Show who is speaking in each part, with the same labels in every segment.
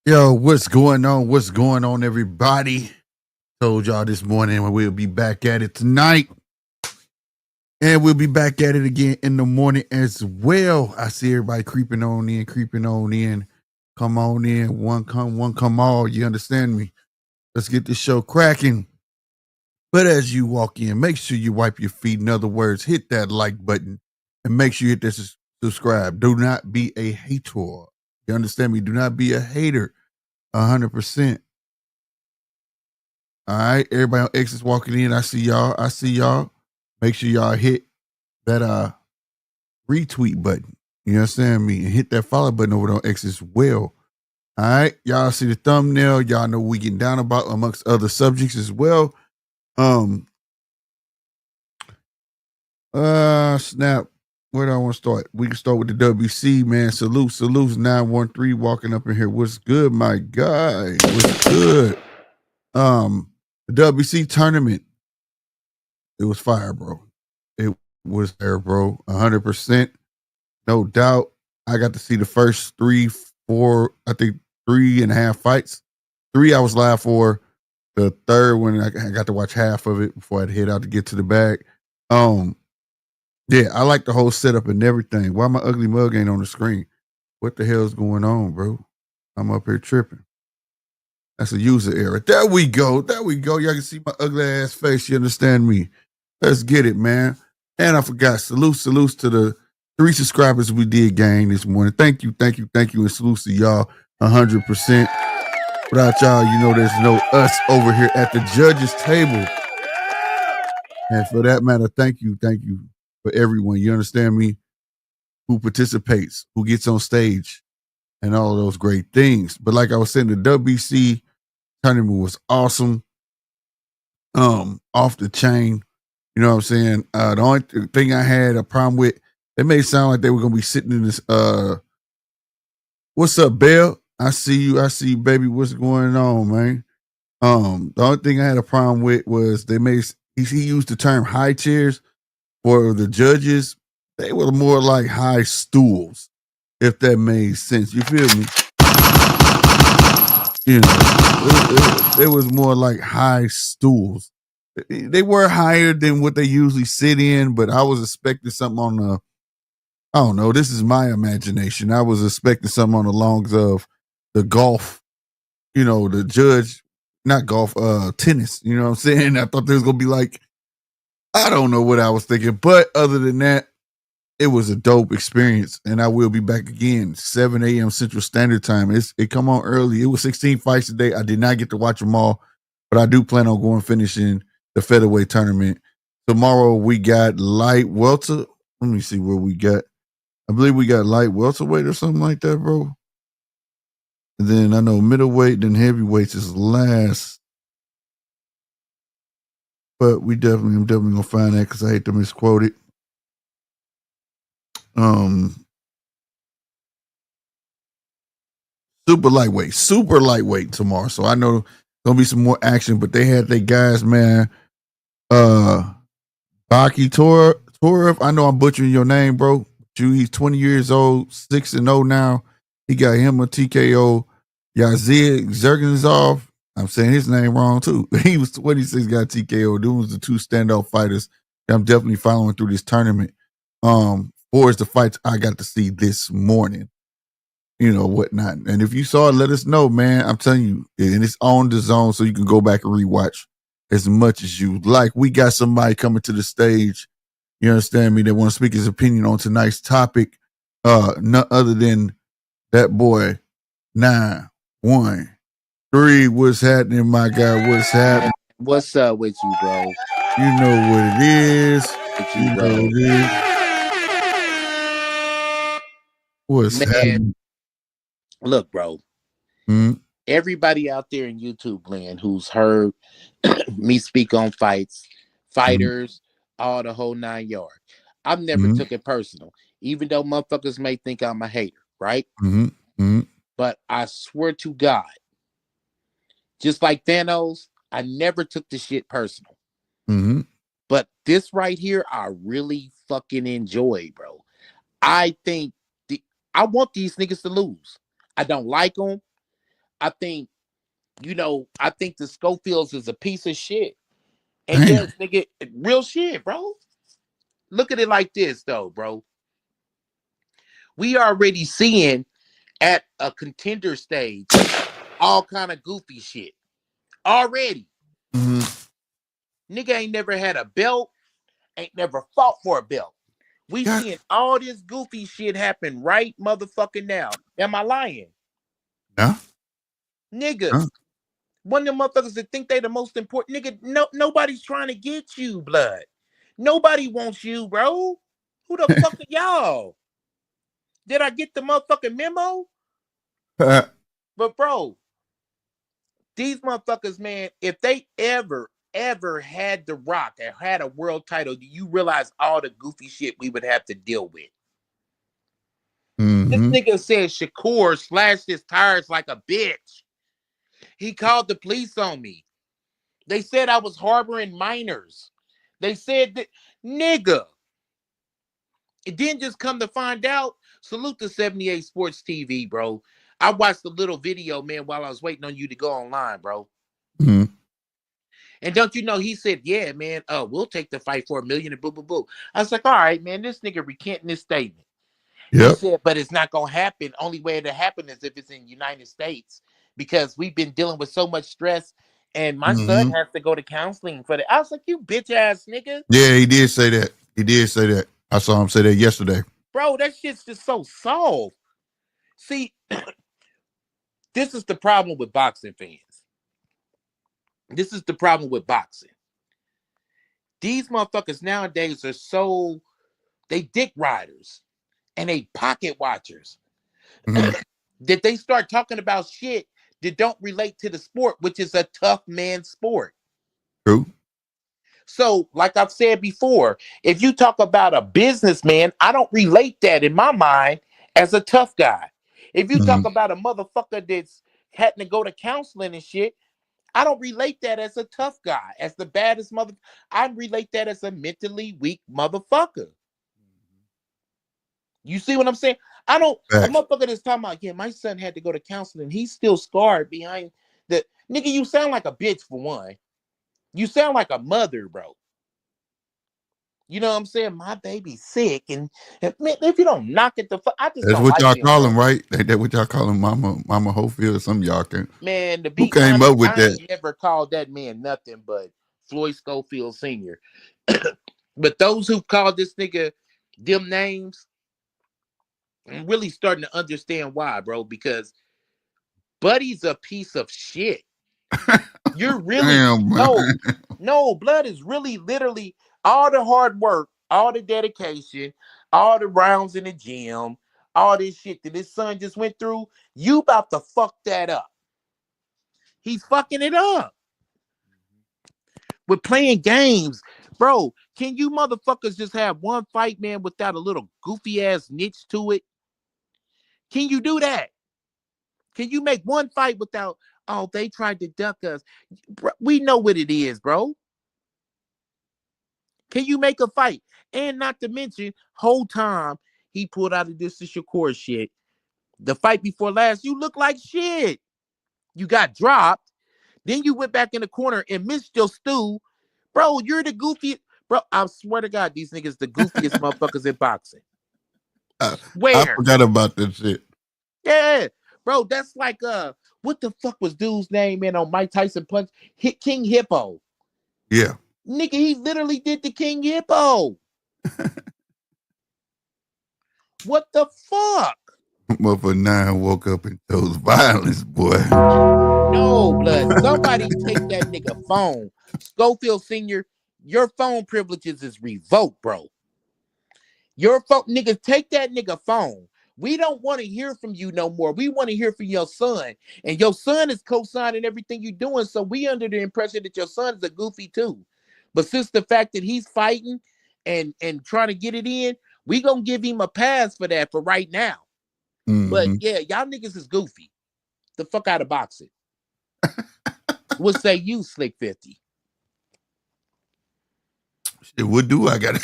Speaker 1: Yo, what's going on? What's going on, everybody? Told y'all this morning we'll be back at it tonight. And we'll be back at it again in the morning as well. I see everybody creeping on in, creeping on in. Come on in. One come all. You understand me? Let's get this show cracking. But as you walk in, make sure you wipe your feet. In other words, hit that like button and make sure you hit that subscribe. Do not be a hater. You understand me? Do not be a hater. 100%. All right, everybody on X is walking in. I see y'all. I see y'all. Make sure y'all hit that retweet button. You understand me? And hit that follow button over on X as well. All right, y'all see the thumbnail. Y'all know we getting down about amongst other subjects as well. Snap. Where do I want to start? We can start with the WC, man. Salutes 913 walking up in here. What's good, my guy? What's good? The WC tournament. It was fire, bro. It was there, bro. 100%. No doubt. I got to see the first 3.5 fights. 3 I was live for. The third one, I got to watch half of it before I'd head out to get to the bag. Yeah, I like the whole setup and everything. Why my ugly mug ain't on the screen? What the hell's going on, bro? I'm up here tripping. That's a user error. There we go. There we go. Y'all can see my ugly ass face. You understand me? Let's get it, man. And I forgot. Salutes to the 3 subscribers we did gain this morning. Thank you. And salutes to y'all 100%. Without y'all, you know there's no us over here at the judges table. And for that matter, thank you for everyone. You understand me? Who participates, who gets on stage, and all of those great things. But like I was saying, the WC tournament was awesome. Off the chain. You know what I'm saying? The only thing I had a problem with, they made it sound like they were gonna be sitting in this what's up, Bell? I see you, baby. What's going on, man? The only thing I had a problem with was he used the term high chairs for the judges. They were more like high stools, if that made sense. You feel me? You know, it was more like high stools. They were higher than what they usually sit in, but I was expecting something on the, I don't know, this is my imagination. I was expecting something on the longs of the golf, you know, the judge, not golf, tennis, you know what I'm saying? I thought there was going to be like, I don't know what I was thinking, but other than that, it was a dope experience, and I will be back again 7 a.m. Central Standard Time. It come on early. It was 16 fights today. I did not get to watch them all, but I do plan on going finishing the featherweight tournament tomorrow. We got light welter. Let me see where we got. I believe we got light welterweight or something like that, bro. And then I know middleweight, then heavyweights is last. But I'm definitely gonna find that because I hate to misquote it. Super lightweight tomorrow. So I know there'll be some more action, but they had their guys, man. Baki Torov. I know I'm butchering your name, bro. He's 20 years old, 6-0 now. He got him a TKO. Yazid Zerginzov. I'm saying his name wrong too. He was 26, got TKO. Those was the 2 standout fighters that I'm definitely following through this tournament. Four is the fights I got to see this morning. You know, whatnot. And if you saw it, let us know, man. I'm telling you, and it's on the zone, so you can go back and rewatch as much as you like. We got somebody coming to the stage, you understand me, that want to speak his opinion on tonight's topic. None other than that boy, 913. What's happening, my guy? What's happening?
Speaker 2: What's up with you, bro?
Speaker 1: You know what it is.
Speaker 2: You
Speaker 1: know what it is. What's happening?
Speaker 2: Look, bro.
Speaker 1: Mm-hmm.
Speaker 2: Everybody out there in YouTube land who's heard me speak on fighters, all the whole 9 yards. I've never took it personal, even though motherfuckers may think I'm a hater, right? But I swear to God, just like Thanos, I never took the shit personal. But this right here, I really fucking enjoy, bro. I think I want these niggas to lose. I don't like them. I think, I think the Schofields is a piece of shit. And
Speaker 1: Damn.
Speaker 2: yes, nigga, real shit, bro. Look at it like this, though, bro. We already seeing at a contender stage all kind of goofy shit already.
Speaker 1: Mm-hmm.
Speaker 2: Nigga ain't never had a belt, ain't never fought for a belt. We
Speaker 1: God.
Speaker 2: seeing all this goofy shit happen right motherfucking now. Am I lying?
Speaker 1: No.
Speaker 2: Nigga,
Speaker 1: No.
Speaker 2: one of them motherfuckers that think they the most important. Nigga, nobody's trying to get you, blood. Nobody wants you, bro. Who the fuck are y'all? Did I get the motherfucking memo? But bro, these motherfuckers, man, if they ever had The Rock and had a world title, do you realize all the goofy shit we would have to deal with? This
Speaker 1: Mm-hmm.
Speaker 2: nigga said Shakur slashed his tires like a bitch. He called the police on me. They said I was harboring minors. They said that, nigga. It didn't just come to find out. Salute to 78 Sports TV, bro. I watched the little video, man, while I was waiting on you to go online, bro.
Speaker 1: Mm-hmm.
Speaker 2: And don't you know, he said, yeah, man, we'll take the fight for $1 million and boo, boo, boo. I was like, all right, man, this nigga recanting his statement. He
Speaker 1: Yep.
Speaker 2: said, but it's not going to happen. Only way it'll happen is if it's in the United States, because we've been dealing with so much stress. And my son
Speaker 1: Mm-hmm.
Speaker 2: has to go to counseling for that. I was like, you bitch ass nigga.
Speaker 1: Yeah, he did say that. He did say that. I saw him say that yesterday.
Speaker 2: Bro, that shit's just so soft. See, this is the problem with boxing fans. This is the problem with boxing. These motherfuckers nowadays are so, they dick riders and they pocket watchers.
Speaker 1: Mm-hmm.
Speaker 2: That they start talking about shit that don't relate to the sport, which is a tough man sport.
Speaker 1: True.
Speaker 2: So, like I've said before, if you talk about a businessman, I don't relate that in my mind as a tough guy. If you talk
Speaker 1: Mm-hmm.
Speaker 2: about a motherfucker that's had to go to counseling and shit, I don't relate that as a tough guy, as the baddest mother. I relate that as a mentally weak motherfucker. You see what I'm saying? I don't, a
Speaker 1: Facts.
Speaker 2: motherfucker that's talking about, yeah, my son had to go to counseling. He's still scarred behind the nigga. You sound like a bitch for one. You sound like a mother, bro. You know what I'm saying? My baby's sick, and man, if you don't knock it the fuck, I just
Speaker 1: That's
Speaker 2: don't
Speaker 1: what
Speaker 2: like
Speaker 1: y'all
Speaker 2: him,
Speaker 1: call
Speaker 2: bro.
Speaker 1: him, right? That what y'all call him, Mama Hofield or some y'all can.
Speaker 2: Man, to
Speaker 1: Who
Speaker 2: be
Speaker 1: came
Speaker 2: honest,
Speaker 1: up with
Speaker 2: I
Speaker 1: that?
Speaker 2: ain't never called that man nothing but Floyd Schofield Sr. But those who called this nigga them names, I'm really starting to understand why, bro. Because Buddy's a piece of shit. You're really
Speaker 1: Damn, man.
Speaker 2: no, blood is really literally all the hard work, all the dedication, all the rounds in the gym, all this shit that his son just went through. You about to fuck that up. He's fucking it up with playing games. Bro, can you motherfuckers just have one fight, man, without a little goofy ass niche to it? Can you do that? Can you make one fight without, oh, they tried to duck us? Bro, we know what it is, bro. Can you make a fight? And not to mention, whole time he pulled out of this Shakur shit. The fight before last, you look like shit. You got dropped. Then you went back in the corner and missed your stew. Bro, you're the goofy. Bro, I swear to God, these niggas the goofiest motherfuckers in boxing.
Speaker 1: I
Speaker 2: Swear.
Speaker 1: forgot about that shit.
Speaker 2: Yeah. Bro, that's like what the fuck was dude's name, man, on Mike Tyson punch? Hit King Hippo.
Speaker 1: Yeah.
Speaker 2: Nigga, he literally did the King Hippo. What the fuck?
Speaker 1: Motherfucker 9 woke up and chose violence, boy.
Speaker 2: No, blood. Somebody take that nigga phone. Schofield Sr., your phone privileges is revoked, bro. Your phone, nigga, take that nigga phone. We don't want to hear from you no more. We want to hear from your son. And your son is co-signing everything you're doing. So we under the impression that your son is a goofy too. But since the fact that he's fighting and trying to get it in, we gonna give him a pass for that for right now. But
Speaker 1: Mm-hmm.
Speaker 2: yeah, y'all niggas is goofy. The fuck out of boxing. What say you, Slick 50?
Speaker 1: Shit, what do I gotta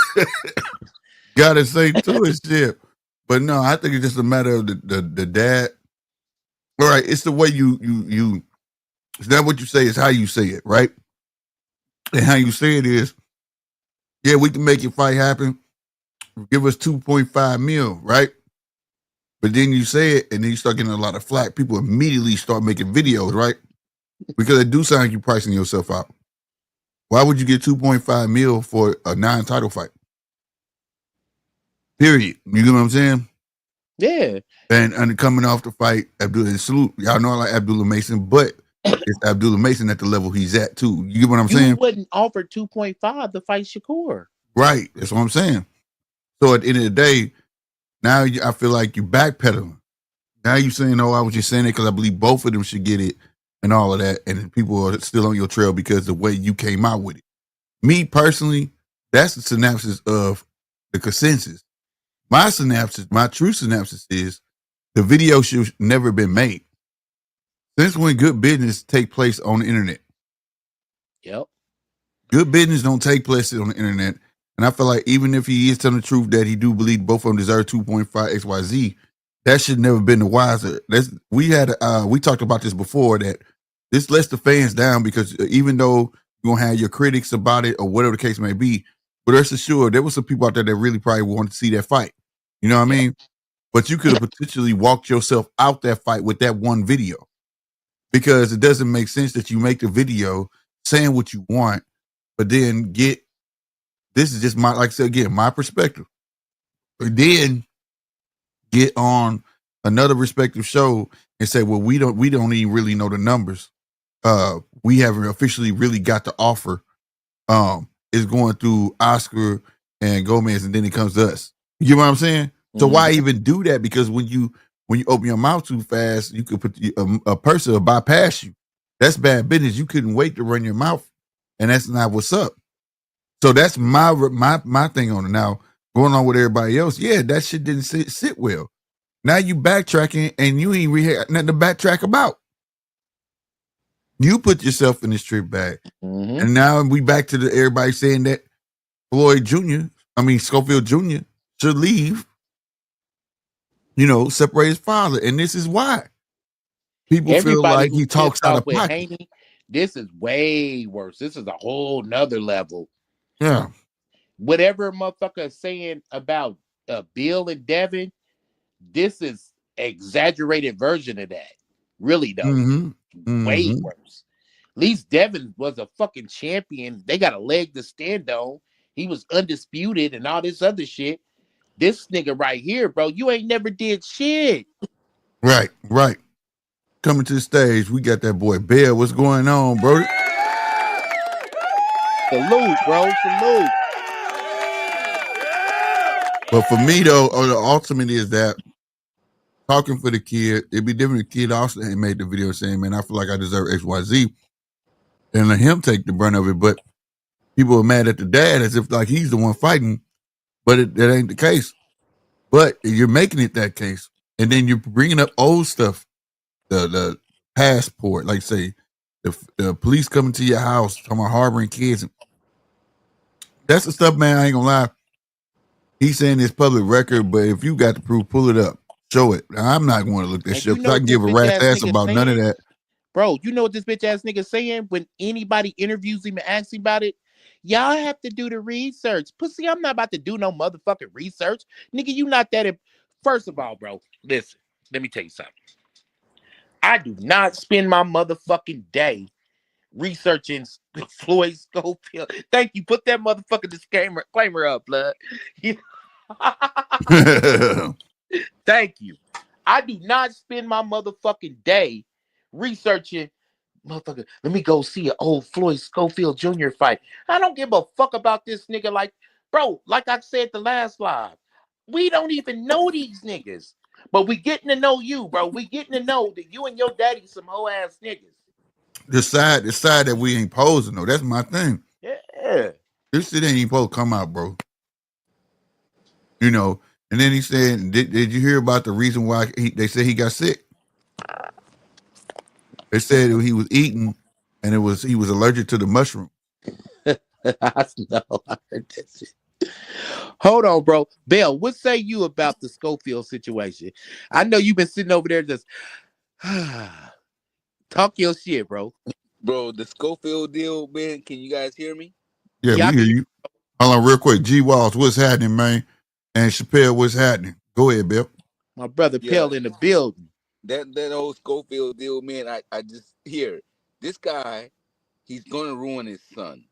Speaker 1: say to it? Shit. But no, I think it's just a matter of the dad. All right, it's the way you. It's not what you say; it's how you say it, right? And how you say it is, yeah, we can make your fight happen. Give us 2.5 mil, right? But then you say it, and then you start getting a lot of flack. People immediately start making videos, right? Because it do sound like you pricing yourself out. Why would you get 2.5 mil for a non-title fight? Period. You get what I'm saying?
Speaker 2: Yeah.
Speaker 1: And coming off the fight, Abdullah, salute. Y'all know I like Abdullah Mason, but it's Abdullah Mason at the level he's at too. You get what I'm
Speaker 2: You
Speaker 1: saying?
Speaker 2: wouldn't offer 2.5 to fight Shakur.
Speaker 1: Right. That's what I'm saying. So at the end of the day, now I feel like you backpedaling. Now you saying, "Oh, I was just saying it because I believe both of them should get it," and all of that, and people are still on your trail because the way you came out with it. Me personally, that's the synopsis of the consensus. My synopsis, my true synopsis is the video should never been made. Since when good business take place on the internet?
Speaker 2: Yep.
Speaker 1: Good business don't take place on the internet. And I feel like even if he is telling the truth that he do believe both of them deserve 2.5 XYZ, that should never been the wiser. We talked about this before, that this lets the fans down, because even though you're gonna have your critics about it or whatever the case may be, but rest assured there was some people out there that really probably wanted to see that fight. You know what I mean? But you could have potentially walked yourself out that fight with that one video, because it doesn't make sense that you make the video saying what you want, but then this is just my, like I said again, my perspective. But then get on another respective show and say, well, we don't even really know the numbers. We haven't officially really got the offer. It's going through Oscar and Gomez, and then it comes to us. You get what I'm saying? So why even do that? Because when you open your mouth too fast, you could put a person will bypass you. That's bad business. You couldn't wait to run your mouth, and that's not what's up. So that's my thing on it. Now, going on with everybody else, yeah, that shit didn't sit well. Now you backtracking, and you ain't really had nothing to backtrack about. You put yourself in this trip bag, and now we back to everybody saying that Schofield Jr. should leave. Separate his father, and this is why people feel
Speaker 2: Everybody
Speaker 1: like
Speaker 2: who
Speaker 1: he talks
Speaker 2: pissed
Speaker 1: out
Speaker 2: off
Speaker 1: of
Speaker 2: with
Speaker 1: pocket.
Speaker 2: Haney, this is way worse. This is a whole nother level.
Speaker 1: Yeah.
Speaker 2: Whatever motherfucker is saying about Bill and Devin, this is exaggerated version of that. Really though, way worse. At least Devin was a fucking champion. They got a leg to stand on. He was undisputed and all this other shit. This nigga right here, bro, you ain't never did shit.
Speaker 1: Right. Coming to the stage, we got that boy Bear. What's going on, bro?
Speaker 2: Salute, bro. Salute.
Speaker 1: But for me though, the ultimate is that talking for the kid, it'd be different if the kid also had made the video saying, "Man, I feel like I deserve XYZ," and let him take the brunt of it. But people are mad at the dad as if like he's the one fighting, but that ain't the case. But you're making it that case, and then you're bringing up old stuff, the passport, like say the police coming to your house, talking about harboring kids. That's the stuff, man. I ain't gonna lie. He's saying it's public record, but if you got the proof, pull it up, show it. Now, I'm not going to look that
Speaker 2: And
Speaker 1: shit
Speaker 2: you
Speaker 1: because
Speaker 2: know
Speaker 1: I
Speaker 2: what
Speaker 1: can
Speaker 2: this
Speaker 1: give a
Speaker 2: bitch
Speaker 1: rat's
Speaker 2: ass
Speaker 1: ass
Speaker 2: nigga
Speaker 1: about none of
Speaker 2: saying?
Speaker 1: that.
Speaker 2: Bro, you know what this bitch ass nigga saying when anybody interviews him and asks him about it? Y'all have to do the research. Pussy, I'm not about to do no motherfucking research. Nigga, you not that. First of all, bro, listen, let me tell you something. I do not spend my motherfucking day researching Floyd Schofield. Thank you. Put that motherfucking disclaimer up, blood. Thank you. I do not spend my motherfucking day researching. Motherfucker, let me go see an old Floyd Schofield Jr. fight. I don't give a fuck about this nigga. Like, bro, like I said the last live, we don't even know these niggas. But we getting to know you, bro. We getting to know that you and your daddy some hoe ass niggas.
Speaker 1: the side that we ain't posing though. That's my thing.
Speaker 2: Yeah.
Speaker 1: This shit ain't even supposed to come out, bro. And then he said, "Did you hear about the reason why they said he got sick? They said he was eating, and he was allergic to the mushroom."
Speaker 2: I know. I heard that shit. Hold on, bro. Bell, what say you about the Schofield situation? I know you've been sitting over there just. Talk your shit, bro.
Speaker 3: Bro, the Schofield deal, man. Can you guys hear me?
Speaker 1: Yeah,
Speaker 2: Yeah,
Speaker 1: we
Speaker 2: I
Speaker 1: hear
Speaker 2: can.
Speaker 1: you. Hold on, real quick. G Walls, what's happening, man? And Chappelle, what's happening? Go ahead, Bill.
Speaker 2: My brother
Speaker 3: Yeah,
Speaker 2: Pell in the building.
Speaker 3: that old Schofield deal, man. I just hear this guy. He's gonna ruin his son.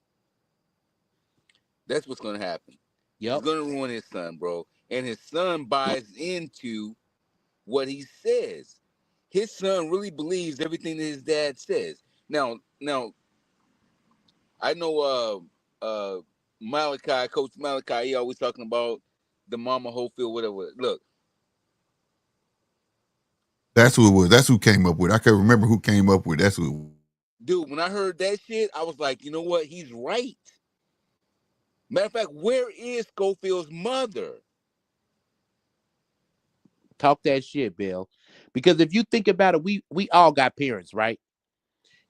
Speaker 3: That's what's gonna happen. He's
Speaker 2: Yep.
Speaker 3: gonna ruin his son, bro. And his son buys into what he says. His son really believes everything that his dad says. Now, I know Malachi, Coach Malachi, he always talking about the Mama Hopefield, whatever. Look,
Speaker 1: That's who it was. That's who came up with. I can't remember who came up with. That's who it was.
Speaker 3: dude, when I heard that shit, I was like, you know what? He's right. Matter of fact, where is Schofield's mother?
Speaker 2: Talk that shit, Bill. Because if you think about it, we all got parents, right?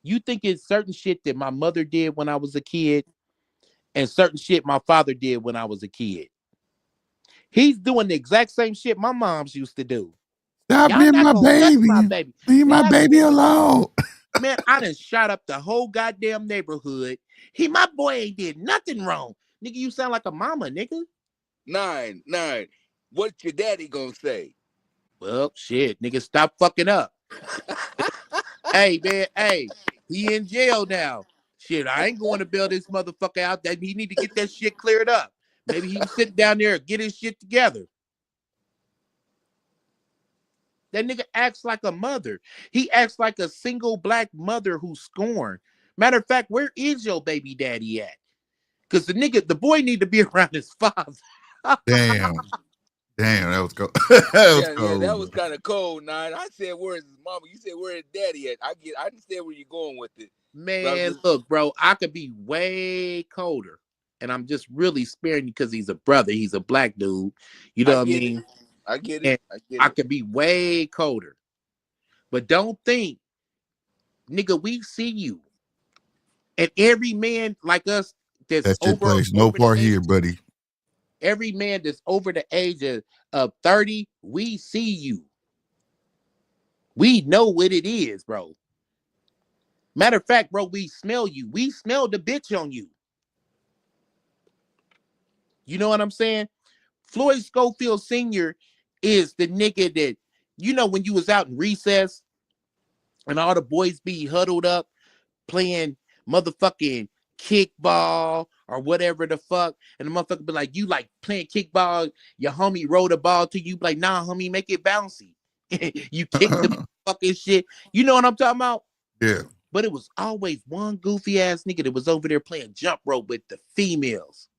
Speaker 2: You think it's certain shit that my mother did when I was a kid and certain shit my father did when I was a kid. He's doing the exact same shit my mom's used to do.
Speaker 1: Stop
Speaker 2: Y'all
Speaker 1: being
Speaker 2: not
Speaker 1: my
Speaker 2: gonna touch my
Speaker 1: baby.
Speaker 2: baby.
Speaker 1: Leave
Speaker 2: Man,
Speaker 1: my baby alone.
Speaker 2: I done shot up the whole goddamn neighborhood. My boy ain't did nothing wrong. Nigga, you sound like a mama, nigga.
Speaker 3: Nine. What your daddy gonna say?
Speaker 2: Well, shit, nigga, stop fucking up. Hey, man, hey, he in jail now. Shit, I ain't going to bail this motherfucker out. That he need to get that shit cleared up. Maybe he can sit down there and get his shit together. That nigga acts like a mother. He acts like a single black mother who's scorned. Matter of fact, where is your baby daddy at? Because the boy need to be around his father.
Speaker 1: Damn. Damn, that was cold. That was
Speaker 3: Yeah, that
Speaker 1: cold,
Speaker 3: was
Speaker 1: bro.
Speaker 3: kind of cold, Nine. I said, "Where's his mama?" You said, "Where is daddy at?" I understand where you're going with it, but I'm
Speaker 2: Man,
Speaker 3: just,
Speaker 2: look, bro, I could be way colder. And I'm just really sparing you because he's a brother. He's a black dude. You know
Speaker 3: I
Speaker 2: what I
Speaker 3: get it,
Speaker 2: mean?
Speaker 3: I get it,
Speaker 2: And
Speaker 3: I get
Speaker 2: I
Speaker 3: it.
Speaker 2: could be way colder. But don't think, nigga, we see you. And every man like us that's
Speaker 1: That shit plays no
Speaker 2: over the
Speaker 1: part
Speaker 2: age,
Speaker 1: here, buddy.
Speaker 2: every man that's over the age of 30, we see you. We know what it is, bro. Matter of fact, bro, we smell you. We smell the bitch on you. You know what I'm saying? Floyd Schofield Sr. is the nigga that, when you was out in recess and all the boys be huddled up playing motherfucking kickball or whatever the fuck, and the motherfucker be like, you like playing kickball, your homie roll the ball to you, like, nah, homie, make it bouncy. You kick the fucking shit. You know what I'm talking about?
Speaker 1: Yeah.
Speaker 2: But it was always one goofy ass nigga that was over there playing jump rope with the females.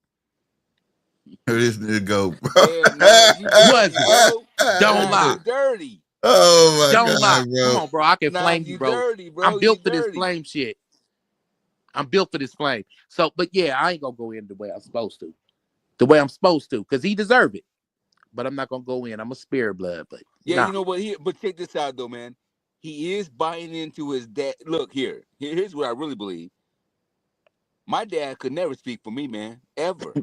Speaker 1: This nigga go.
Speaker 3: Yeah, Nine, you dirty,
Speaker 2: Was it?
Speaker 3: bro.
Speaker 2: Don't
Speaker 3: Nine, you
Speaker 2: lie.
Speaker 3: dirty.
Speaker 1: Oh my
Speaker 2: Don't lie.
Speaker 1: god,
Speaker 2: Come
Speaker 1: bro.
Speaker 2: on, bro. I can
Speaker 3: Nine,
Speaker 2: flame you,
Speaker 3: you
Speaker 2: bro.
Speaker 3: dirty,
Speaker 2: I'm
Speaker 3: bro. You
Speaker 2: built for this
Speaker 3: dirty.
Speaker 2: flame shit. I'm built for this flame. So, but yeah, I ain't gonna go in the way I'm supposed to. The way I'm supposed to, because he deserve it. But I'm not gonna go in. I'm a spirit blood, but
Speaker 3: Yeah,
Speaker 2: nah.
Speaker 3: you know what? But check this out though, man. He is buying into his dad. Look here. Here's what I really believe. My dad could never speak for me, man. Ever.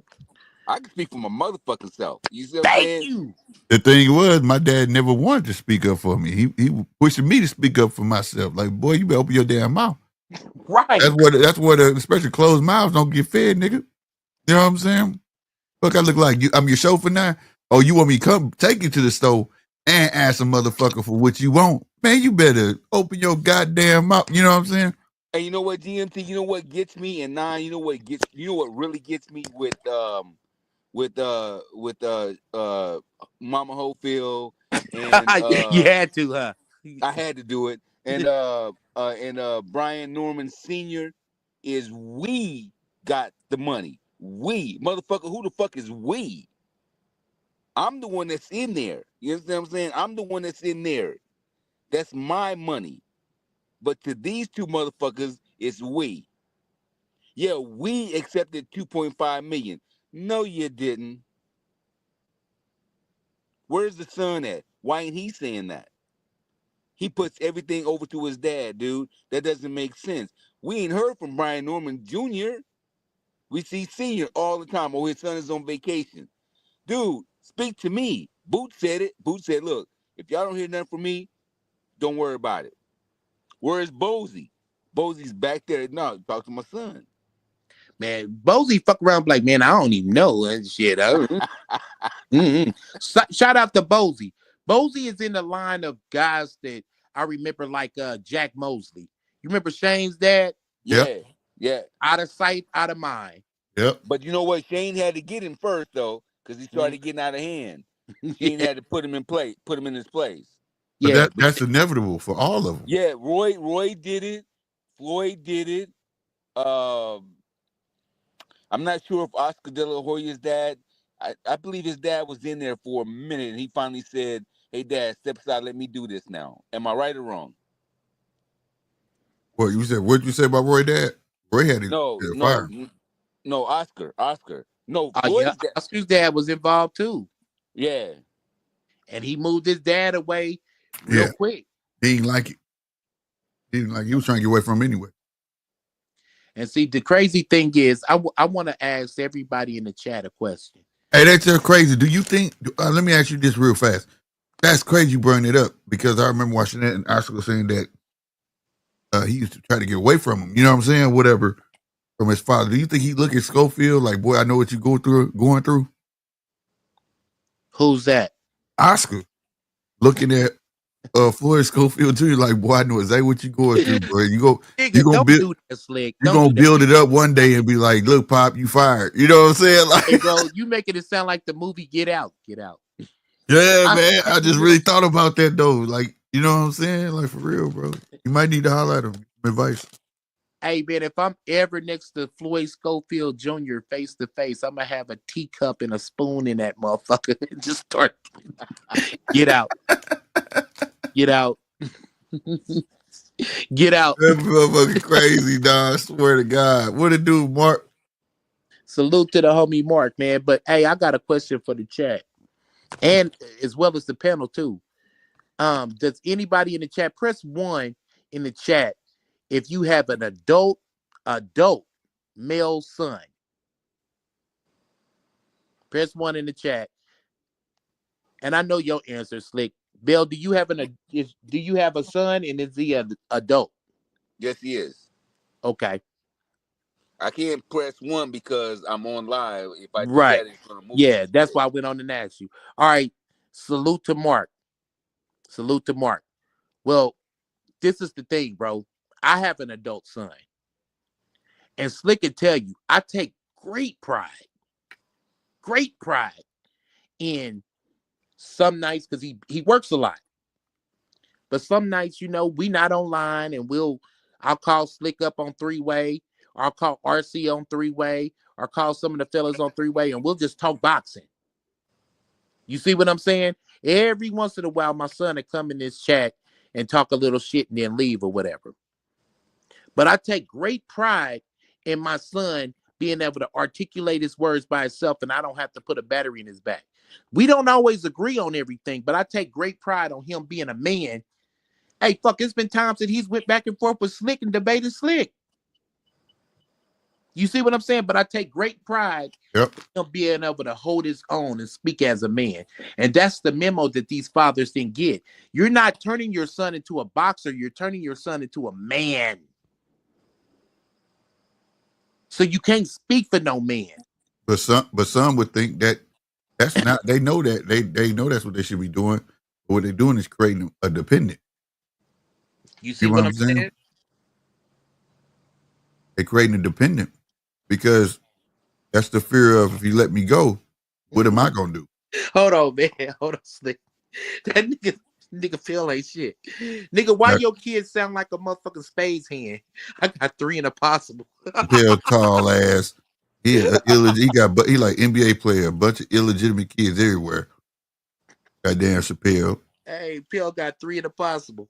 Speaker 3: I can speak for my motherfucking self. You see what I'm
Speaker 2: Thank
Speaker 3: saying?
Speaker 2: you.
Speaker 1: The thing was, my dad never wanted to speak up for me. He was pushing me to speak up for myself. Like, boy, you better open your damn mouth.
Speaker 2: Right.
Speaker 1: That's where the especially closed mouths don't get fed, nigga. You know what I'm saying? Look, I look like I'm your chauffeur now. Oh, you want me to come take you to the store and ask a motherfucker for what you want? Man, you better open your goddamn mouth. You know what I'm saying?
Speaker 3: And you know what, GMT, you know what gets me? And Nine, you know what really gets me with Mama Hopefield and
Speaker 2: You had to, huh?
Speaker 3: I had to do it. And Brian Norman Sr. is we got the money. We motherfucker, who the fuck is we? I'm the one that's in there. You understand what I'm saying? I'm the one that's in there. That's my money. But to these two motherfuckers, it's we. Yeah, we accepted 2.5 million. No, you didn't. Where's the son at? Why ain't he saying that? He puts everything over to his dad, dude. That doesn't make sense. We ain't heard from Brian Norman Jr. We see Senior all the time. Oh, his son is on vacation. Dude, speak to me. Boot said it. Boot said, look, if y'all don't hear nothing from me, Don't worry about it. Where is Bozy? Bozy's back there. No, talk to my son.
Speaker 2: Man, Bozy fuck around like, man, I don't even know and shit. Shout out to Bozy. Bozy is in the line of guys that I remember, like Jack Mosley. You remember Shane's dad?
Speaker 3: Yeah, yeah.
Speaker 2: Out of sight, out of mind.
Speaker 1: Yep.
Speaker 3: But you know what? Shane had to get him first though, because he started getting out of hand. Shane had to put him in place, put him in his place.
Speaker 1: But that's inevitable for all of them.
Speaker 3: Yeah, Roy did it. Floyd did it. I'm not sure if Oscar De La Hoya's dad. I believe his dad was in there for a minute, and he finally said, "Hey, Dad, step aside. Let me do this now." Am I right or wrong?
Speaker 1: What you said? What'd you say about Roy dad? Roy had his fire.
Speaker 3: No, Oscar. No,
Speaker 2: Oh yeah,
Speaker 3: Floyd's dad.
Speaker 2: Oscar's dad was involved too.
Speaker 3: Yeah.
Speaker 2: And he moved his dad away real quick.
Speaker 1: He didn't like it. He didn't like it. He was trying to get away from him anyway.
Speaker 2: And see, the crazy thing is, I want to ask everybody in the chat a question.
Speaker 1: Hey, that's just crazy. Do you think? Let me ask you this real fast. That's crazy you bring it up because I remember watching that and Oscar was saying that he used to try to get away from him. You know what I'm saying? Whatever from his father. Do you think he look at Schofield like, boy, I know what you going through?
Speaker 2: Who's that?
Speaker 1: Oscar looking at Floyd Schofield too. Like, boy, I know exactly what you going through, bro. You gonna build it up one day and be like, look, Pop, you fired. You know what I'm saying? Like,
Speaker 2: hey, bro, you making it sound like the movie Get Out. Get Out.
Speaker 1: Yeah, man. I just really thought about that though. Like, you know what I'm saying? Like, for real, bro. You might need to highlight him. Advice.
Speaker 2: Hey, man, if I'm ever next to Floyd Schofield Jr. face to face, I'm gonna have a teacup and a spoon in that motherfucker and just start. Get out. Get out. Get out.
Speaker 1: That motherfucker crazy, dog. I swear to God. What it do, Mark?
Speaker 2: Salute to the homie Mark, man. But hey, I got a question for the chat. And as well as the panel too. Does anybody in the chat press 1 in the chat if you have an adult male son? Press 1 in the chat. And I know your answer, Slick. Bill, do you have a son and is he an adult?
Speaker 3: Yes, he is.
Speaker 2: Okay.
Speaker 3: I can't press 1 because I'm on live. If I do
Speaker 2: Right.
Speaker 3: that, it's gonna move.
Speaker 2: Yeah, that's why I went on and asked you. All right. Salute to Mark. Well, this is the thing, bro. I have an adult son. And Slick can tell you, I take great pride in some nights because he works a lot. But some nights, we not online and I'll call Slick up on 3-way, or I'll call RC on 3-way, or call some of the fellas on 3-way, and we'll just talk boxing. You see what I'm saying? Every once in a while, my son will come in this chat and talk a little shit and then leave or whatever. But I take great pride in my son being able to articulate his words by himself, and I don't have to put a battery in his back. We don't always agree on everything, but I take great pride on him being a man. Hey, fuck, it's been times that he's went back and forth with Slick and debated Slick. You see what I'm saying? But I take great pride in him being able to hold his own and speak as a man. And that's the memo that these fathers didn't get. You're not turning your son into a boxer. You're turning your son into a man. So you can't speak for no man.
Speaker 1: But some would think that's not. They know that they know that's what they should be doing. But what they're doing is creating a dependent.
Speaker 2: You see what I'm saying?
Speaker 1: They're creating a dependent because that's the fear of, if you let me go, what am I gonna do?
Speaker 2: Hold on, man. Hold on, Slick. That nigga feel like shit. Nigga, why your kids sound like a motherfucking spades hand? I got 3 in a possible.
Speaker 1: Hell, tall ass. He like NBA player, a bunch of illegitimate kids everywhere. Goddamn Chappelle.
Speaker 2: Hey, Pill got 3 in a possible.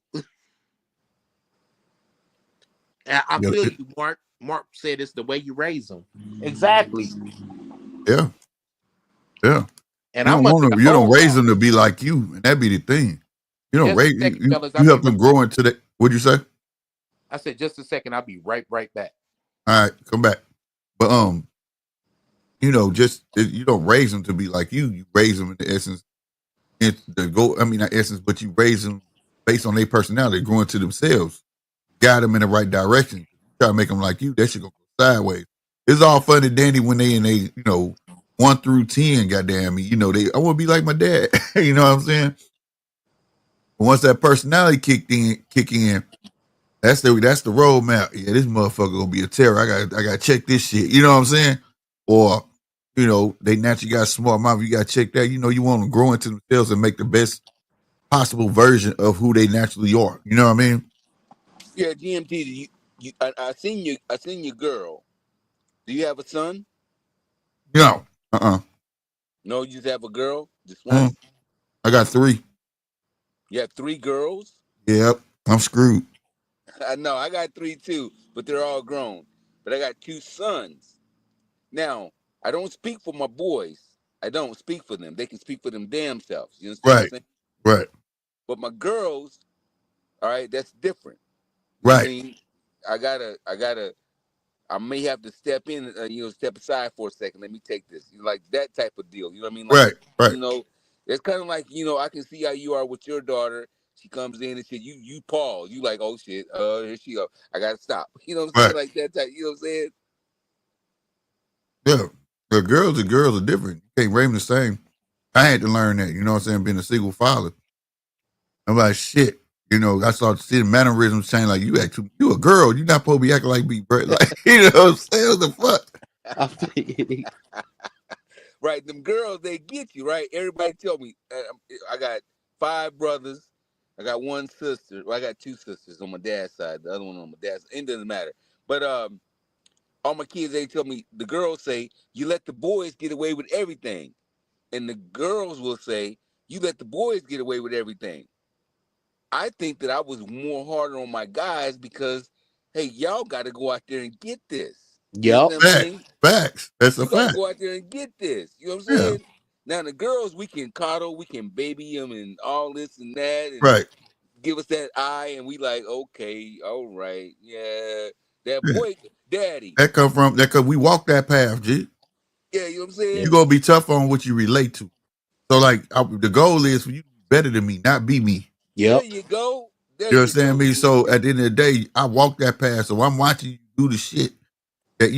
Speaker 2: I feel you, Mark. Mark said it's the way you raise them. Exactly.
Speaker 1: Yeah.
Speaker 2: And
Speaker 1: you don't raise them to be like you, and that'd be the thing. You don't raise you help them grow into that. What'd you say?
Speaker 2: I said just a second. I'll be right back.
Speaker 1: All right, come back. But you don't raise them to be like you. You raise them in the essence. Not essence, but you raise them based on their personality, growing to themselves, guide them in the right direction. Try to make them like you, that shit gonna go sideways. It's all fun and dandy when they in a 1 through 10. Goddamn me, I want to be like my dad. You know what I'm saying? But once that personality kick in, that's the roadmap. Yeah, this motherfucker gonna be a terror. I got to check this shit. You know what I'm saying? Or they naturally got a smart mouth. You got to check that. You want them to grow into themselves and make the best possible version of who they naturally are. You know what I mean?
Speaker 3: Yeah, GMT. I seen you. I seen your girl. Do you have a son?
Speaker 1: No.
Speaker 3: No, you just have a girl. Just
Speaker 1: Mm,
Speaker 3: one.
Speaker 1: I got 3.
Speaker 3: You have 3 girls.
Speaker 1: Yep. I'm screwed.
Speaker 3: I know. I got 3 too, but they're all grown. But I got 2 sons. Now, I don't speak for my boys. I don't speak for them. They can speak for them damn selves. You understand what I'm
Speaker 1: Right.
Speaker 3: saying?
Speaker 1: Right.
Speaker 3: But my girls, all right, that's different. You know what I
Speaker 1: Right.
Speaker 3: mean? I may have to step in, step aside for a second. Let me take this. Like that type of deal. You know what I mean? Like,
Speaker 1: Right. Right.
Speaker 3: it's kind of like, I can see how you are with your daughter. She comes in and shit. You pause. You like, oh shit, here she go. I gotta stop. You know what I'm saying?
Speaker 1: Right.
Speaker 3: Like that type. You know what I'm saying?
Speaker 1: Yeah. The girls are different. You can't raise them the same. I had to learn that, you know what I'm saying, being a single father. I'm like, shit. I started seeing mannerisms change. Like, you a girl. You not supposed to be acting like me, bro. Like, you know what I'm saying? What the fuck?
Speaker 2: I feel
Speaker 3: Right, them girls, they get you, right? Everybody tell me, I got 5 brothers. I got 1 sister. Well, I got 2 sisters on my dad's side. The other one on my dad's. It doesn't matter. But all my kids, they tell me, the girls say, you let the boys get away with everything. And the girls will say, you let the boys get away with everything. I think that I was more harder on my guys because, hey, y'all got to go out there and get this. You
Speaker 2: Yep.
Speaker 3: understand what I
Speaker 1: Facts.
Speaker 3: mean?
Speaker 1: Facts. That's a
Speaker 3: You got to
Speaker 1: fact.
Speaker 3: go out there and get this. You know what I'm
Speaker 1: Yeah.
Speaker 3: saying? Now the girls, we can coddle, we can baby them, and all this and that, and
Speaker 1: Right.
Speaker 3: give us that eye, and we like, okay, all right, yeah. That
Speaker 1: Yeah.
Speaker 3: boy, daddy,
Speaker 1: That come we walk that path, G.
Speaker 3: yeah, you know what I'm
Speaker 2: Yeah.
Speaker 3: saying?
Speaker 1: You gonna be tough on what you relate to. So like the goal is for you to be better than me, not be me.
Speaker 3: There
Speaker 2: Yep.
Speaker 3: you go, there
Speaker 1: You
Speaker 3: you
Speaker 1: understand
Speaker 3: go,
Speaker 1: me?
Speaker 3: G.
Speaker 1: So at the end of the day, I walk that path. So I'm watching you do the shit that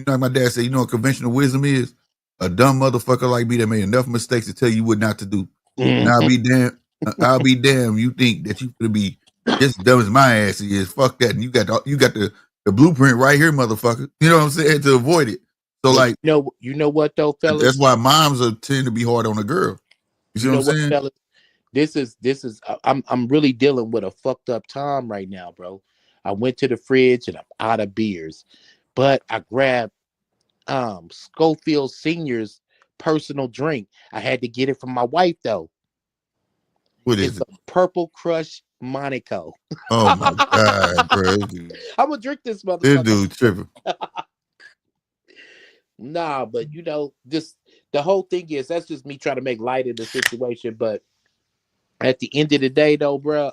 Speaker 1: like my dad said, what conventional wisdom is? A dumb motherfucker like me that made enough mistakes to tell you what not to do. And I'll
Speaker 2: Mhm.
Speaker 1: be damn you think that you gonna be just dumb as my ass is. Fuck that. And you got the blueprint right here, motherfucker. You know what I'm saying? To avoid it. So
Speaker 2: But
Speaker 1: like
Speaker 2: you know what though,
Speaker 1: that's
Speaker 2: fellas?
Speaker 1: why moms are tend to be hard on a girl. You see
Speaker 2: You
Speaker 1: what
Speaker 2: know
Speaker 1: I'm
Speaker 2: what,
Speaker 1: saying?
Speaker 2: fellas? This is I'm really dealing with a fucked up time right now, bro. I went to the fridge and I'm out of beers. But I grabbed Schofield Senior's personal drink. I had to get it from my wife though.
Speaker 1: What is
Speaker 2: It's
Speaker 1: it?
Speaker 2: a Purple Crush Monaco.
Speaker 1: Oh my God, bro.
Speaker 2: I'm gonna drink this
Speaker 1: This
Speaker 2: motherfucker.
Speaker 1: dude tripping.
Speaker 2: Nah, but just the whole thing is that's just me trying to make light of the situation. But at the end of the day, though, bro,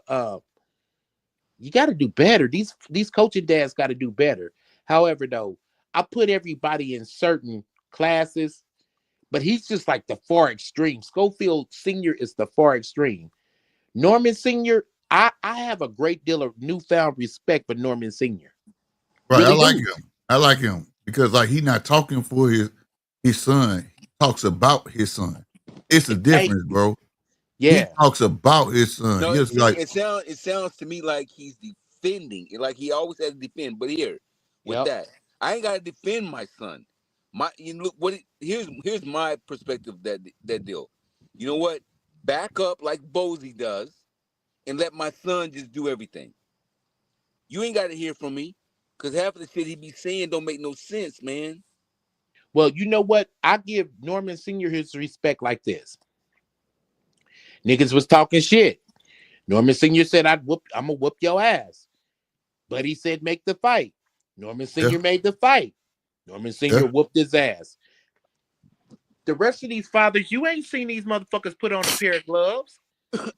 Speaker 2: you got to do better. These coaching dads got to do better. However, though, I put everybody in certain classes, but he's just like the far extreme. Schofield Senior is the far extreme. Norman Senior, I have a great deal of newfound respect for Norman Senior.
Speaker 1: Right. I
Speaker 2: Really
Speaker 1: like
Speaker 2: do.
Speaker 1: him. I like him because like he's not talking for his son. He talks about his son. It's a
Speaker 2: Thank
Speaker 1: difference,
Speaker 2: you.
Speaker 1: bro. He
Speaker 2: Yeah.
Speaker 1: talks about his son.
Speaker 3: No,
Speaker 1: He's
Speaker 3: see,
Speaker 1: like,
Speaker 3: it sounds to me like he's defending, like he always has to defend. But here, with
Speaker 2: Yep.
Speaker 3: that, I ain't got to defend my son. Look here's my perspective of that deal. You know what? Back up like Bozy does, and let my son just do everything. You ain't got to hear from me, cause half of the shit he be saying don't make no sense, man.
Speaker 2: Well, you know what? I give Norman Senior his respect like this. Niggas was talking shit. Norman Senior said, I'm gonna whoop your ass. But he said, make the fight. Norman
Speaker 1: yeah,
Speaker 2: Senior made the fight. Norman
Speaker 1: yeah.
Speaker 2: Senior whooped his ass. The rest of these fathers, you ain't seen these motherfuckers put on a pair of gloves, and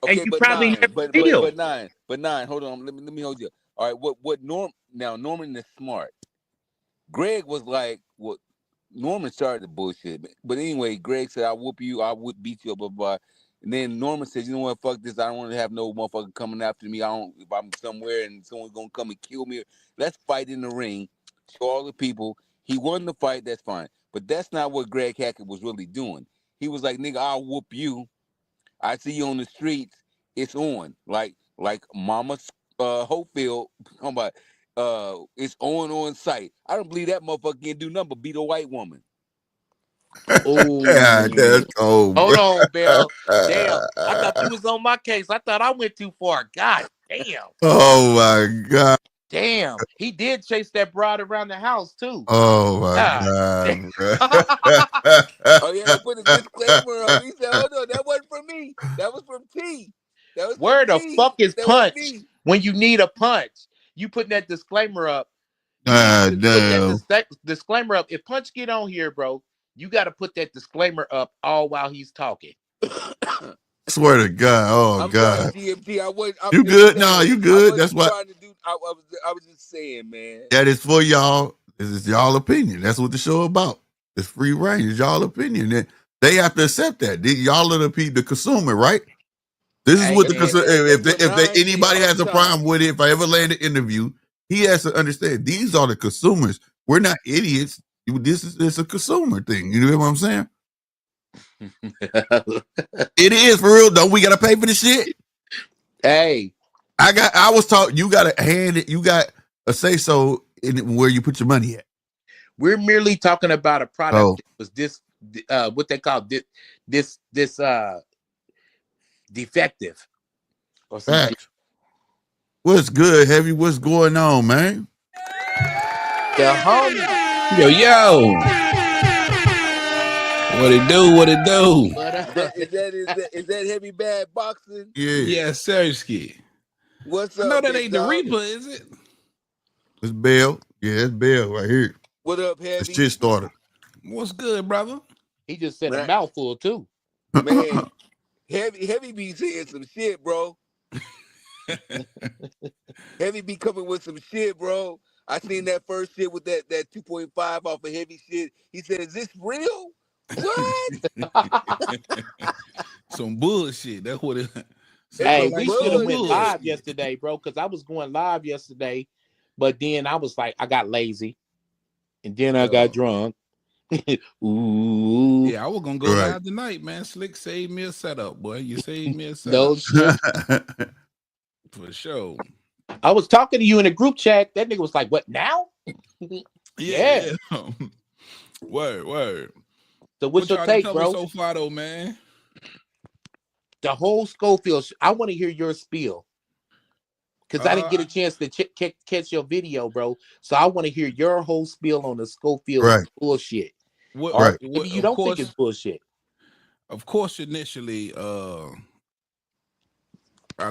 Speaker 3: Okay,
Speaker 2: you
Speaker 3: but
Speaker 2: probably
Speaker 3: nine,
Speaker 2: never
Speaker 3: but
Speaker 2: will.
Speaker 3: but nine, but nine. Hold on, let me hold you. All right, what Norman is smart. Greg was like, what Norman started the bullshit. But anyway, Greg said, I whoop you, I would beat you, blah, blah, blah. And then Norman says, you know what, fuck this. I don't want to have no motherfucker coming after me. If I'm somewhere and someone's gonna come and kill me, let's fight in the ring. Show all the people. He won the fight, that's fine. But that's not what Greg Hackett was really doing. He was like, nigga, I'll whoop you. I see you on the streets. It's on. Like Mama Hopefield, it's on site. I don't believe that motherfucker can do nothing but beat a white woman.
Speaker 1: Yeah, that's
Speaker 2: Hold on, Bell. Damn. I thought you was on my case. I thought I went too far. God damn.
Speaker 1: Oh my God.
Speaker 2: Damn. He did chase that broad around the house too.
Speaker 1: Oh my God.
Speaker 3: Oh yeah, they put a disclaimer up. He said, "Oh no, that wasn't from me. That was from T. That was
Speaker 2: Where
Speaker 3: from
Speaker 2: the
Speaker 3: T.
Speaker 2: fuck is
Speaker 3: that
Speaker 2: punch?
Speaker 3: Me.
Speaker 2: When you need a punch, you putting that disclaimer up. You need to put that disclaimer up. If Punch get on here, bro, you got to put that disclaimer up all while he's talking.
Speaker 1: Swear to God. Oh
Speaker 3: I'm
Speaker 1: God.
Speaker 3: sorry, TMT.
Speaker 1: You good? No, you good. That's what
Speaker 3: trying to do. I was just saying, man.
Speaker 1: that is for y'all. This is y'all opinion. That's what the show about. It's free reign. It's y'all opinion. And they have to accept that. Y'all are the consumer, right? This is what the consumer. If anybody has a problem with it, if I ever land an interview, he has to understand these are the consumers. We're not idiots. It's a consumer thing. You know what I'm saying? It is for real. Don't we gotta pay for the shit?
Speaker 2: Hey,
Speaker 1: I was taught you gotta hand it. You got a say so in where you put your money at.
Speaker 2: We're merely talking about a product that was this what they call this defective or something.
Speaker 1: What's good, Heavy? What's going on, man?
Speaker 2: The homie.
Speaker 4: Yo. What it do? What it do?
Speaker 3: Is that Heavy Bad Boxing?
Speaker 1: Yeah.
Speaker 4: Yes, Sersky.
Speaker 3: What's up?
Speaker 4: No, that ain't the Reaper, is it?
Speaker 1: It's Bell. Yeah, it's Bell right here.
Speaker 3: What up, Heavy?
Speaker 1: It's shit starter.
Speaker 4: What's good, brother?
Speaker 2: He just said a mouthful too.
Speaker 3: Man, Heavy be saying some shit, bro. Heavy be coming with some shit, bro. I seen that first shit with that 2.5 off of Heavy shit. He said, "Is this real? What?"
Speaker 4: Some bullshit. That's what it.
Speaker 2: Hey, we should have went live yesterday, bro, because I was going live yesterday, but then I was like, I got lazy, and then I got drunk. Ooh.
Speaker 4: Yeah, I was gonna go live tonight, man. Slick saved me a setup, boy. You saved me a setup.
Speaker 2: No shit.
Speaker 4: For sure.
Speaker 2: I was talking to you in a group chat. That nigga was like, "What now?"
Speaker 4: Yeah. Word.
Speaker 2: So what's your take, bro?
Speaker 4: So far, though, man.
Speaker 2: The whole Schofield. I want to hear your spiel because I didn't get a chance to catch your video, bro. So I want to hear your whole spiel on the Schofield bullshit. Maybe you don't think it's bullshit.
Speaker 4: Of course, initially, I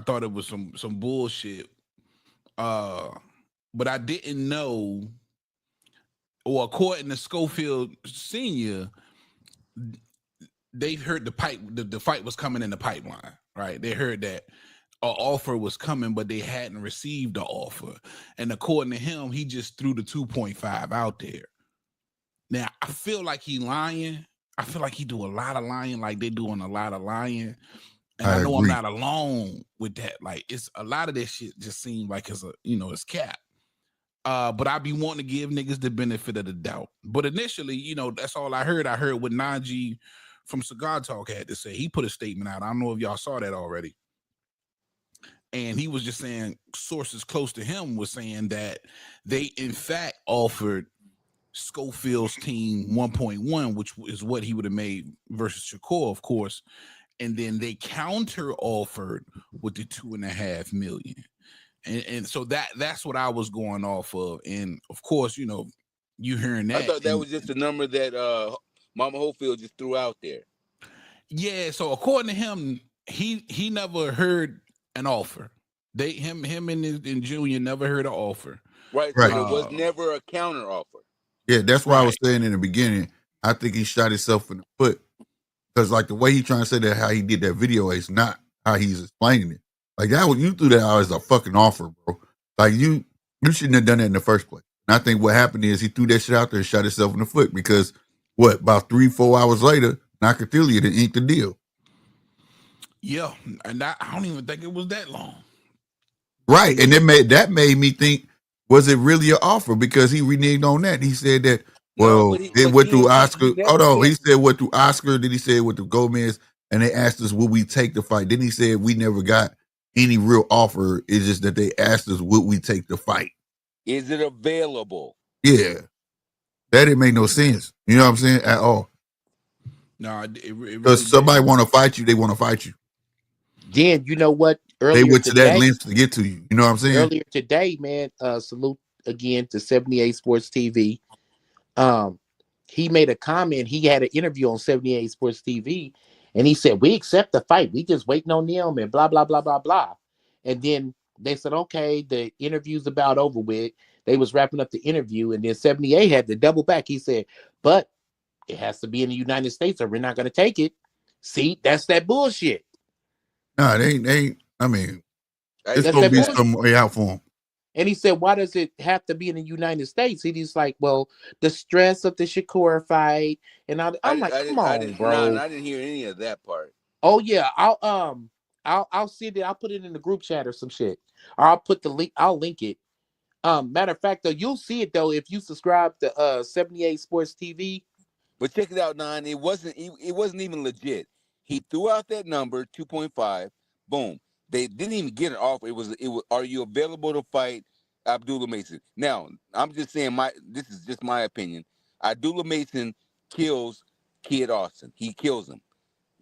Speaker 4: thought it was some bullshit. But I didn't know, or according to Schofield Sr., they heard the fight was coming in the pipeline, right? They heard that an offer was coming, but they hadn't received the offer. And according to him, he just threw the 2.5 out there. Now, I feel like he lying. I feel like he do a lot of lying, like they doing a lot of lying. And I know I'm not alone with that. Like, it's a lot of this shit just seems like it's cap. But I be wanting to give niggas the benefit of the doubt. But initially, that's all I heard. I heard what Najee from Cigar Talk had to say. He put a statement out. I don't know if y'all saw that already. And he was just saying, sources close to him was saying that they, in fact, offered Schofield's team 1.1, which is what he would have made versus Shakur, of course. And then they counter offered with the $2.5 million. And so that's what I was going off of. And of course, you hearing that.
Speaker 3: I thought that was just a number that Mama Hopefield just threw out there.
Speaker 4: Yeah, so according to him, he never heard an offer. Him and Junior never heard an offer.
Speaker 3: Right. So there was never a counter offer.
Speaker 1: Yeah, that's why I was saying in the beginning, I think he shot himself in the foot. Because like the way he trying to say that how he did that video is not how he's explaining it. Like that, you threw that out as a fucking offer, bro. Like you shouldn't have done that in the first place. And I think what happened is he threw that shit out there and shot himself in the foot because about 3-4 hours later, Nakathilia didn't ink the deal.
Speaker 4: Yeah, and I don't even think it was that long.
Speaker 1: Right. And that made me think, was it really an offer? Because he reneged on that. He said that,
Speaker 3: No,
Speaker 1: well, it went through
Speaker 3: he
Speaker 1: Oscar.
Speaker 3: never
Speaker 1: Hold on.
Speaker 3: said.
Speaker 1: He said went through Oscar, then he said went through Gomez, and they asked us would we take the fight. Then he said we never got any real offer. It's just that they asked us would we take the fight.
Speaker 3: Is it available?
Speaker 1: Yeah. That didn't make no sense. You know what I'm saying? At all.
Speaker 4: No, it really
Speaker 1: Because somebody
Speaker 4: didn't.
Speaker 1: want to fight you, they want to fight you.
Speaker 2: Then you know what?
Speaker 1: They went to that length to get to you. You know what I'm saying?
Speaker 2: Earlier today, man, salute again to 78 Sports TV. He made a comment. He had an interview on 78 Sports TV, and he said, "We accept the fight. We just waiting on them and blah blah blah blah blah." And then they said, "Okay, the interview's about over with." They was wrapping up the interview, and then 78 had to double back. He said, "But it has to be in the United States, or we're not going to take it." See, that's that bullshit.
Speaker 1: No, they ain't. I mean, it's
Speaker 2: That's
Speaker 1: gonna
Speaker 2: that
Speaker 1: be
Speaker 2: bullshit.
Speaker 1: some way out for them.
Speaker 2: And he said, "Why does it have to be in the United States?" He's like, "Well, the stress of the Shakur fight." And I'm like, "Come on, bro."
Speaker 3: I didn't hear any of that part.
Speaker 2: Oh yeah, I'll see it. I'll put it in the group chat or some shit. Or I'll put the link. I'll link it. Matter of fact, though, you'll see it though if you subscribe to 78 Sports TV.
Speaker 3: But check it out, Nine. It wasn't even legit. He threw out that number 2.5. Boom. They didn't even get an offer. It was. Are you available to fight Abdullah Mason? Now, I'm just saying this is just my opinion. Abdullah Mason kills Kid Austin. He kills him.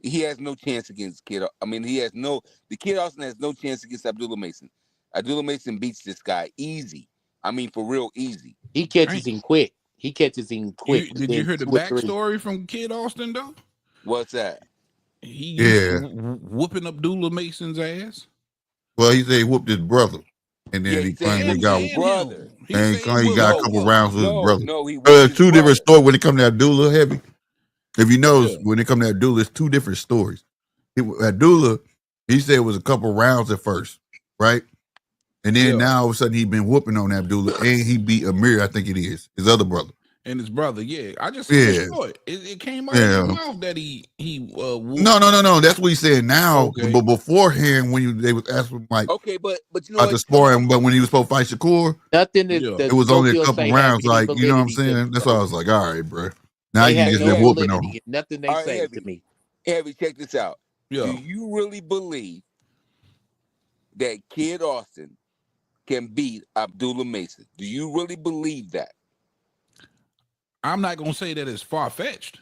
Speaker 3: He has no chance against Kid. I mean, the Kid Austin has no chance against Abdullah Mason. Abdullah Mason beats this guy easy. I mean, for real easy.
Speaker 2: He catches him quick. Did
Speaker 4: you hear the
Speaker 2: 2 or 3.
Speaker 4: backstory from Kid Austin though?
Speaker 3: What's that?
Speaker 4: He used to whooping Abdullah Mason's ass.
Speaker 1: Well, he said he whooped his brother, and
Speaker 3: Yeah,
Speaker 1: then
Speaker 3: he
Speaker 1: he
Speaker 3: said he
Speaker 1: claimed he
Speaker 3: whooped
Speaker 1: got
Speaker 3: his brother.
Speaker 1: and he claimed he got a couple rounds with his brother.
Speaker 3: No, he whooped his
Speaker 1: Two
Speaker 3: brother.
Speaker 1: different stories when it comes to Abdullah Heavy. If you notice,
Speaker 4: Yeah.
Speaker 1: when it comes to Abdullah, it's two different stories. Abdullah, he said it was a couple rounds at first, right? And then now all of a sudden he been whooping on Abdullah, and he beat Amir, I think it is, his other brother.
Speaker 4: And his brother, yeah. I just saw it. It came out of his mouth that he
Speaker 1: No. That's what he said now.
Speaker 4: Okay.
Speaker 1: But beforehand, when they was asking like,
Speaker 3: okay, but you know
Speaker 1: about the sparring, but when he was supposed to fight Shakur,
Speaker 2: nothing.
Speaker 1: It was only a couple rounds. Like, you know what I'm saying? That's why I was like, all right, bro. Now
Speaker 2: they
Speaker 1: you just been whooping on him.
Speaker 2: Nothing they say to me.
Speaker 3: Heavy, check this out.
Speaker 4: Yeah.
Speaker 3: Do you really believe that Kid Austin can beat Abdullah Mason? Do you really believe that?
Speaker 4: I'm not gonna say that it's far fetched.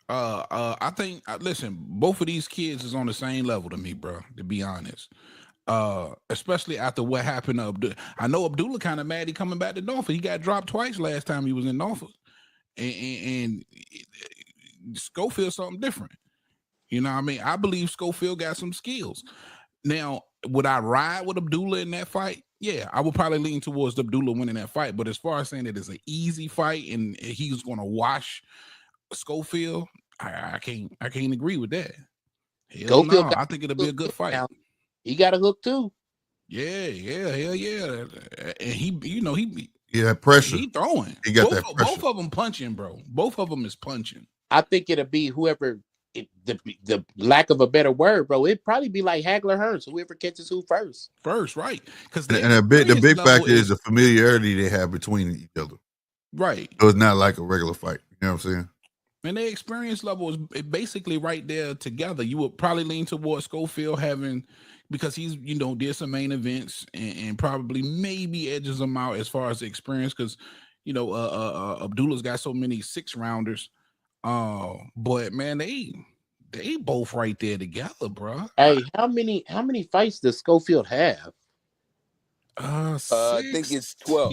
Speaker 4: I think listen, both of these kids is on the same level to me, bro. To be honest, especially after what happened to Abdullah. I know Abdullah kind of mad he coming back to Norfolk. He got dropped twice last time he was in Norfolk, and Schofield something different. You know what I mean? I believe Schofield got some skills. Now, would I ride with Abdullah in that fight? Yeah, I would probably lean towards Abdullah winning that fight. But as far as saying that it's an easy fight and he's going to wash Schofield, I can't agree with that. Hell no, I think it'll be a good fight.
Speaker 2: Now. He got a hook too.
Speaker 4: Yeah, hell yeah. And he
Speaker 1: pressure.
Speaker 4: He throwing.
Speaker 1: He got that pressure.
Speaker 4: Both of them punching, bro. Both of them is punching.
Speaker 2: I think it'll be whoever. The lack of a better word, bro. It'd probably be like Hagler Hearns, whoever catches who first.
Speaker 4: First, right? Because
Speaker 1: the big factor is the familiarity they have between each other.
Speaker 4: Right.
Speaker 1: So it's not like a regular fight. You know what I'm saying?
Speaker 4: And their experience level is basically right there together. You would probably lean towards Schofield because he's, did some main events and probably maybe edges them out as far as the experience because, Abdullah's got so many 6-rounders. But man, they both right there together, bro.
Speaker 2: Hey, how many fights does Schofield have?
Speaker 3: I think it's 12.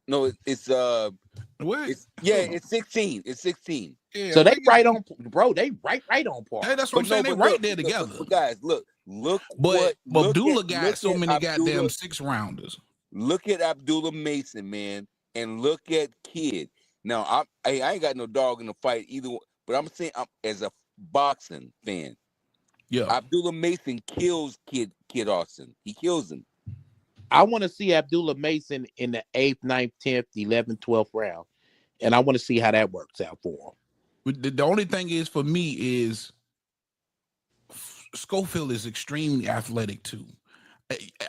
Speaker 3: No, it's
Speaker 4: what?
Speaker 3: It's 16. It's 16.
Speaker 2: Yeah, so they right on, bro. They right on par.
Speaker 4: Hey, that's what I'm saying. They right there together.
Speaker 3: But guys, look.
Speaker 4: But Abdullah got so many goddamn 6-rounders.
Speaker 3: Look at Abdullah Mason, man, and look at Kid. Now, I ain't got no dog in the fight either, but I'm saying as a boxing fan, Abdullah Mason kills Kid Austin. He kills him.
Speaker 2: I want to see Abdullah Mason in the 8th, 9th, 10th, 11th, 12th round, and I want to see how that works out for him.
Speaker 4: The only thing is for me is Schofield is extremely athletic too.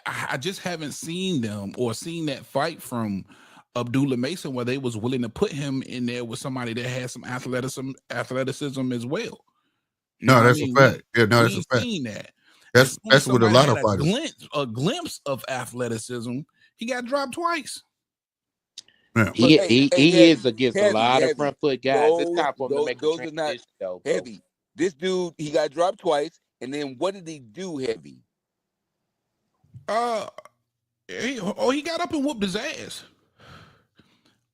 Speaker 4: I just haven't seen them or seen that fight from Abdullah Mason where they was willing to put him in there with somebody that has some athleticism as well. You know
Speaker 1: No,
Speaker 4: what I
Speaker 1: that's a
Speaker 4: mean?
Speaker 1: fact. Yeah, no,
Speaker 4: We
Speaker 1: that's a
Speaker 4: ain't
Speaker 1: fact.
Speaker 4: seen that. As soon as
Speaker 1: That's with a
Speaker 4: somebody
Speaker 1: lot
Speaker 4: had
Speaker 1: of fighters.
Speaker 4: a glimpse of athleticism, he got dropped twice.
Speaker 1: Yeah.
Speaker 2: He
Speaker 3: But
Speaker 2: he is against a lot of
Speaker 3: heavy.
Speaker 2: front foot guys. It's time for him to make a
Speaker 3: Those are not
Speaker 2: transition though, bro.
Speaker 3: heavy. This dude, he got dropped twice, and then what did he do heavy?
Speaker 4: He got up and whooped his ass.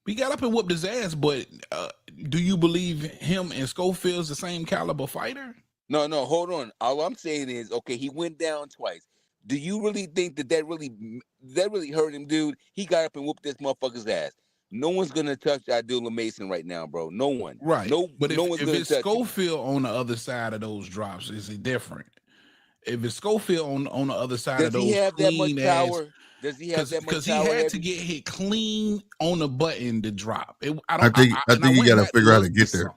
Speaker 4: He got up and whooped his ass, but do you believe him and Schofield's the same caliber fighter?
Speaker 3: No, hold on. All I'm saying is, okay, he went down twice. Do you really think that really hurt him, dude? He got up and whooped this motherfucker's ass. No one's gonna touch Abdullah Mason right now, bro. No one.
Speaker 4: Right.
Speaker 3: No,
Speaker 4: but
Speaker 3: no one's
Speaker 4: if
Speaker 3: gonna
Speaker 4: it's
Speaker 3: touch him.
Speaker 4: Schofield on the other side of those drops, is it different? If it's Schofield on the other side of those,
Speaker 3: does he have that much power? Does he have that much
Speaker 4: because he
Speaker 3: power?
Speaker 4: had to get hit clean on the button to drop.
Speaker 1: I think you got to figure out how to get there.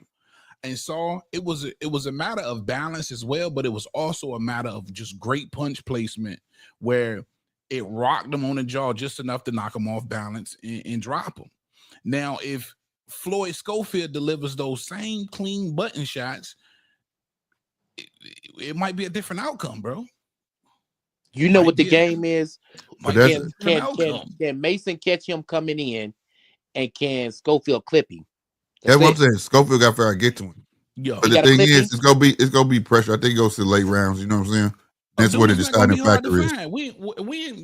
Speaker 4: And saw it was a matter of balance as well, but it was also a matter of just great punch placement where it rocked him on the jaw just enough to knock him off balance and drop him. Now, if Floyd Schofield delivers those same clean button shots, it might be a different outcome, bro.
Speaker 2: You know what the game is? Can Mason catch him coming in, and can Schofield clip him?
Speaker 1: That's what I'm saying. Schofield got to figure out to get to him.
Speaker 4: Yeah.
Speaker 1: But the thing is, it's gonna be pressure. I think it goes to the late rounds. You know what I'm saying? That's where the deciding factor is.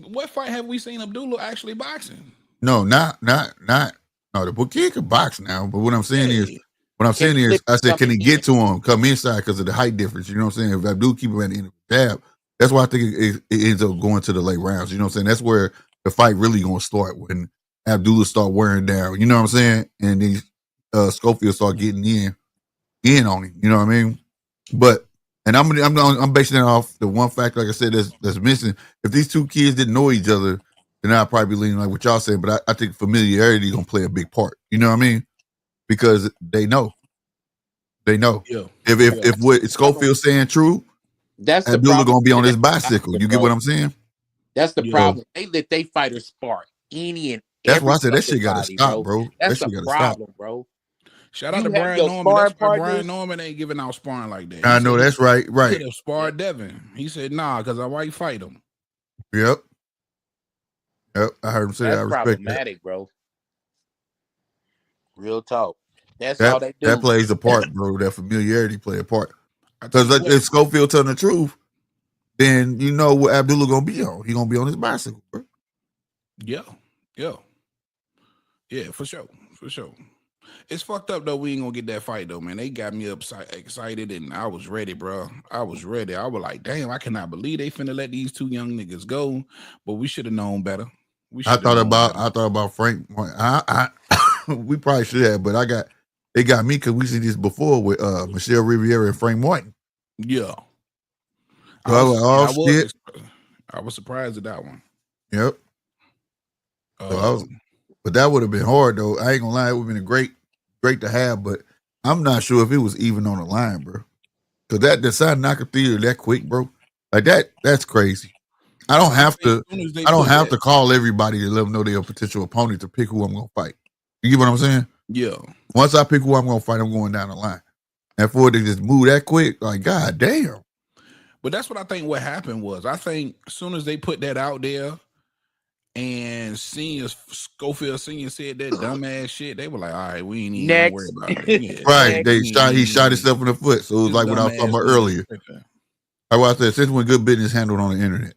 Speaker 4: What fight have we seen Abdullah actually boxing?
Speaker 1: No, not. No, the kid can box now. But what I'm saying is, I said, can he get to him? Come inside because of the height difference. You know what I'm saying? If Abdul keep him at the end of the jab, that's why I think it ends up going to the late rounds. You know what I'm saying? That's where the fight really gonna start when Abdullah start wearing down. You know what I'm saying? And then Schofield start getting in on him. You know what I mean? But and I'm basing it off the one factor, like I said, that's missing. If these two kids didn't know each other, then I'd probably be leaning like what y'all saying. But I think familiarity gonna play a big part. You know what I mean? Because they know.
Speaker 4: Yeah.
Speaker 1: If what Schofield's saying true,
Speaker 2: that's
Speaker 1: Abdullah gonna be on his bicycle. You get what I'm saying?
Speaker 2: That's the problem. They let they fighters spar any and
Speaker 1: that's why I said that shit gotta stop, bro.
Speaker 2: That's the problem, bro.
Speaker 4: Shout out to Brian Norman. That's why Brian Norman ain't giving out sparring like that.
Speaker 1: I know that's right.
Speaker 4: He could have sparred Devin. He said, nah, because I might fight him.
Speaker 1: Yep. I heard him say that. I respect
Speaker 2: problematic,
Speaker 1: that.
Speaker 2: Bro. Real talk. That's all they do.
Speaker 1: That plays a part, bro. That familiarity play a part. Because if Schofield telling the truth, then you know what Abdullah gonna be on. He gonna be on his bicycle, bro.
Speaker 4: Yeah, for sure. It's fucked up though. We ain't gonna get that fight though, man. They got me excited, and I was ready, bro. I was ready. I was like, damn, I cannot believe they finna let these two young niggas go. But we should have known better.
Speaker 1: I thought about Frank. We probably should have, but they got me because we seen this before with Michelle Riviera and Frank Martin.
Speaker 4: Yeah.
Speaker 1: So
Speaker 4: I was surprised at that one.
Speaker 1: Yep. But that would have been hard though. I ain't gonna lie, it would have been great to have, but I'm not sure if it was even on the line, bro. Because that decide knock a theater that quick, bro. Like that's crazy. I don't have to call everybody to let them know they're a potential opponent to pick who I'm gonna fight. You get what I'm saying?
Speaker 4: Yeah.
Speaker 1: Once I pick who I'm gonna fight, I'm going down the line. And for it to just move that quick, like god damn.
Speaker 4: But that's what I think what happened was. I think as soon as they put that out there and Schofield Senior said that dumbass shit, they were like, all right, we ain't even gonna worry about it. Yeah,
Speaker 1: right. He shot himself in the foot. So it was like what I was talking about earlier. Like what I said, since when good business handled on the internet.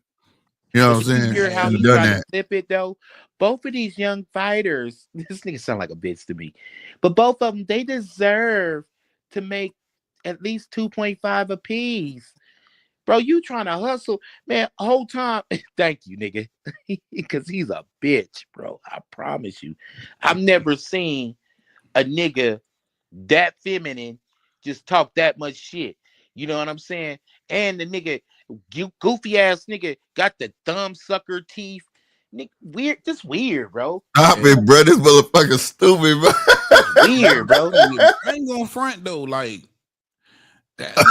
Speaker 1: You know what I'm saying?
Speaker 2: You hear how he tried to flip it though? Both of these young fighters, this nigga sound like a bitch to me, but both of them, they deserve to make at least 2.5 apiece. Bro, you trying to hustle, man, whole time. Thank you, nigga. Because he's a bitch, bro. I promise you. I've never seen a nigga that feminine just talk that much shit. You know what I'm saying? And the nigga, goofy ass nigga, got the thumb sucker teeth. Nigga, weird, just weird, bro.
Speaker 1: Stop it, bro. This motherfucker stupid, bro.
Speaker 2: Weird, bro.
Speaker 4: I ain't gonna front though, like that. It's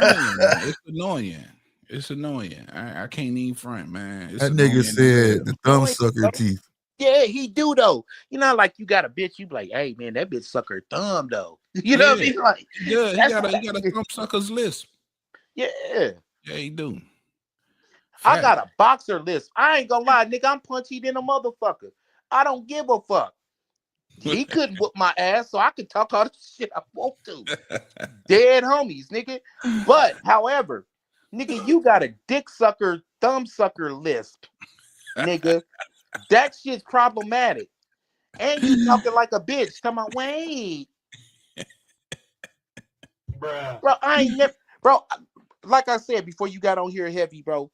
Speaker 4: annoying. It's annoying. It's annoying. I can't even front, man. It's
Speaker 1: That nigga
Speaker 4: annoying.
Speaker 1: said the thumb
Speaker 2: Annoying,
Speaker 1: sucker
Speaker 2: bro.
Speaker 1: teeth.
Speaker 2: Yeah, he do though. You know, like you got a bitch, you be like, hey man, that bitch suck her thumb though. You know what I
Speaker 4: Yeah,
Speaker 2: mean? Like
Speaker 4: he does. He
Speaker 2: that's
Speaker 4: got
Speaker 2: how
Speaker 4: a
Speaker 2: that is.
Speaker 4: thumb sucker's list.
Speaker 2: Yeah.
Speaker 4: Yeah, he do.
Speaker 2: I
Speaker 4: Fact.
Speaker 2: got a boxer list. I ain't gonna lie, nigga. I'm punchy than a motherfucker. I don't give a fuck. He couldn't whoop my ass, so I could talk all the shit I want to. Dead homies, nigga. But however, nigga, you got a dick sucker, thumb sucker list, nigga. That shit's problematic. And you talking like a bitch. Talking about, wait, bro. I ain't never, bro. Like I said before, you got on here heavy, bro.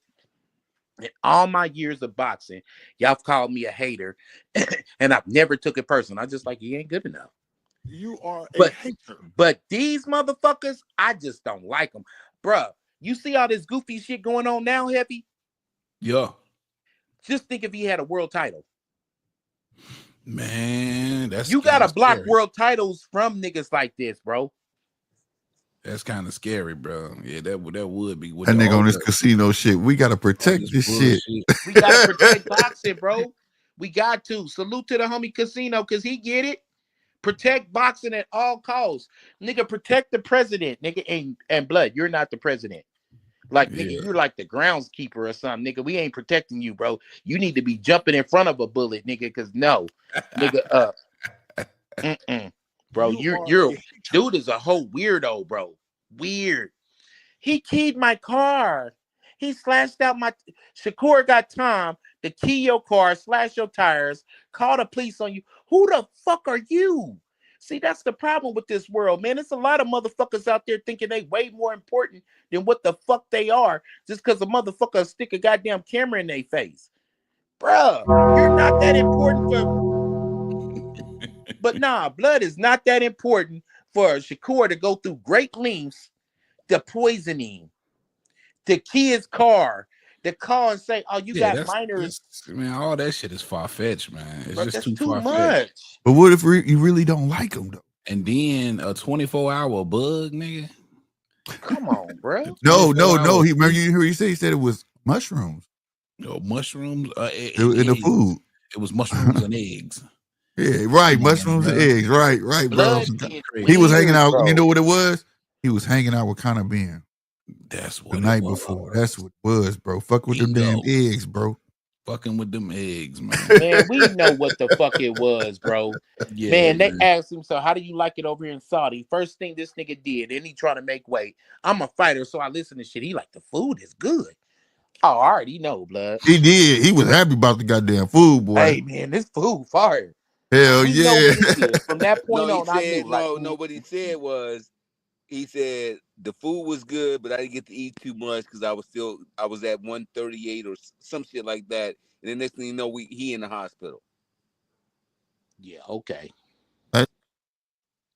Speaker 2: In all my years of boxing, y'all called me a hater, and I've never took it personal. I just like he ain't good enough.
Speaker 3: You are a
Speaker 2: But
Speaker 3: hater.
Speaker 2: but these motherfuckers, I just don't like them, bro. You see all this goofy shit going on now, heavy.
Speaker 4: Yeah,
Speaker 2: Just think if he had a world title.
Speaker 4: man, that's
Speaker 2: You
Speaker 4: kind
Speaker 2: gotta
Speaker 4: of
Speaker 2: block
Speaker 4: scary.
Speaker 2: world titles from niggas like this, bro.
Speaker 4: That's kind of scary, bro. Yeah, that would be with
Speaker 1: That nigga
Speaker 4: all
Speaker 1: on this casino shit. We gotta protect
Speaker 4: this
Speaker 1: this shit.
Speaker 4: bullshit.
Speaker 2: We gotta protect boxing, bro. We got to. Salute to the homie Casino, cause he get it. Protect boxing at all costs. Nigga, protect the president, nigga. And blood, you're not the president. Like, nigga,
Speaker 4: Yeah,
Speaker 2: you're like the groundskeeper or something, nigga. We ain't protecting you, bro. You need to be jumping in front of a bullet, nigga, cause no. Nigga, bro,
Speaker 3: You are
Speaker 2: you're
Speaker 3: a hater.
Speaker 2: dude is a whole weirdo, bro. Weird. He keyed my car. He slashed out my Shakur got time to key your car, slash your tires, call the police on you. Who the fuck are you? See, that's the problem with this world, man. It's a lot of motherfuckers out there thinking they way more important than what the fuck they are, just because a motherfucker stick a goddamn camera in their face. Bruh, you're not that important for. But nah, blood is not that important for Shakur to go through great lengths to poison him, to key his car, to call and say, "Oh, you
Speaker 4: yeah.
Speaker 2: got minors."
Speaker 4: That's man. All that shit is far fetched, man. It's
Speaker 2: Bro,
Speaker 4: just
Speaker 2: that's
Speaker 4: too
Speaker 2: too
Speaker 4: far fetched.
Speaker 2: much.
Speaker 1: But what if you really don't like him though?
Speaker 4: And then a 24-hour bug, nigga.
Speaker 2: Come on, bro.
Speaker 1: No.
Speaker 4: 24-hour
Speaker 1: He remember you heard he said it was mushrooms
Speaker 4: mushrooms and
Speaker 1: in the
Speaker 4: eggs.
Speaker 1: food.
Speaker 4: It was mushrooms and eggs.
Speaker 1: Yeah, right.
Speaker 4: Come on,
Speaker 1: Mushrooms and
Speaker 4: bro.
Speaker 1: eggs. Right, bro.
Speaker 2: Blood is
Speaker 1: He was hanging
Speaker 2: weird,
Speaker 1: out.
Speaker 2: bro.
Speaker 1: You know what it was? He was hanging out with Connor Ben
Speaker 4: That's
Speaker 1: the
Speaker 4: what it
Speaker 1: night
Speaker 4: was.
Speaker 1: before. That's what it was, bro. Fuck with them
Speaker 4: Bingo.
Speaker 1: damn eggs, bro.
Speaker 4: Fucking with them eggs, man.
Speaker 2: Man, we know what the fuck it was, bro.
Speaker 4: Yeah,
Speaker 2: Man, they
Speaker 4: man.
Speaker 2: asked him, so how do you like it over here in Saudi? First thing this nigga did, then he trying to make weight. I'm a fighter, so I listen to shit. He like, the food is good. Oh, I already know, blood.
Speaker 1: He did. He was happy about the goddamn food, boy.
Speaker 2: Hey, man, this food fire.
Speaker 1: Hell
Speaker 2: We know
Speaker 1: yeah.
Speaker 2: what it is. From that
Speaker 3: No,
Speaker 2: point
Speaker 3: he
Speaker 2: on, I
Speaker 3: said
Speaker 2: knew, like,
Speaker 3: no. What he said was, he said the food was good, but I didn't get to eat too much because I was at 138 or some shit like that. And then next thing you know, he in the hospital.
Speaker 2: yeah, okay.
Speaker 1: That,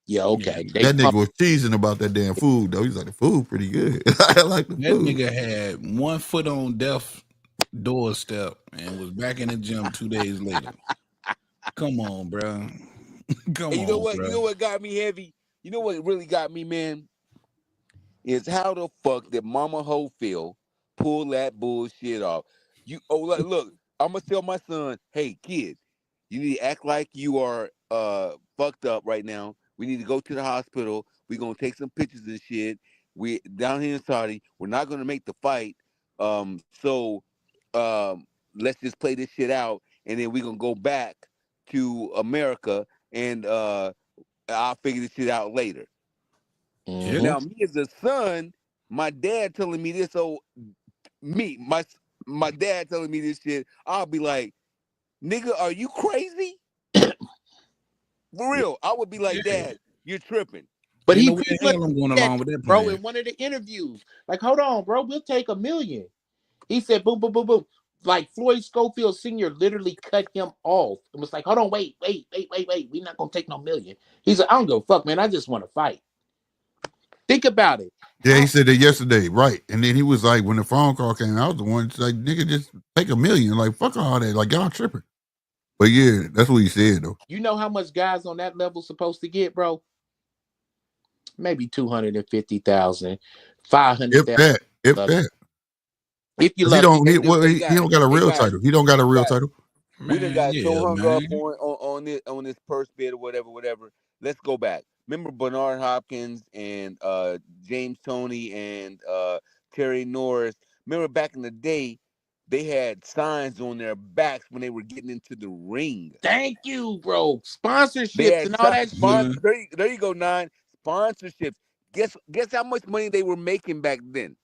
Speaker 2: Yeah, okay. They
Speaker 1: that nigga
Speaker 2: pump.
Speaker 1: was teasing about that damn food, though. He's like, the food pretty good. I like the
Speaker 4: That
Speaker 1: food.
Speaker 4: nigga had one foot on death doorstep and was back in the gym 2 days later. Come on, bro. Come
Speaker 3: And you know
Speaker 4: on,
Speaker 3: what?
Speaker 4: bro.
Speaker 3: You know what got me heavy? You know what really got me, man? Is how the fuck did Mama Hofield pull that bullshit off? Look, I'm gonna tell my son, hey kid, you need to act like you are fucked up right now. We need to go to the hospital. We're gonna take some pictures and shit. We down here in Saudi, we're not gonna make the fight. So let's just play this shit out and then we're gonna go back to America and I'll figure this shit out later.
Speaker 4: Yeah.
Speaker 2: Mhm.
Speaker 3: Now, me as a son, my dad telling me this, my dad telling me this shit, I'll be like, nigga, are you crazy? For real. I would be like,
Speaker 4: Yeah.
Speaker 3: Dad, you're tripping.
Speaker 2: But
Speaker 4: Ain't
Speaker 2: he
Speaker 4: no way
Speaker 2: pretty
Speaker 4: in
Speaker 2: much
Speaker 4: hell I'm going
Speaker 2: said
Speaker 4: along
Speaker 2: that,
Speaker 4: with that
Speaker 2: bro,
Speaker 4: plan.
Speaker 2: in one of the interviews. Like, hold on, bro, we'll take $1 million. He said, boom, boom, boom, boom. Like Floyd Schofield Sr. literally cut him off and was like, hold on, wait. We're not gonna take no million. He's like, I don't give a fuck, man. I just want to fight. Think about it.
Speaker 1: Yeah, he said that yesterday, right? And then he was like, when the phone call came, I was the one like, nigga, just take $1 million. Like, fuck all that. Like, y'all tripping. But yeah, that's what he said though.
Speaker 2: You know how much guys on that level supposed to get, bro? Maybe 250,000,
Speaker 1: If
Speaker 2: 500,000.
Speaker 1: that.
Speaker 2: If you
Speaker 1: 'Cause he
Speaker 2: love
Speaker 1: don't.
Speaker 3: Hey,
Speaker 1: He,
Speaker 3: dude,
Speaker 1: well,
Speaker 3: hey
Speaker 1: he
Speaker 3: guys,
Speaker 1: don't got a
Speaker 3: hey
Speaker 1: real
Speaker 3: guys,
Speaker 1: title. He don't got a real
Speaker 3: guys.
Speaker 1: title.
Speaker 3: We done
Speaker 4: Man,
Speaker 3: got so
Speaker 4: yeah,
Speaker 3: hung up
Speaker 4: man.
Speaker 3: on this purse bid or whatever. Let's go back. Remember Bernard Hopkins and James Toney and Terry Norris. Remember back in the day, they had signs on their backs when they were getting into the ring.
Speaker 2: Thank you, bro.
Speaker 3: They
Speaker 2: Sponsorships
Speaker 3: had
Speaker 2: and all that shit.
Speaker 3: sponsors. There you go, 9 sponsorships. Guess how much money they were making back then?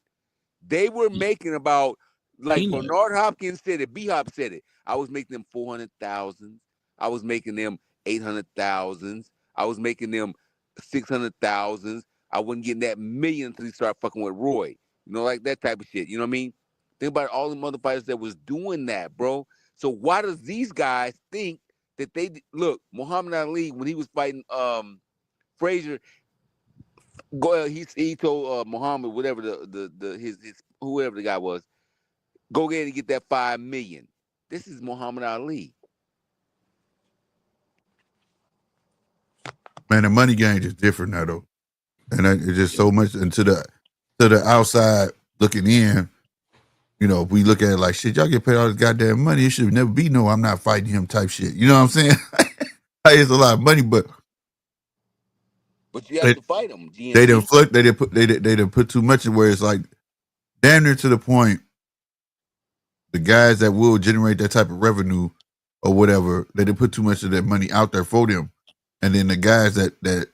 Speaker 3: They were making about, like
Speaker 4: Peanut.
Speaker 3: Bernard Hopkins said it, B Hop said it. I was making them 400,000. I was making them 800,000. I was making them 600,000. I wasn't getting that million until he started fucking with Roy. You know, like that type of shit. You know what I mean? Think about all the mother fighters that was doing that, bro. So why does these guys think that look, Muhammad Ali when he was fighting Frazier, he told Muhammad, whatever his whoever the guy was, go ahead and get that 5 million. This is Muhammad Ali.
Speaker 1: Man, the money game is different now though, and it's just
Speaker 4: Yeah.
Speaker 1: so much. And to the outside looking in, you know, we look at it like shit. Y'all get paid all this goddamn money. It should never be no. I'm not fighting him type shit. You know what I'm saying? Like, it's a lot of money, but
Speaker 3: But you have
Speaker 1: they
Speaker 3: to fight him,
Speaker 1: they didn't
Speaker 3: GMT.
Speaker 1: flip. They didn't put too much in where it's like damn near to the point. The guys that will generate that type of revenue or whatever, they didn't put too much of that money out there for them. And then the guys that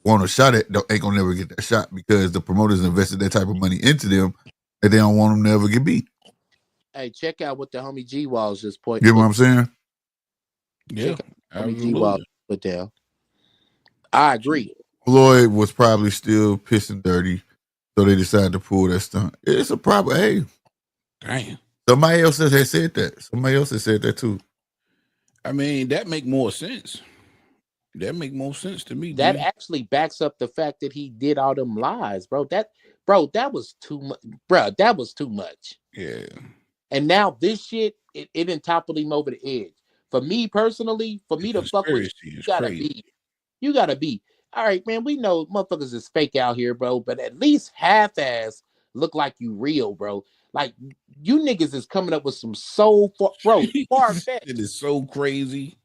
Speaker 1: want a shot at ain't gonna never get that shot because the promoters invested that type of money into them and they don't want them to ever get beat.
Speaker 2: Hey, check out what the homie G Walls just put
Speaker 1: You know what I'm saying?
Speaker 4: Yeah,
Speaker 2: check out what homie G Walls
Speaker 4: absolutely.
Speaker 2: put down. I agree.
Speaker 1: Floyd was probably still pissing dirty, so they decided to pull that stunt. It's a problem. Hey,
Speaker 4: Damn.
Speaker 1: somebody else has said that. Somebody else has said that too.
Speaker 4: I mean, that make more sense. That make more sense to me,
Speaker 2: That
Speaker 4: G.
Speaker 2: actually backs up the fact that he did all them lies, bro. That was too much, bro. That was too much.
Speaker 4: Yeah.
Speaker 2: And now this shit, it didn't topple him over the edge. For me personally, for
Speaker 4: The
Speaker 2: me to fuck with you,
Speaker 4: conspiracy
Speaker 2: you
Speaker 4: is
Speaker 2: gotta
Speaker 4: crazy.
Speaker 2: be, you gotta be. All right, man. We know motherfuckers is fake out here, bro. But at least half-ass look like you real, bro. Like you niggas is coming up with some bro, far
Speaker 4: It
Speaker 2: fetched.
Speaker 4: is so crazy.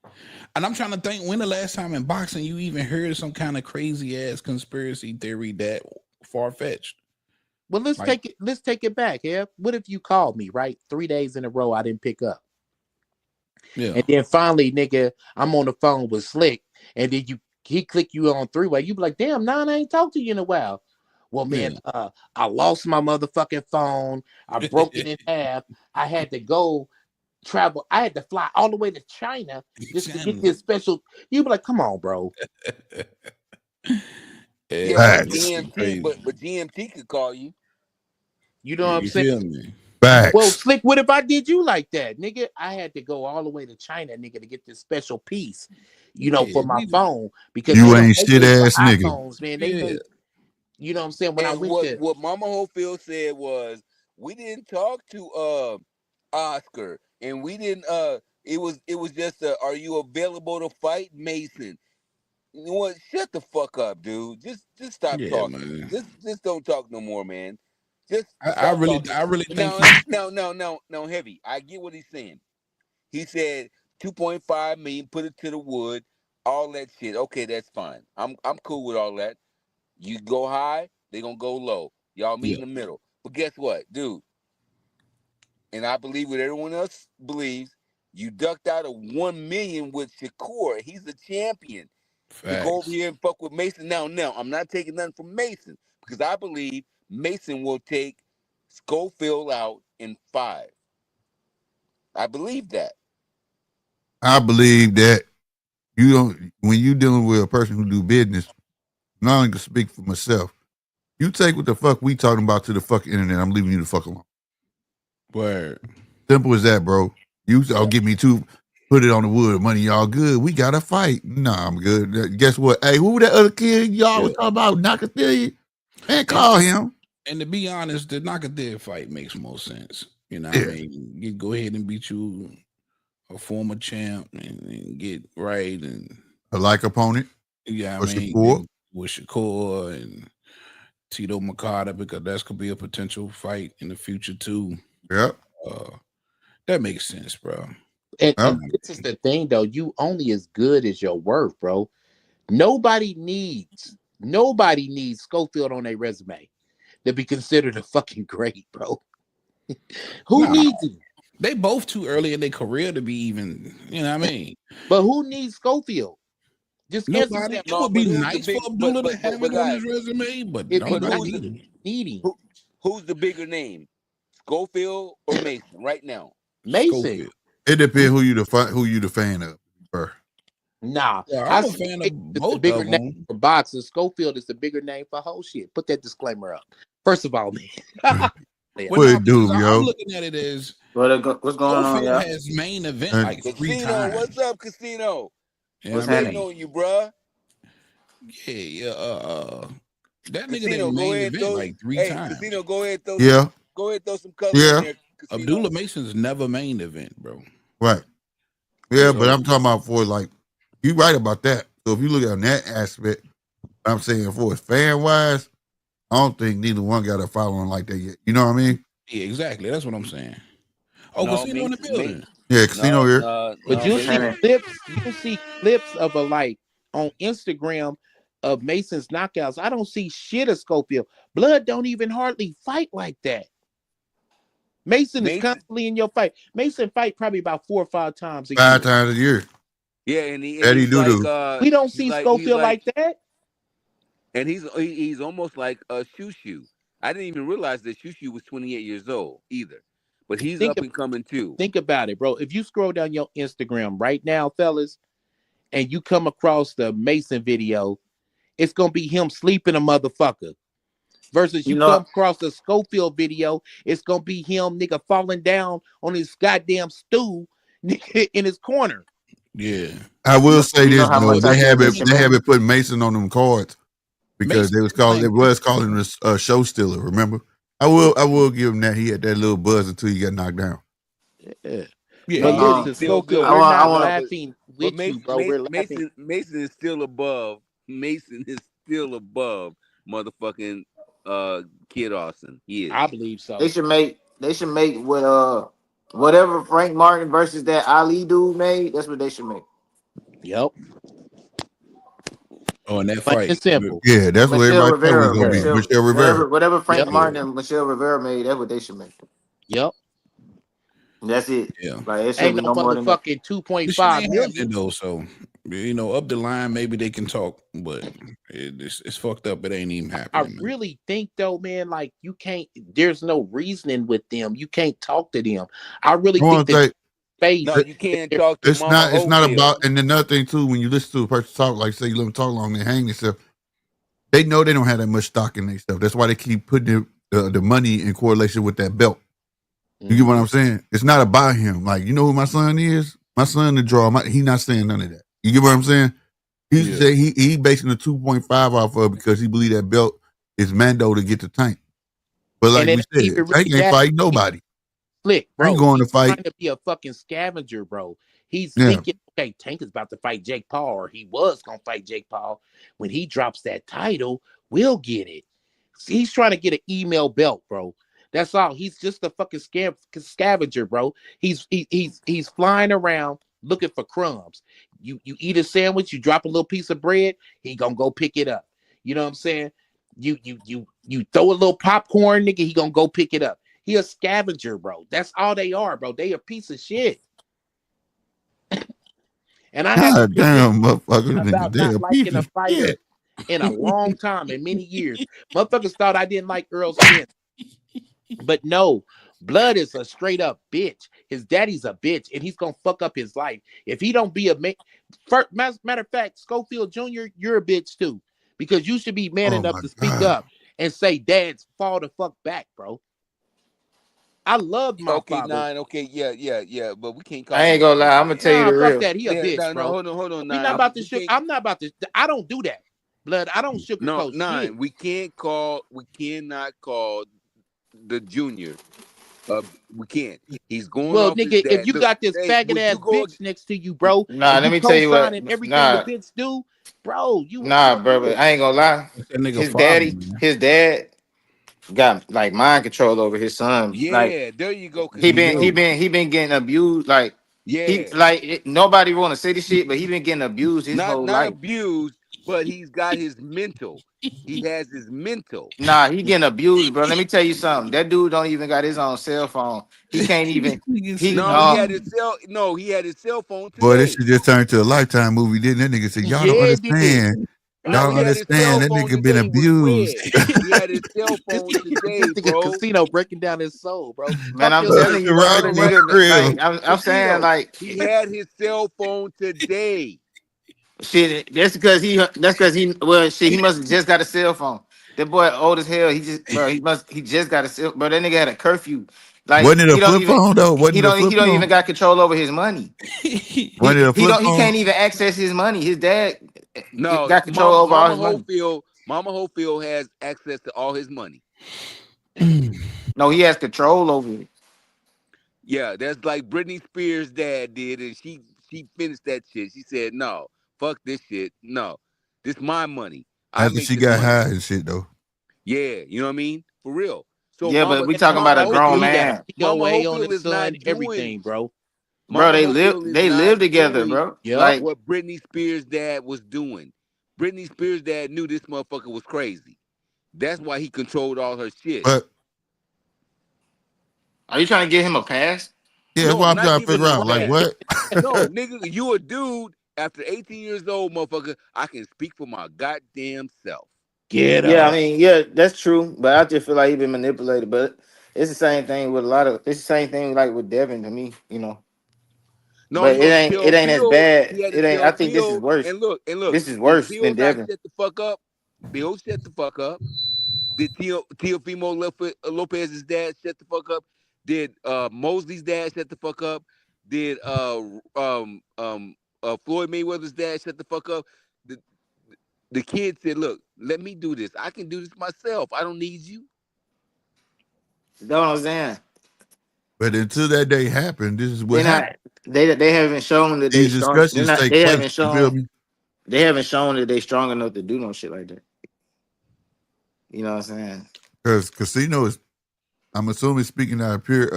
Speaker 4: And I'm trying to think when the last time in boxing you even heard some kind of crazy ass conspiracy theory that far fetched.
Speaker 2: Well, let's
Speaker 4: Like,
Speaker 2: take it. Let's take it back. Yeah. What if you called me right 3 days in a row? I didn't pick up.
Speaker 4: yeah,
Speaker 2: And then finally, nigga, I'm on the phone with Slick, and then he click you on three-way. You be like, damn, nah, I ain't talked to you in a while. Well, man,
Speaker 4: yeah.
Speaker 2: I lost my motherfucking phone. I broke it in half. I had to go travel. I had to fly all the way to China just to get
Speaker 4: Channel.
Speaker 2: this special. You be like, come on, bro.
Speaker 3: Yeah,
Speaker 4: Yeah,
Speaker 3: but
Speaker 1: Facts.
Speaker 4: this shit
Speaker 3: GMT,
Speaker 4: crazy.
Speaker 3: but GMT could call you.
Speaker 2: You know what I'm
Speaker 4: You
Speaker 2: saying?
Speaker 4: feel me?
Speaker 2: Well,
Speaker 1: Facts.
Speaker 2: Slick, what if I did you like that, nigga? I had to go all the way to China, nigga, to get this special piece,
Speaker 4: Yeah,
Speaker 2: for my
Speaker 4: we
Speaker 2: phone because they
Speaker 1: You
Speaker 2: don't
Speaker 1: ain't
Speaker 2: make
Speaker 1: shit
Speaker 2: this for
Speaker 1: ass nigga.
Speaker 2: iPhones, man. They
Speaker 4: yeah.
Speaker 2: make, you know what I'm saying? When I
Speaker 3: And
Speaker 2: went to,
Speaker 3: what Mama Hopefield said was, we didn't talk to Oscar, and we didn't it was just are you available to fight Mason? You know what? Shut the fuck up, dude. Just stop
Speaker 4: Yeah,
Speaker 3: talking.
Speaker 4: man.
Speaker 3: Just don't talk no more, man. Just
Speaker 4: I
Speaker 3: stop
Speaker 4: really
Speaker 3: talking.
Speaker 4: I really think
Speaker 3: No,
Speaker 4: he's
Speaker 3: no, heavy. I get what he's saying. He said 2.5 million, put it to the wood, all that shit. Okay, that's fine. I'm cool with all that. You go high, they gonna go low. Y'all meet
Speaker 4: yeah,
Speaker 3: in the middle. But guess what, dude? And I believe what everyone else believes. You ducked out of 1 million with Shakur. He's the champion. To go over
Speaker 4: facts.
Speaker 3: here and fuck with Mason. Now, I'm not taking nothing from Mason because I believe Mason will take Schofield out in 5. I believe that.
Speaker 1: I believe that you don't when you dealing with a person who do business, not only to speak for myself, you take what the fuck we talking about to the fucking internet. I'm leaving you the fuck alone.
Speaker 4: Word.
Speaker 1: Simple as that, bro. You all
Speaker 2: yeah,
Speaker 1: give me two, put it on the wood. Money, y'all good. We got to fight. Nah, I'm good. Guess what? Hey, who that other kid y'all
Speaker 4: Yeah.
Speaker 1: was talking about? Nakatili? Man,
Speaker 4: And,
Speaker 1: call
Speaker 4: and
Speaker 1: him.
Speaker 4: and to be honest, the Nakadir fight makes more sense. You know what I
Speaker 1: Yeah.
Speaker 4: mean? You go ahead and beat you a former champ and get right and
Speaker 1: A like opponent
Speaker 4: yeah, I
Speaker 1: for
Speaker 4: mean,
Speaker 1: Shakur.
Speaker 4: and with Shakur and Tito Makata because that's could be a potential fight in the future too.
Speaker 1: Yep.
Speaker 4: That makes sense, bro.
Speaker 2: And this is the thing, though. You only as good as your worth, bro. Nobody needs Schofield on their resume to be considered a fucking great, bro. Who needs him?
Speaker 4: They both too early in their career to be even, you know what I mean?
Speaker 2: But who needs Schofield? Just answer
Speaker 4: Nobody.
Speaker 2: that.
Speaker 4: It would be
Speaker 3: but who's the
Speaker 4: nice for
Speaker 3: big?
Speaker 4: Abdullah to have
Speaker 3: But
Speaker 4: it on his
Speaker 3: guys,
Speaker 4: resume, but
Speaker 2: It'd be
Speaker 4: nobody
Speaker 2: nice
Speaker 3: who's
Speaker 4: need
Speaker 3: the
Speaker 4: him.
Speaker 2: needing
Speaker 3: who's the bigger name, Schofield or Mason? Right now,
Speaker 2: Mason.
Speaker 4: Schofield.
Speaker 1: It depends who you the fan of.
Speaker 2: Nah,
Speaker 4: Yeah,
Speaker 2: I
Speaker 4: I'm a
Speaker 2: see
Speaker 4: fan of
Speaker 2: Mason is the
Speaker 4: both
Speaker 2: bigger
Speaker 4: of
Speaker 2: name
Speaker 4: them.
Speaker 2: for boxing. Schofield is the bigger name for whole shit. Put that disclaimer up. First of all, man.
Speaker 1: What it do,
Speaker 4: I'm
Speaker 1: yo?
Speaker 4: looking at it as
Speaker 5: What's going on,
Speaker 4: Schofield
Speaker 5: y'all?
Speaker 4: has main event
Speaker 1: And-
Speaker 4: like 3
Speaker 3: Casino.
Speaker 4: times.
Speaker 3: What's up, Casino?
Speaker 4: You know
Speaker 5: What's
Speaker 4: what I
Speaker 3: Waiting
Speaker 5: happening?
Speaker 4: mean?
Speaker 3: on you, bruh.
Speaker 4: Yeah. That nigga
Speaker 3: Casino,
Speaker 4: done
Speaker 3: go
Speaker 4: main
Speaker 3: ahead,
Speaker 4: event
Speaker 3: throw.
Speaker 4: like 3
Speaker 3: Hey,
Speaker 4: times.
Speaker 3: Casino, go ahead, throw.
Speaker 1: Yeah.
Speaker 3: Go ahead, throw some color
Speaker 1: Yeah.
Speaker 3: in there, Casino.
Speaker 4: Abdullah Mason's never main event, bro.
Speaker 1: Right. Yeah,
Speaker 4: So-
Speaker 1: but I'm talking about for like you right about that. So if you look at that aspect, I'm saying for fan wise, I don't think neither one got a following like that yet. You know what I mean?
Speaker 4: Yeah, exactly. That's what I'm saying. Oh,
Speaker 3: No,
Speaker 4: Casino in the
Speaker 3: Mason-
Speaker 4: building.
Speaker 1: Yeah, Casino here.
Speaker 2: But you'll see
Speaker 5: Mason.
Speaker 2: clips of a like on Instagram of Mason's knockouts. I don't see shit of Schofield. Blood don't even hardly fight like that. Mason is constantly in your fight. Mason fight probably about 4 or 5 times a year.
Speaker 1: 5 times a year.
Speaker 3: Yeah, and he's
Speaker 1: Doo-doo.
Speaker 3: like,
Speaker 2: We don't see Schofield like that.
Speaker 3: and he's almost like a Shushu. I didn't even realize that Shushu was 28 years old either, but he's up and coming too.
Speaker 2: Think about it, bro. If you scroll down your Instagram right now, fellas, and you come across the Mason video, it's gonna be him sleeping a motherfucker. Versus you come across the Schofield video, it's gonna be him nigga falling down on his goddamn stool nigga, in his corner.
Speaker 4: Yeah.
Speaker 1: I will say
Speaker 5: you know
Speaker 1: this
Speaker 5: how
Speaker 1: though,
Speaker 5: much
Speaker 1: they
Speaker 5: I
Speaker 1: have
Speaker 5: feel
Speaker 1: it.
Speaker 5: Mason
Speaker 1: They have
Speaker 5: made?
Speaker 1: it put Mason on them cards because
Speaker 4: Mason
Speaker 1: they was calling this show stealer. Remember? I will give him that. He had that little buzz until he got knocked down.
Speaker 2: Yeah.
Speaker 4: Yeah.
Speaker 2: But
Speaker 3: No,
Speaker 2: listen,
Speaker 3: he's still
Speaker 2: Schofield,
Speaker 3: good.
Speaker 2: we're
Speaker 5: I
Speaker 2: not
Speaker 5: wanna-
Speaker 2: laughing with
Speaker 3: But
Speaker 2: you, bro. We're laughing.
Speaker 3: Mason is still above. Mason is still above motherfucking Kid Austin. He is.
Speaker 2: I believe so.
Speaker 5: They should make with whatever Frank Martin versus that Ali dude made. That's what they should make.
Speaker 2: Yep.
Speaker 4: Oh, in that
Speaker 2: Plain
Speaker 4: fight.
Speaker 2: and simple.
Speaker 1: Yeah, that's what
Speaker 5: Michelle
Speaker 1: everybody thought we
Speaker 5: Rivera.
Speaker 1: gonna be. Michelle Rivera.
Speaker 5: Whatever Frank
Speaker 2: Yep.
Speaker 5: Martin and Michelle Rivera made, that's what they should make.
Speaker 2: Yep.
Speaker 5: That's it.
Speaker 4: Yeah.
Speaker 5: Like it should be
Speaker 2: Ain't no
Speaker 5: no more than that.
Speaker 2: motherfucking
Speaker 4: This shit
Speaker 2: 2.5
Speaker 4: ain't
Speaker 2: million.
Speaker 4: happening though, so up the line, maybe they can talk, but it's fucked up. It ain't even
Speaker 2: I
Speaker 4: happening. man.
Speaker 2: really think though, man, like you can't. There's no reasoning with them. You can't talk to them. I really
Speaker 1: I want
Speaker 2: think
Speaker 1: to
Speaker 2: that
Speaker 1: say
Speaker 2: space.
Speaker 3: No, you can't talk to
Speaker 1: it's
Speaker 3: Mama
Speaker 1: not. It's not
Speaker 3: Holyfield.
Speaker 1: about. And another thing too, when you listen to a person talk, like say you let them talk long, they hang themselves. They know they don't have that much stock in their stuff. That's why they keep putting the money in correlation with that belt. You get what I'm saying? It's not about him. Like, you know who my son is? My son the draw. He not saying none of that. You get what I'm saying? He basing the 2.5 off of because he believe that belt is Mando to get the Tank. But like we said, Tank ain't fighting nobody.
Speaker 2: Slick, bro.
Speaker 1: Ain't going to
Speaker 2: He's
Speaker 1: fight.
Speaker 2: trying to be a fucking scavenger, bro. He's thinking, okay, Tank is about to fight Jake Paul, or he was gonna fight Jake Paul. When he drops that title, we'll get it. He's trying to get an email belt, bro. That's all. He's just a fucking scavenger, bro. He's flying around looking for crumbs. You eat a sandwich, you drop a little piece of bread, he gonna go pick it up. You know what I'm saying? You throw a little popcorn, nigga, he gonna go pick it up. He a scavenger, bro. That's all they are, bro. They a piece of shit. And I have
Speaker 1: motherfucker,
Speaker 2: about not liking a fighter in a long time, in many years. Motherfuckers thought I didn't like Earl Spence. But no, Blood is a straight up bitch. His daddy's a bitch, and he's gonna fuck up his life if he don't be a man. Matter of fact, Schofield Jr., you're a bitch too, because you should be man enough to speak up and say, "Dad's fall the fuck back, bro." I love my father.
Speaker 3: 9. Okay, yeah. But we can't call.
Speaker 5: I ain't gonna lie. I'm gonna tell you the
Speaker 2: fuck
Speaker 5: real.
Speaker 2: that. He a bitch, bro.
Speaker 3: Hold on.
Speaker 2: We not about to I'm not about to. I don't do that. Blood. I don't sugarcoat shit.
Speaker 3: We cannot call the junior. We can't. He's going.
Speaker 2: Well,
Speaker 3: off
Speaker 2: nigga,
Speaker 3: his dad.
Speaker 2: if you got this faggot ass bitch next to you, bro.
Speaker 5: Nah, let me tell you what.
Speaker 2: Everything the bitch do, bro.
Speaker 5: Bro. But I ain't gonna lie.
Speaker 4: That nigga
Speaker 5: His
Speaker 4: father,
Speaker 5: daddy,
Speaker 4: man.
Speaker 5: his dad, got like mind control over his son. Like
Speaker 3: Yeah, there you go. Cause
Speaker 5: he
Speaker 3: he
Speaker 5: been he
Speaker 3: do.
Speaker 5: been he been getting abused. Like he
Speaker 3: Yeah,
Speaker 5: like nobody want to say this shit, but he been getting abused his whole
Speaker 3: not
Speaker 5: life.
Speaker 3: abused, but he's got his mental. He has his mental.
Speaker 5: Nah, he getting abused, bro. Let me tell you something. That dude don't even got his own cell phone. He can't even.
Speaker 4: Nigga
Speaker 5: He
Speaker 4: said
Speaker 3: No, he had
Speaker 5: no.
Speaker 3: his cell. No, he had his cell phone
Speaker 1: Boy, this
Speaker 3: today.
Speaker 1: shit just turned to a Lifetime movie, didn't it? That nigga said, y'all don't
Speaker 2: Yeah, it did.
Speaker 1: understand. Y'all
Speaker 3: No,
Speaker 1: don't
Speaker 3: he had his
Speaker 1: understand.
Speaker 3: cell
Speaker 1: That
Speaker 3: phone
Speaker 1: nigga been
Speaker 3: today with
Speaker 1: abused.
Speaker 3: Red. He had his cell phone
Speaker 2: This
Speaker 3: today,
Speaker 2: nigga
Speaker 3: bro.
Speaker 2: Casino breaking down his soul, bro.
Speaker 5: Man,
Speaker 2: Talk
Speaker 5: I'm
Speaker 2: your
Speaker 1: Look,
Speaker 2: shit,
Speaker 5: telling you, bro.
Speaker 1: right
Speaker 5: The
Speaker 1: on
Speaker 2: Casino,
Speaker 1: my
Speaker 2: bro.
Speaker 5: nigga,
Speaker 1: crib.
Speaker 5: like I'm saying,
Speaker 3: Casino.
Speaker 5: like
Speaker 3: He had his cell phone today.
Speaker 5: shit. That's because he well shit. He must have just got a cell phone. That boy old as hell. He just got a cell. Bro, that nigga had a curfew. Like
Speaker 1: Wasn't it a flip phone though? Wasn't it a
Speaker 5: he
Speaker 1: flip
Speaker 5: don't
Speaker 1: phone?
Speaker 5: even got control over his money.
Speaker 1: Wasn't it a flip
Speaker 5: He
Speaker 1: phone?
Speaker 5: can't even access his money. His dad
Speaker 3: No,
Speaker 5: got control over all
Speaker 3: Mama
Speaker 5: his money.
Speaker 3: Hopefield, Mama Hopefield has access to all his money.
Speaker 5: No, he has control over it.
Speaker 3: Yeah, that's like Britney Spears' dad did, and she finished that shit. She said, "No, fuck this shit. No, this my money. I
Speaker 1: After
Speaker 3: make
Speaker 1: she
Speaker 3: this
Speaker 1: got
Speaker 3: money."
Speaker 1: high and shit though.
Speaker 3: Yeah, you know what I mean? For real. So
Speaker 5: Yeah, but we talking about
Speaker 3: Mama
Speaker 5: a
Speaker 2: That
Speaker 5: grown
Speaker 2: nigga, he
Speaker 3: Hopefield,
Speaker 2: got a
Speaker 5: man,
Speaker 3: Mama
Speaker 2: POA on
Speaker 3: Hopefield
Speaker 2: his
Speaker 3: is
Speaker 2: son,
Speaker 3: not doing.
Speaker 2: everything, bro.
Speaker 5: bro.
Speaker 3: Mama Hopefield is
Speaker 5: They
Speaker 3: not
Speaker 5: live together,
Speaker 3: doing
Speaker 5: bro.
Speaker 2: Yep.
Speaker 5: Like
Speaker 3: what Britney Spears' dad was doing. Britney Spears' dad knew this motherfucker was crazy. That's why he controlled all her shit.
Speaker 1: But
Speaker 5: are you trying to get him a pass?
Speaker 1: yeah, that's
Speaker 3: No,
Speaker 1: what
Speaker 3: I'm
Speaker 1: I'm
Speaker 3: not
Speaker 1: trying to
Speaker 3: giving
Speaker 1: figure
Speaker 3: him a
Speaker 1: out. Like
Speaker 3: pass.
Speaker 1: what?
Speaker 3: No, nigga, you a dude after 18 years old, motherfucker. I can speak for my goddamn self.
Speaker 2: Get
Speaker 5: Yeah, I
Speaker 2: up.
Speaker 5: mean, yeah, that's true. But I just feel like he been manipulated. But it's the same thing with a lot of. It's the same thing like with Devin to me, you know.
Speaker 3: No,
Speaker 5: But
Speaker 3: he had to
Speaker 5: it
Speaker 3: tell
Speaker 5: ain't as
Speaker 3: Bill.
Speaker 5: bad.
Speaker 3: He had to
Speaker 5: It ain't. I
Speaker 3: tell
Speaker 5: think this is
Speaker 3: Bill.
Speaker 5: worse.
Speaker 3: And look.
Speaker 5: This is
Speaker 3: Did
Speaker 5: worse
Speaker 3: Bill
Speaker 5: than
Speaker 3: not
Speaker 5: Devin.
Speaker 3: shut the fuck up? Bill shut the fuck up. Did Teofimo Lopez's dad shut the fuck up? Did Mosley's dad shut the fuck up? Did Floyd Mayweather's dad shut the fuck up? The, the kid said, "Look, let me do this. I can do this myself. I don't need you."
Speaker 5: You know what I'm saying?
Speaker 1: But until that day happened, this is what
Speaker 5: They
Speaker 1: happened.
Speaker 5: not. They haven't shown that they
Speaker 1: These
Speaker 5: strong. They're
Speaker 1: discussions
Speaker 5: not.
Speaker 1: take place. You feel me?
Speaker 5: They haven't shown that they strong enough to do no shit like that. You know what I'm saying?
Speaker 1: Because Casino is, I'm assuming speaking out of pure,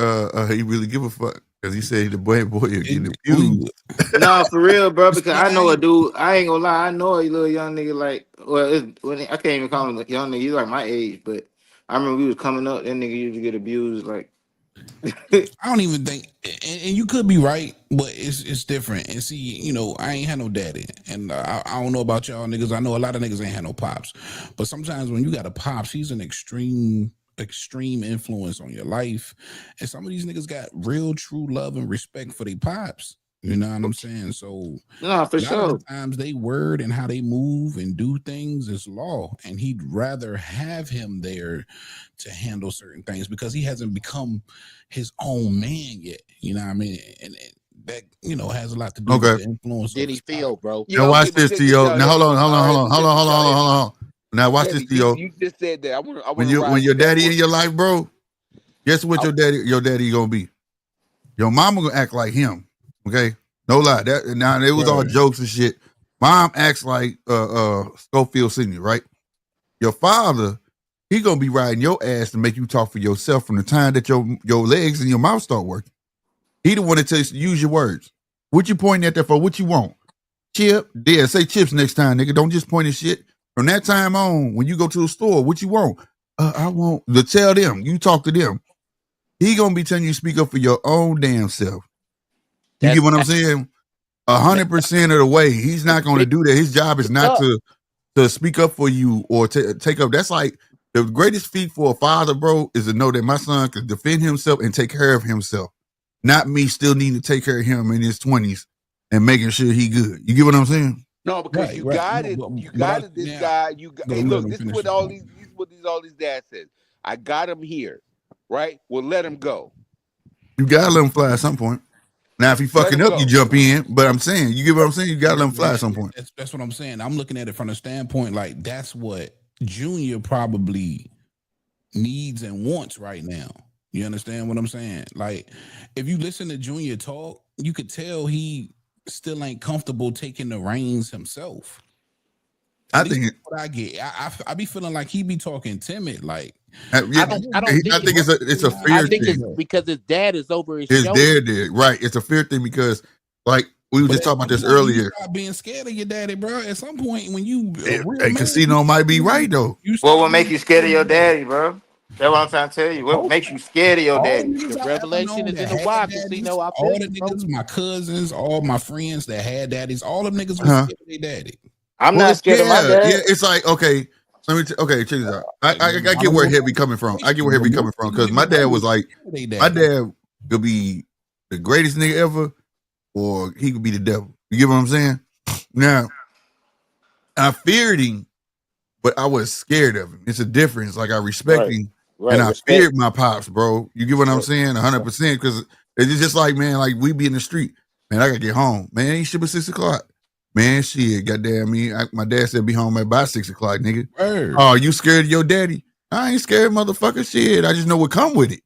Speaker 1: he really give a fuck. Because he said the boy is getting abused.
Speaker 5: No, for real, bro. Because
Speaker 4: See,
Speaker 5: I know a dude. I ain't gonna lie. I know a little young nigga. Like, well, I can't even call him a young nigga. He's like my age, but I remember we was coming up. That nigga used to get abused. Like,
Speaker 4: I don't even think, and you could be right, but it's different. And see, you know, I ain't had no daddy, and I don't know about y'all niggas. I know a lot of niggas ain't had no pops, but sometimes when you got a pops, he's an extreme influence on your life, and some of these niggas got real true love and respect for their pops. You know what I'm saying? So
Speaker 5: no, for
Speaker 4: a lot of the
Speaker 5: sure.
Speaker 4: times they word and how they move and do things is law, and he'd rather have him there to handle certain things because he hasn't become his own man yet. You know what I mean? And that, you know, has a lot to do with
Speaker 1: Okay.
Speaker 4: the influence of
Speaker 2: Did he
Speaker 4: his pop.
Speaker 2: feel, bro?
Speaker 3: Yeah,
Speaker 1: Now
Speaker 3: okay,
Speaker 1: watch
Speaker 3: but
Speaker 1: this,
Speaker 3: check this
Speaker 1: Theo.
Speaker 3: out,
Speaker 1: Now hold
Speaker 3: Heavy.
Speaker 1: on, hold
Speaker 3: All
Speaker 1: on, hold
Speaker 3: right,
Speaker 1: on,
Speaker 3: but
Speaker 1: hold
Speaker 3: check
Speaker 1: on,
Speaker 3: this
Speaker 1: hold on,
Speaker 3: out,
Speaker 1: hold on,
Speaker 3: Heavy.
Speaker 1: hold on. Now watch this,
Speaker 3: Heavy,
Speaker 1: Theo.
Speaker 3: you just said that. I want to
Speaker 1: When your
Speaker 3: ride with that
Speaker 1: daddy
Speaker 3: for
Speaker 1: in
Speaker 3: a
Speaker 1: your
Speaker 3: minute.
Speaker 1: life, bro, guess what
Speaker 3: I,
Speaker 1: your daddy gonna be? Your mama gonna act like him. Okay? No lie. That now it was all
Speaker 4: Right.
Speaker 1: jokes and shit. Mom acts like Schofield Senior, right? Your father, he gonna be riding your ass to make you talk for yourself from the time that your legs and your mouth start working. He the one that tells you to use your words. What you pointing at there for? What you want? Chip? Yeah, say chips next time, nigga. Don't just point at shit. From that time on, when you go to the store, what you want? I want to tell them. You talk to them. He gonna be telling you to speak up for your own damn self. You get
Speaker 2: That's
Speaker 1: what I'm
Speaker 2: that.
Speaker 1: saying?
Speaker 2: Man,
Speaker 1: 100% of the way, he's not going to
Speaker 2: big
Speaker 1: do that. His job is not
Speaker 2: up.
Speaker 1: to speak up for you or take up. That's like the greatest feat for a father, bro, is to know that my son can defend himself and take care of himself. Not me still needing to take care of him in his 20s and making sure he good. You get what I'm saying?
Speaker 3: no, because
Speaker 4: Right,
Speaker 3: you
Speaker 4: right.
Speaker 3: got
Speaker 4: No,
Speaker 3: it.
Speaker 4: but,
Speaker 3: You
Speaker 4: but
Speaker 3: got it. This
Speaker 4: now,
Speaker 3: guy. You got.
Speaker 4: go
Speaker 3: Hey,
Speaker 4: let
Speaker 3: look.
Speaker 4: him
Speaker 3: This is
Speaker 4: finish
Speaker 3: what
Speaker 4: his
Speaker 3: all
Speaker 4: point.
Speaker 3: these. This is what these all these dads said. I got him here, right? Well, let him go.
Speaker 1: You gotta let him fly at some point. Now, if he
Speaker 3: Let
Speaker 1: fucking
Speaker 3: him
Speaker 1: up, you
Speaker 3: go.
Speaker 1: jump in. But I'm saying, you get what I'm saying? You gotta let him fly at some point.
Speaker 4: That's what I'm saying. I'm looking at it from the standpoint like that's what Junior probably needs and wants right now. You understand what I'm saying? Like, if you listen to Junior talk, you could tell he still ain't comfortable taking the reins himself.
Speaker 1: I think
Speaker 4: what I get. I be feeling like he be talking timid. Like
Speaker 1: yeah,
Speaker 2: I don't
Speaker 1: I
Speaker 2: think
Speaker 1: think it's a
Speaker 2: I
Speaker 1: fear
Speaker 2: think
Speaker 1: thing.
Speaker 2: it's because his dad is over his
Speaker 1: His
Speaker 2: shoulder.
Speaker 1: dad did right. It's a fear thing because, like, we were
Speaker 4: but
Speaker 1: just
Speaker 4: at
Speaker 1: talking about
Speaker 4: some
Speaker 1: this
Speaker 4: point, you
Speaker 1: earlier.
Speaker 4: stop being scared of your daddy, bro. At some point, when you a real
Speaker 1: A
Speaker 4: man,
Speaker 1: casino might be right though.
Speaker 4: you
Speaker 5: What
Speaker 4: stop
Speaker 5: will make
Speaker 4: being
Speaker 5: you scared of
Speaker 4: scared of
Speaker 5: your
Speaker 4: your daddy.
Speaker 5: daddy, bro? That's what I'm trying to tell you. What makes you scared of your
Speaker 4: All the
Speaker 5: daddy?
Speaker 4: niggas
Speaker 2: The
Speaker 4: I ever
Speaker 2: revelation
Speaker 4: known
Speaker 2: is
Speaker 4: that
Speaker 2: in the
Speaker 4: had
Speaker 2: Y
Speaker 4: daddies,
Speaker 2: casino. I feel
Speaker 4: all the
Speaker 2: you, bro.
Speaker 4: niggas, my cousins, all my friends that had daddies, all them niggas was
Speaker 1: Huh?
Speaker 4: scared of their daddy.
Speaker 5: I'm
Speaker 1: Well,
Speaker 5: not scared of my
Speaker 1: yeah.
Speaker 5: dad.
Speaker 1: It's like, okay, okay, check this out.
Speaker 4: Like,
Speaker 1: I
Speaker 4: I
Speaker 1: get
Speaker 4: don't
Speaker 1: where
Speaker 4: know
Speaker 1: Heavy coming from. I get where Heavy
Speaker 4: most
Speaker 1: coming from
Speaker 4: of
Speaker 1: because
Speaker 4: them
Speaker 1: my
Speaker 4: niggas
Speaker 1: dad
Speaker 4: know
Speaker 1: was
Speaker 4: was
Speaker 1: like,
Speaker 4: scared of their
Speaker 1: my
Speaker 4: daddy.
Speaker 1: dad could be the greatest nigga ever, or he could be the devil. You get what I'm saying? Now, I feared him, but I was scared of him. It's a difference. Like I respect
Speaker 5: Right,
Speaker 1: him, and
Speaker 5: right.
Speaker 1: I
Speaker 5: Respect.
Speaker 1: feared my pops, bro. You get what I'm saying? 100%. Because it's just like, man, like we be in the street, man. I gotta get home, man. Ain't shit but 6 o'clock, man. Shit, goddamn me. My dad said be home at about 6 o'clock, nigga.
Speaker 4: Word.
Speaker 1: Oh, you scared of your daddy? I ain't scared, motherfucker. Shit, I just know what come with it.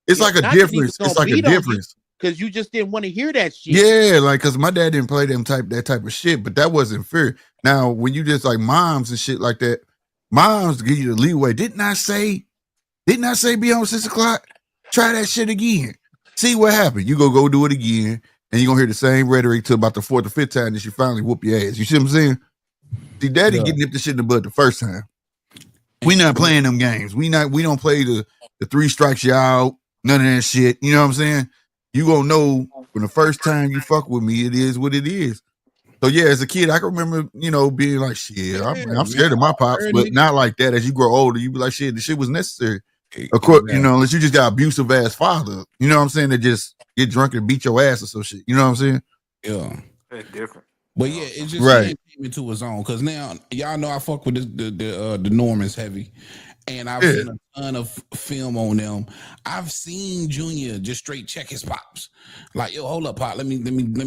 Speaker 1: It's
Speaker 2: Yeah,
Speaker 1: like a
Speaker 2: not that he was
Speaker 1: difference. It's
Speaker 2: gonna
Speaker 1: like a
Speaker 2: beat on you
Speaker 1: difference.
Speaker 2: because you just didn't want to hear that shit.
Speaker 1: Yeah, like because my dad didn't play that type of shit, but that wasn't fair. Now, when you just like moms and shit like that, moms give you the leeway. Didn't I say be on 6 o'clock? Try that shit again. See what happened. You go do it again, and you're gonna hear the same rhetoric till about the fourth or fifth time that you finally whoop your ass. You see what I'm saying? See, daddy
Speaker 4: Yeah.
Speaker 1: getting nipped the shit in the butt the first time. We not playing them games. We don't play the 3 strikes you out, none of that shit. You know what I'm saying? You gonna know when the first time you fuck with me, it is what it is. So yeah, as a kid, I can remember, being like, shit, I'm scared of my pops,
Speaker 4: Heard
Speaker 1: but
Speaker 4: niggas.
Speaker 1: not like that. As you grow older, you be like, shit, the shit was necessary. Of course,
Speaker 4: Exactly.
Speaker 1: unless you just got abusive ass father, you know what I'm saying, that just get drunk and beat your ass or some shit. You know what I'm saying?
Speaker 4: Yeah.
Speaker 5: That's different.
Speaker 4: But yeah, it's just
Speaker 1: Right.
Speaker 4: he came into his own because now y'all know I fuck with the Normans heavy, and I've
Speaker 1: Yeah.
Speaker 4: seen a ton of film on them. I've seen Junior just straight check his pops, like yo, hold up, pop, let me, you know what I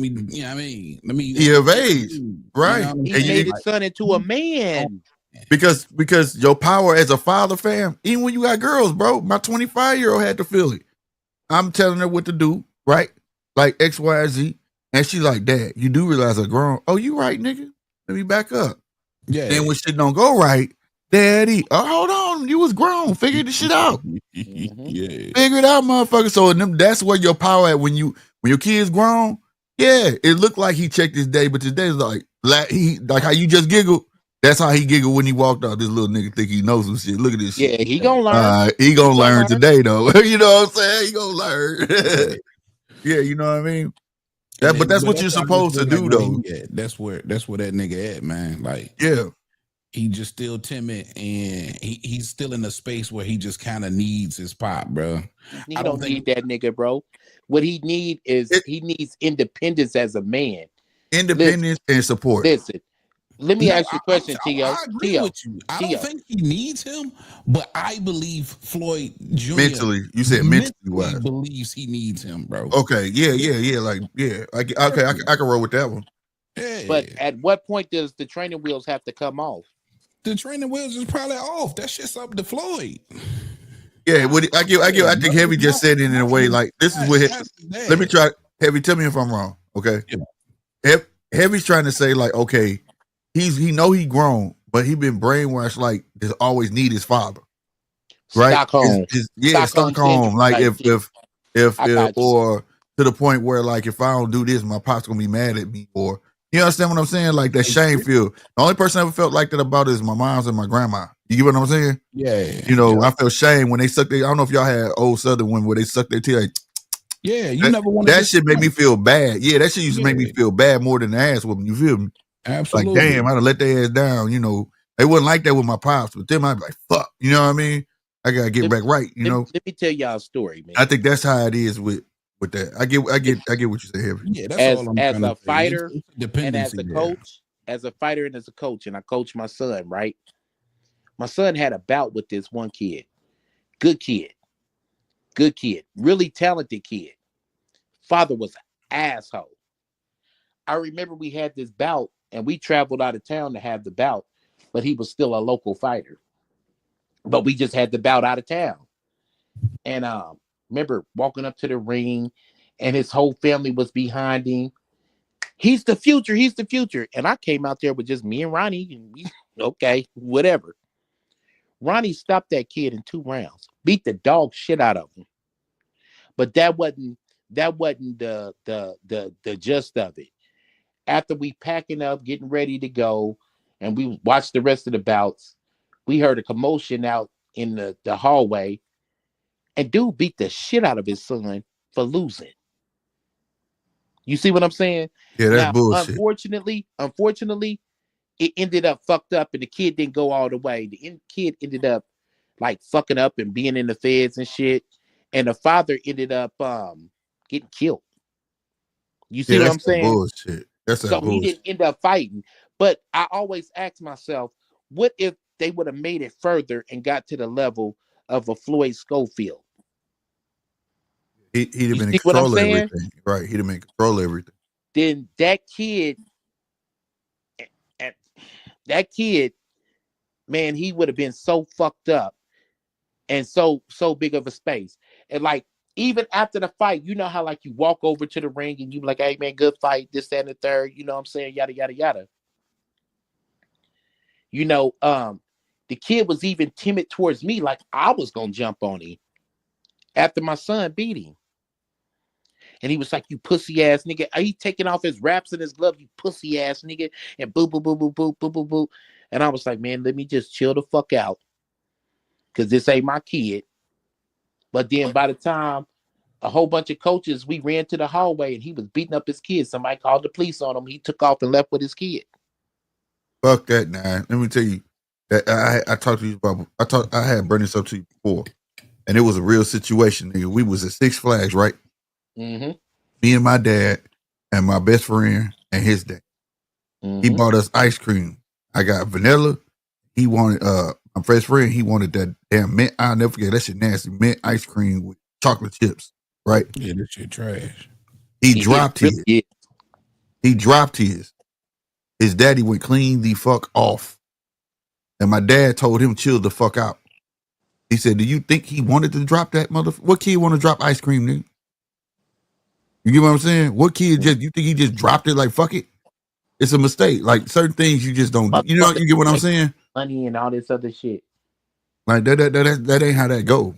Speaker 4: mean? Let me.
Speaker 1: He of age,
Speaker 4: You
Speaker 1: right?
Speaker 4: know what I'm
Speaker 2: He
Speaker 1: And
Speaker 2: made
Speaker 1: you,
Speaker 2: his son into a man.
Speaker 1: because your power as a father, fam, even when you got girls, bro, my 25-year-old had to feel it. I'm telling her what to do, right? Like X, Y, Z. And she's like, Dad, you do realize I'm grown. Oh, you right, nigga. Let me back up.
Speaker 4: Yeah.
Speaker 1: Then when shit don't go right, Daddy, hold on. You was grown. Figure the shit out.
Speaker 4: Yeah.
Speaker 1: Figure it out, motherfucker. So that's where your power at when your kid's grown. Yeah, it looked like he checked his day, but his day's like how you just giggled. That's how he giggled when he walked out. This little nigga think he knows some shit. Look at this shit.
Speaker 2: Yeah, he gonna learn.
Speaker 1: He gonna learn today though. You know what I'm saying? He gonna learn. Yeah, you know what I mean? But that's what you're supposed to do though.
Speaker 4: That's where that nigga at, man. Like,
Speaker 1: yeah,
Speaker 4: he just still timid, and he's still in a space where he just kind of needs his pop, bro.
Speaker 2: He don't need that nigga, bro. What he he needs independence as a man.
Speaker 1: Independence and support.
Speaker 2: Listen, let me ask you a question, Tio.
Speaker 4: I agree with you. I don't think he needs him, but I believe Floyd Jr.
Speaker 1: mentally, you said mentally
Speaker 4: believes he needs him, bro.
Speaker 1: Okay, yeah. Like, yeah, I can roll with that one.
Speaker 4: Yeah.
Speaker 2: But at what point does the training wheels have to come off?
Speaker 4: The training wheels is probably off. That shit's up to Floyd.
Speaker 1: Yeah, I think Heavy just said it in a way like this is what. Let me try. Heavy, tell me if I'm wrong. Okay. Yeah. Heavy's trying to say like, okay, he know he grown, but he been brainwashed like just always need his father. Right?
Speaker 2: Stockholm.
Speaker 1: Stockholm. Like if or to the point where like if I don't do this, my pop's gonna be mad at me, or you understand what I'm saying? Like that shame feel. The only person I ever felt like that about is my mom's and my grandma. You get what I'm saying?
Speaker 4: Yeah.
Speaker 1: I felt shame when they sucked their. I don't know if y'all had old Southern women where they sucked their teeth. Like,
Speaker 4: yeah, you never wanted
Speaker 1: that shit made me feel bad. Yeah, that shit used to make me feel bad more than the ass whooping. You feel me?
Speaker 4: Absolutely.
Speaker 1: Like, damn, I'd have let their ass down. They wasn't like that with my pops, but them I'd be like, fuck. You know what I mean? I gotta get back right.
Speaker 2: Let me tell y'all a story, man.
Speaker 1: I think that's how it is with that. I get what you say, Heavy.
Speaker 4: Yeah, that's all I'm
Speaker 2: as
Speaker 4: trying
Speaker 2: a
Speaker 4: to say.
Speaker 2: fighter and
Speaker 4: Dependency,
Speaker 2: as a coach, and I coach my son, right? My son had a bout with this one kid. Good kid. Really talented kid. Father was an asshole. I remember we had this bout and we traveled out of town to have the bout, but he was still a local fighter. But we just had the bout out of town. And remember walking up to the ring and his whole family was behind him. He's the future. And I came out there with just me and Ronnie, and Okay, whatever. Ronnie stopped that kid in 2 rounds, beat the dog shit out of him. But that wasn't the gist of it. After we packing up, getting ready to go, and we watched the rest of the bouts, we heard a commotion out in the hallway, and dude beat the shit out of his son for losing. You see what I'm saying?
Speaker 1: Yeah, that's
Speaker 2: Now,
Speaker 1: bullshit.
Speaker 2: unfortunately, it ended up fucked up, and the kid didn't go all the way. The kid ended up like fucking up and being in the feds and shit, and the father ended up getting killed. You see
Speaker 1: Yeah,
Speaker 2: what
Speaker 1: that's
Speaker 2: I'm
Speaker 1: that
Speaker 2: saying?
Speaker 1: bullshit. That's that
Speaker 2: So he
Speaker 1: bullshit.
Speaker 2: didn't end up fighting. But I always ask myself, what if they would have made it further and got to the level of a Floyd Schofield?
Speaker 1: He'd have
Speaker 2: You
Speaker 1: been in
Speaker 2: see what I'm
Speaker 1: control of
Speaker 2: saying?
Speaker 1: everything. Right. He'd have been in control of everything.
Speaker 2: Then and that kid, man, he would have been so fucked up and so big of a space. And like even after the fight, you know how like you walk over to the ring and you be like, hey man, good fight, this, that, and the third, you know what I'm saying? Yada yada yada. You know, the kid was even timid towards me, like I was gonna jump on him after my son beat him. And he was like, you pussy ass nigga. He taking off his wraps and his glove, you pussy ass nigga. And boo, boo, boo, boo, boo, boo, boo, boo. And I was like, man, let me just chill the fuck out. Cause this ain't my kid. But then by the time a whole bunch of coaches, we ran to the hallway and he was beating up his kid. Somebody called the police on him. He took off and left with his kid.
Speaker 1: Fuck that, nah. Let me tell you that I talked to you about. I had brought this up to you before, and it was a real situation, nigga. We was at Six Flags, right?
Speaker 2: Mm-hmm.
Speaker 1: Me and my dad and my best friend and his dad. He
Speaker 2: Mm-hmm.
Speaker 1: bought us ice cream. I got vanilla. He wanted my best friend. He wanted that damn mint. I'll never forget that shit. Nasty mint ice cream with chocolate chips. Right?
Speaker 4: Yeah, this shit trash.
Speaker 1: He
Speaker 2: He
Speaker 1: dropped
Speaker 2: really
Speaker 1: his.
Speaker 2: is.
Speaker 1: He dropped his. His daddy went clean the fuck off, and my dad told him chill the fuck out. He said, "Do you think he wanted to drop that motherfucker? What kid want to drop ice cream, nigga? You get what I'm saying? What kid just you think he just dropped it like fuck it? It's a mistake. Like certain things you just don't do. You know,
Speaker 2: Motherfuckers
Speaker 1: you get what I'm
Speaker 2: make
Speaker 1: saying?
Speaker 2: money and all this other shit.
Speaker 1: Like that ain't how that go.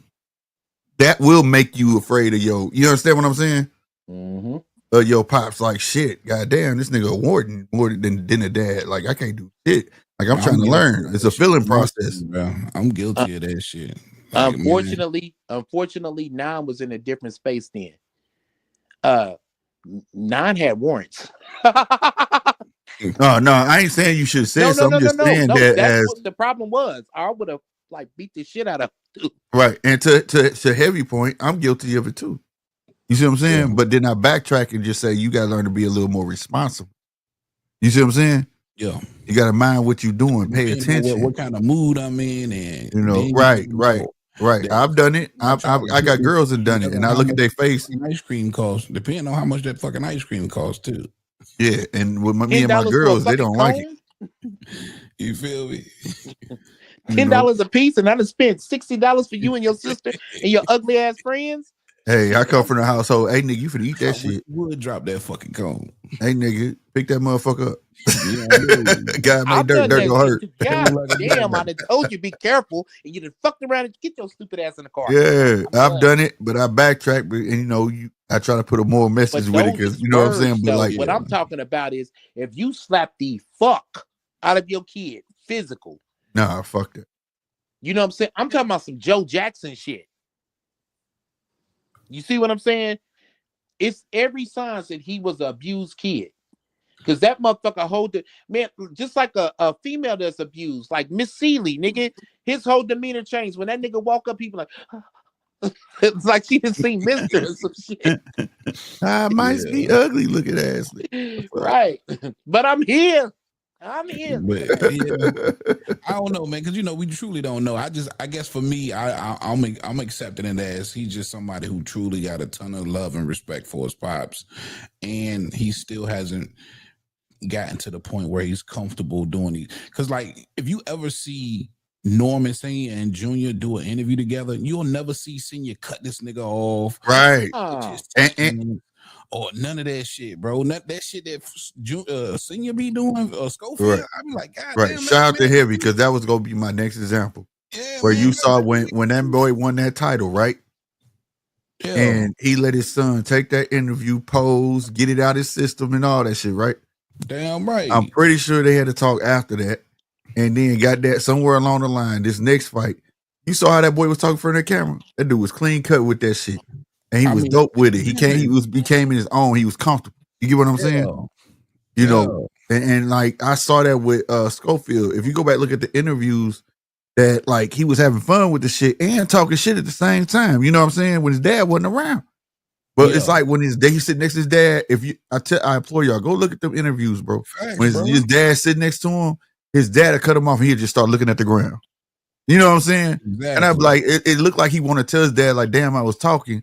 Speaker 1: That will make you afraid of your. You understand what I'm saying?
Speaker 2: Mm-hmm.
Speaker 1: Your pops like shit. Goddamn, this nigga a warden more than a dad. Like I can't do shit. Like I'm trying
Speaker 4: I'm
Speaker 1: to
Speaker 4: guilty
Speaker 1: learn.
Speaker 4: of
Speaker 1: It's
Speaker 4: that
Speaker 1: a
Speaker 4: shit.
Speaker 1: feeling process.
Speaker 4: Bro. I'm guilty of that shit. Like, man.
Speaker 2: Unfortunately, Nine was in a different space then. Nine had warrants.
Speaker 1: No, I ain't saying you should have
Speaker 2: No,
Speaker 1: said
Speaker 2: no,
Speaker 1: so. I'm
Speaker 2: no, no,
Speaker 1: just
Speaker 2: no,
Speaker 1: saying
Speaker 2: no.
Speaker 1: that
Speaker 2: That's
Speaker 1: as
Speaker 2: what the problem was. I would have like beat the shit out of him.
Speaker 1: right. And to heavy point, I'm guilty of it too. You see what I'm saying?
Speaker 4: Yeah.
Speaker 1: But then I backtrack and just say you gotta learn to be a little more responsible. You see what I'm saying?
Speaker 4: Yeah.
Speaker 1: You gotta mind what you're doing, pay
Speaker 4: Depending on
Speaker 1: attention.
Speaker 4: what kind of mood I'm in, and
Speaker 1: You know,
Speaker 4: then you
Speaker 1: right,
Speaker 4: gotta
Speaker 1: right,
Speaker 4: know
Speaker 1: right.
Speaker 4: that
Speaker 1: I've done it.
Speaker 4: I try to
Speaker 1: I
Speaker 4: put
Speaker 1: got
Speaker 4: it
Speaker 1: girls and done it,
Speaker 4: together
Speaker 1: and I
Speaker 4: how
Speaker 1: look at
Speaker 4: much
Speaker 1: their face.
Speaker 4: ice cream costs, depending on how much that fucking ice cream costs too.
Speaker 1: Yeah, and with me and my
Speaker 2: $10 for a
Speaker 1: girls, they
Speaker 2: fucking
Speaker 1: don't like it.
Speaker 2: cone.
Speaker 4: You feel me?
Speaker 1: You
Speaker 2: $10
Speaker 1: know,
Speaker 2: a piece, and I done spent $60 for you and your sister and your ugly ass friends.
Speaker 1: hey, I come from the household. Hey, nigga, you finna eat
Speaker 4: I
Speaker 1: that shit.
Speaker 4: would drop that fucking cone.
Speaker 1: Hey, nigga, pick that motherfucker up.
Speaker 4: You know what I mean?
Speaker 1: God made
Speaker 2: I've
Speaker 1: dirt,
Speaker 2: done
Speaker 1: dirt
Speaker 2: that
Speaker 1: go
Speaker 2: shit
Speaker 1: hurt.
Speaker 2: too.
Speaker 4: It
Speaker 2: God
Speaker 4: look like a
Speaker 2: damn, I
Speaker 4: bag.
Speaker 2: done told you be careful, and you done fucked around and get your stupid ass in the car.
Speaker 1: Yeah,
Speaker 2: I'm
Speaker 1: I've
Speaker 2: done.
Speaker 1: done it, but I backtrack. But and you know, I try to put a more message
Speaker 2: But
Speaker 1: with it
Speaker 2: those
Speaker 1: because
Speaker 2: is
Speaker 1: you know what I'm saying.
Speaker 2: words,
Speaker 1: But
Speaker 2: though.
Speaker 1: like,
Speaker 2: What
Speaker 4: Yeah.
Speaker 2: I'm talking about is if you slap the fuck out of your kid, physical.
Speaker 1: nah, fuck that.
Speaker 2: You know what I'm saying? I'm talking about some Joe Jackson shit. You see what I'm saying? It's every sign that he was an abused kid. Cause that motherfucker hold it, man, just like a female that's abused, like Miss Seeley, nigga, his whole demeanor changed. When that nigga walk up, people like, it's like she didn't see Mister or some shit.
Speaker 1: I might be
Speaker 4: Yeah.
Speaker 1: ugly looking ass.
Speaker 2: Right. But I'm here. I'm here.
Speaker 4: But yeah, I don't know, man, because we truly don't know. I guess for me, I'm accepting it as he's just somebody who truly got a ton of love and respect for his pops, and he still hasn't gotten to the point where he's comfortable doing these. Because like, if you ever see Norman Senior and Junior do an interview together, you'll never see Senior cut this nigga off.
Speaker 1: Right.
Speaker 2: Oh,
Speaker 1: And
Speaker 4: or none of that shit, bro. That shit that Senior be doing, Schofield.
Speaker 1: Right.
Speaker 4: I be like, God
Speaker 1: Right.
Speaker 4: damn,
Speaker 1: Shout out to
Speaker 4: man.
Speaker 1: Heavy, because that was gonna be my next example.
Speaker 4: Yeah,
Speaker 1: Where
Speaker 4: man.
Speaker 1: you saw when that boy won that title, right?
Speaker 4: Yeah.
Speaker 1: And he let his son take that interview, pose, get it out his system, and all that shit, right?
Speaker 4: Damn right.
Speaker 1: I'm pretty sure they had to talk after that, and then got that somewhere along the line. This next fight, you saw how that boy was talking for the camera. That dude was clean cut with that shit, and he was dope with it. He became in his own. He was comfortable. You get what I'm saying? You know, and like I saw that with Schofield. If you go back look at the interviews, that like he was having fun with the shit and talking shit at the same time. You know what I'm saying? When his dad wasn't around. But it's like when he sitting next to his dad. If you, I implore y'all, go look at them interviews, bro.
Speaker 4: Facts,
Speaker 1: When his dad sitting next to him, his dad would cut him off and he'd just start looking at the ground. You know what I'm saying?
Speaker 4: Exactly.
Speaker 1: And I'd be like, it looked like he wanted to tell his dad, like, damn, I was talking,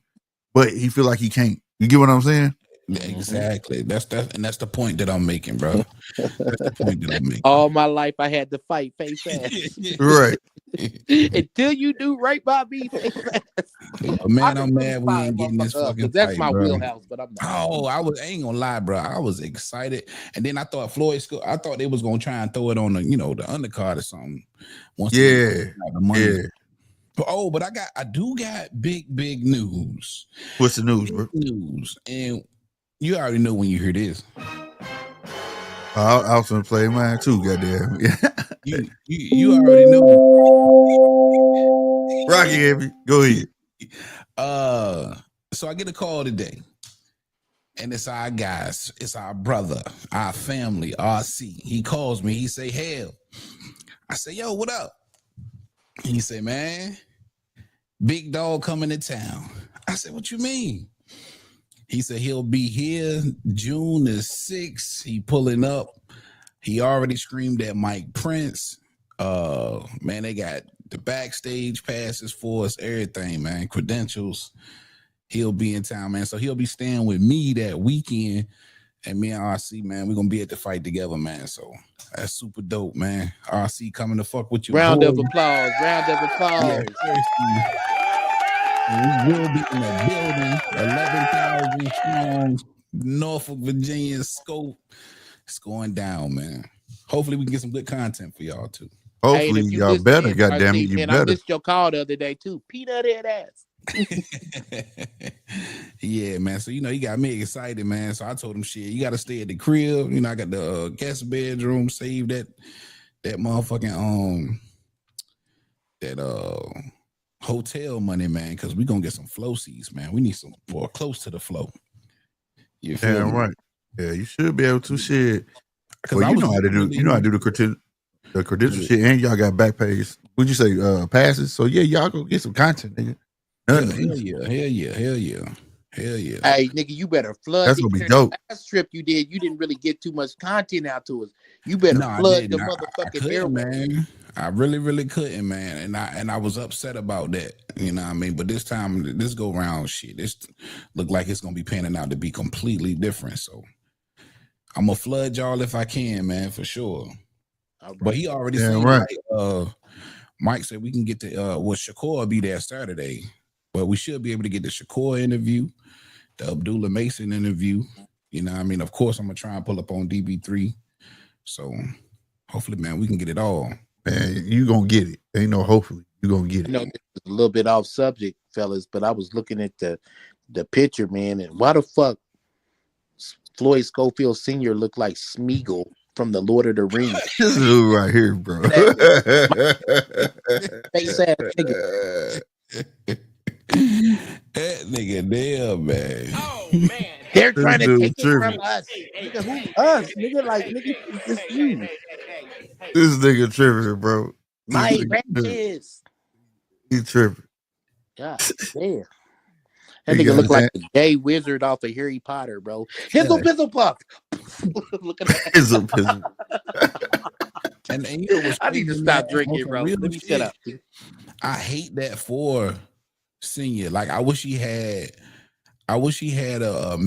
Speaker 1: but he feel like he can't. You get what I'm saying?
Speaker 4: Exactly. That's the point that I'm making, bro. That's the point that I'm making.
Speaker 2: All my life I had to fight face ass.
Speaker 1: Right.
Speaker 2: Until you do right by me, face ass.
Speaker 4: Man, I'm mad we ain't getting this fucking fight,
Speaker 2: that's my
Speaker 4: bro.
Speaker 2: wheelhouse, but I'm not.
Speaker 4: Oh, I ain't gonna lie, bro. I was excited, and then I thought I thought they was gonna try and throw it on the undercard or something. Once the money. But I do got big news.
Speaker 1: What's the news, bro?
Speaker 4: News, and you already know when you hear this.
Speaker 1: I was gonna play mine too, goddamn.
Speaker 4: You already know.
Speaker 1: Rocky Heavy, go ahead.
Speaker 4: So I get a call today, and it's our guys, it's our brother, our family, RC. He calls me. He say, "Hell," I say, "Yo, what up?" He say, "Man, big dog coming to town." I said, "What you mean?" He said he'll be here June the 6th. He pulling up. He already screamed at Mike Prince. Man, they got the backstage passes for us, everything, man. Credentials. He'll be in town, man. So he'll be staying with me that weekend. And me and RC, man, we're gonna be at the fight together, man. So that's super dope, man. RC coming to fuck with you.
Speaker 2: Round of applause. Round of applause.
Speaker 4: Yeah, we will be in the building, 11,000 strong, Norfolk, Virginia scope. It's going down, man. Hopefully we can get some good content for y'all too.
Speaker 1: Hopefully y'all better, goddamn it, you
Speaker 2: man,
Speaker 1: better.
Speaker 2: I missed your call the other day too. Peanut head ass.
Speaker 4: Yeah, man. So you got me excited, man. So I told him, shit, you got to stay at the crib. I got the guest bedroom. Save that motherfucking hotel money, man, because we gonna get some flow seats, man. We need some more close to the flow. You feel me?
Speaker 1: Right. Yeah, you should be able to shit.
Speaker 4: Because
Speaker 1: you know how to do the credential shit, and y'all got back pays. Would you say passes? So yeah, y'all go get some content, nigga.
Speaker 4: Hell yeah.
Speaker 2: Hey, nigga, you better flood.
Speaker 1: That's gonna be dope.
Speaker 2: Last trip you didn't really get too much content out to us. You better flood the motherfucking air,
Speaker 4: man. I really couldn't, man. And I was upset about that. You know what I mean? But this time, this go round shit, this look like it's gonna be panning out to be completely different. So I'm gonna flood y'all if I can, man, for sure. Right. But he already said, right. Mike said we can get to Shakur will be there Saturday, but we should be able to get the Shakur interview, the Abdullah Mason interview. You know what I mean? Of course, I'm gonna try and pull up on DB3. So hopefully, man, we can get it all.
Speaker 1: Man, you gonna get it. Ain't no hopefully. You gonna get it.
Speaker 2: I know this is a little bit off subject, fellas, but I was looking at the picture, man, and why the fuck Floyd Schofield Sr. looked like Smeagol from the Lord of the Rings?
Speaker 1: This dude right here, bro.
Speaker 2: Face ass nigga.
Speaker 4: That nigga damn, man.
Speaker 2: Oh man. They're trying to take it from us. Nigga, who us? Nigga, like nigga, it's you.
Speaker 1: This nigga tripping, bro.
Speaker 2: My branches.
Speaker 1: He tripping.
Speaker 2: God damn. That nigga look like the gay wizard off of Harry Potter, bro. Hizzle pizzle puff. Look at that.
Speaker 1: Hizzle pizzle.
Speaker 4: And you know,
Speaker 2: I need to stop drinking, bro. Let me shut up.
Speaker 4: I hate that for Senior. Like I wish he had a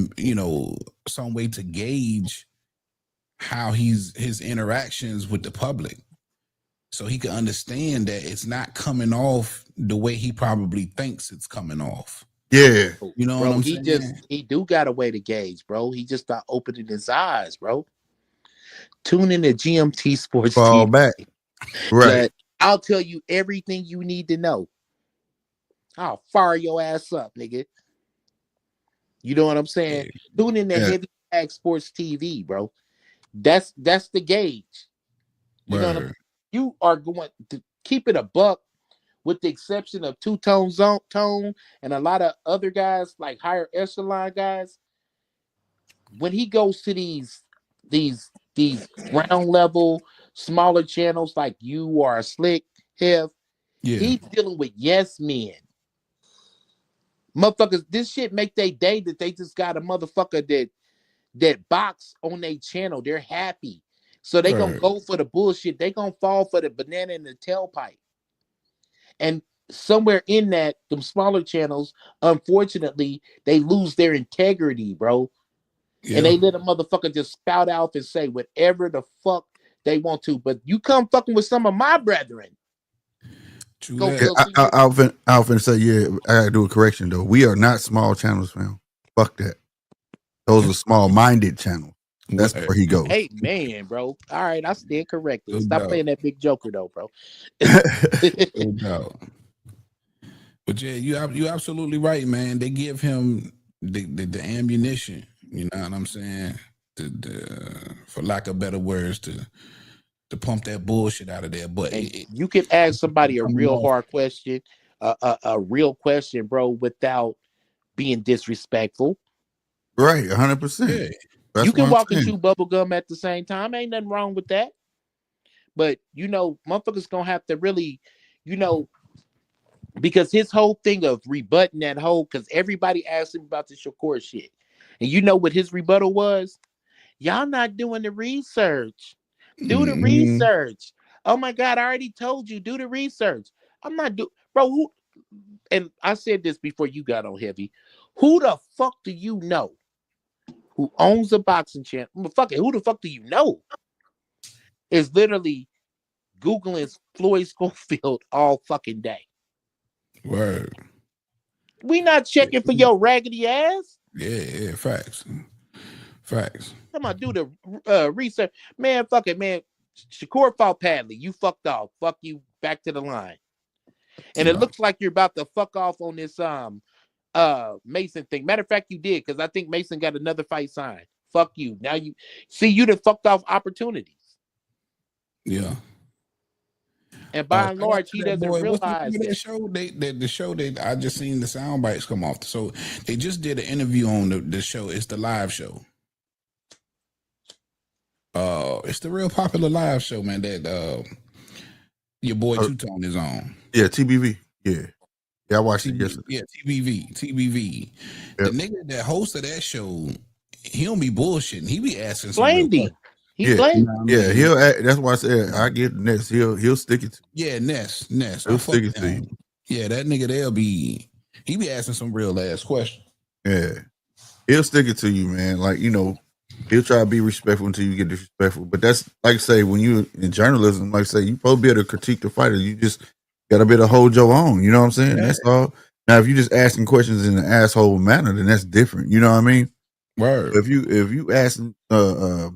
Speaker 4: some way to gauge how his interactions with the public, so he can understand that it's not coming off the way he probably thinks it's coming off.
Speaker 1: Yeah.
Speaker 4: You know what
Speaker 2: Bro,
Speaker 4: I'm saying?
Speaker 2: he do got a way to gauge, bro. He just not opening his eyes, bro. Tune in to GMT Sports
Speaker 1: Fall
Speaker 2: TV.
Speaker 1: back. Right.
Speaker 2: I'll tell you everything you need to know. I'll fire your ass up, nigga. You know what I'm saying?
Speaker 4: Yeah.
Speaker 2: Tune in to
Speaker 1: Yeah.
Speaker 2: Heavy Bag Sports TV, bro. That's the gauge. You know what I'm
Speaker 4: Word.
Speaker 2: You are going to keep it a buck, with the exception of Tone and a lot of other guys like higher echelon guys. When he goes to these ground level smaller channels like you or a Slick Hev,
Speaker 4: Yeah.
Speaker 2: he's dealing with yes men. Motherfuckers, this shit make they day that they just got a motherfucker that box on their channel. They're happy. So they gonna
Speaker 4: Word.
Speaker 2: go for the bullshit. They gonna fall for the banana in the tailpipe. And somewhere in that, them smaller channels, unfortunately, they lose their integrity, bro. And
Speaker 4: Yeah.
Speaker 2: they let a motherfucker just spout out and say whatever the fuck they want to. But you come fucking with some of my brethren,
Speaker 4: True
Speaker 2: go
Speaker 4: that.
Speaker 2: go see your
Speaker 1: I'll say, yeah, I gotta do a correction though. We are not small channels, fam. Fuck that. Those are small-minded channels. That's
Speaker 4: Word.
Speaker 1: where he goes.
Speaker 2: hey man, bro. All right, I stand corrected.
Speaker 4: No
Speaker 2: Stop
Speaker 4: doubt.
Speaker 2: playing that big joker though, bro.
Speaker 4: No doubt. But yeah, you absolutely right, man. They give him the ammunition. You know what I'm saying? For lack of better words, to pump that bullshit out of there. But
Speaker 2: And you can ask somebody a
Speaker 4: coming
Speaker 2: real
Speaker 4: off.
Speaker 2: hard question, a real question, bro, without being disrespectful.
Speaker 1: Right, 100%.
Speaker 4: Yeah.
Speaker 1: That's
Speaker 2: You
Speaker 1: what
Speaker 2: can
Speaker 1: I'm
Speaker 2: walk and
Speaker 1: saying.
Speaker 2: chew bubble gum at the same time. Ain't nothing wrong with that. But motherfuckers gonna have to really, you know, because his whole thing of rebutting that whole, because everybody asked him about the Shakur shit, and you know what his rebuttal was? Y'all not doing the research. Do the
Speaker 4: Mm-hmm.
Speaker 2: research. Oh my God, I already told you, do the research. I'm not do bro. Who? And I said this before you got on Heavy. Who the fuck do you know who owns a boxing channel? Fuck it. Who the fuck do you know is literally Googling Floyd Schofield all fucking day?
Speaker 4: Word.
Speaker 2: We not checking for your raggedy ass.
Speaker 4: Yeah, facts. Facts.
Speaker 2: Come on, do the research. Man, fuck it, man. Shakur fought Padley. You fucked off. Fuck you. Back to the line. And it
Speaker 4: Yeah.
Speaker 2: looks like you're about to fuck off on this Mason thing. Matter of fact, you did, because I think Mason got another fight signed. Fuck you. Now you see you done fucked off opportunities.
Speaker 4: Yeah.
Speaker 2: And by and
Speaker 4: Shout out
Speaker 2: large,
Speaker 4: to
Speaker 2: he
Speaker 4: that
Speaker 2: doesn't
Speaker 4: boy. What's the name
Speaker 2: realize
Speaker 4: of that
Speaker 2: that.
Speaker 4: show? The show that I just seen the sound bites come off. So they just did an interview on the show. It's the live show. It's the real popular live show, man. That your boy Two Tone is on.
Speaker 1: Yeah, TBV. Yeah. Yeah, I watched it yesterday.
Speaker 4: Yeah, TBV. The
Speaker 1: Yep.
Speaker 4: nigga that hosted that show, he don't be bullshitting. He be asking some real
Speaker 2: Blamed him.
Speaker 4: questions.
Speaker 2: He
Speaker 1: Yeah.
Speaker 2: blamed.
Speaker 4: You know what I
Speaker 1: Yeah,
Speaker 4: mean?
Speaker 1: that's why I said I get Ness. He'll stick it to
Speaker 4: Yeah, Ness. I
Speaker 1: He'll
Speaker 4: fuck
Speaker 1: stick
Speaker 4: with
Speaker 1: it to you.
Speaker 4: him. Yeah, that nigga he be asking some real ass questions.
Speaker 1: Yeah. He'll stick it to you, man. Like, he'll try to be respectful until you get disrespectful. But that's like I say, when you in journalism, like I say, you probably be able to critique the fighter. You just gotta be able to hold your own. You know what I'm saying?
Speaker 4: Yeah.
Speaker 1: That's all. Now, if you just asking questions in an asshole manner, then that's different. You know what I mean?
Speaker 4: Word.
Speaker 1: If you asking a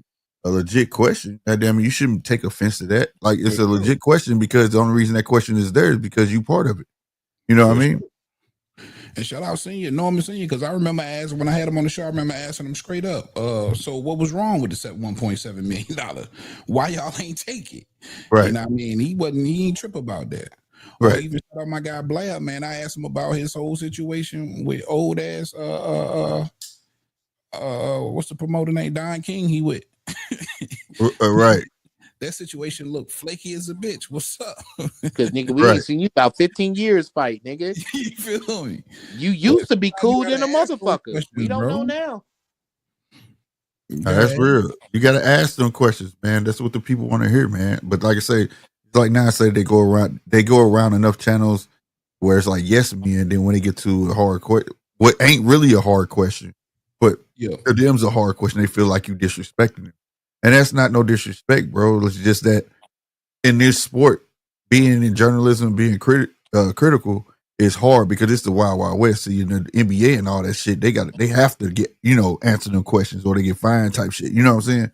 Speaker 1: legit question, goddamn it, you shouldn't take offense to that. Like, it's a legit question because the only reason that question is there is because you part of it. You know what I mean?
Speaker 4: And shout out Norman Senior, because I remember asking when I had him on the show. I remember asking him straight up. So what was wrong with the $1.7 million? Why y'all ain't take it?
Speaker 1: Right.
Speaker 4: You know what I mean? He ain't trip about that.
Speaker 1: Right.
Speaker 4: Or even shout out my guy Blair, man. I asked him about his whole situation with old ass what's the promoter name? Don King. He with
Speaker 1: Right.
Speaker 4: that situation looked flaky as a bitch. What's up?
Speaker 2: Because nigga, we ain't seen you about 15 years fight, nigga.
Speaker 4: You feel me?
Speaker 2: You used to be cool than a
Speaker 4: ask those
Speaker 2: motherfucker.
Speaker 4: questions,
Speaker 2: We don't
Speaker 4: bro.
Speaker 2: know now.
Speaker 1: That's real. You got to ask them questions, man. That's what the people want to hear, man. But like I say, it's like now I say they go around enough channels where it's like yes me, and then when they get to a hard question, what ain't really a hard question, but to them's a hard question, they feel like you disrespecting them, and that's not no disrespect, bro. It's just that in this sport, being in journalism, being critical it's hard because it's the Wild Wild West. So, you know, the NBA and all that shit, they have to get, you know, answer them questions or they get fined type shit. You know what I'm saying?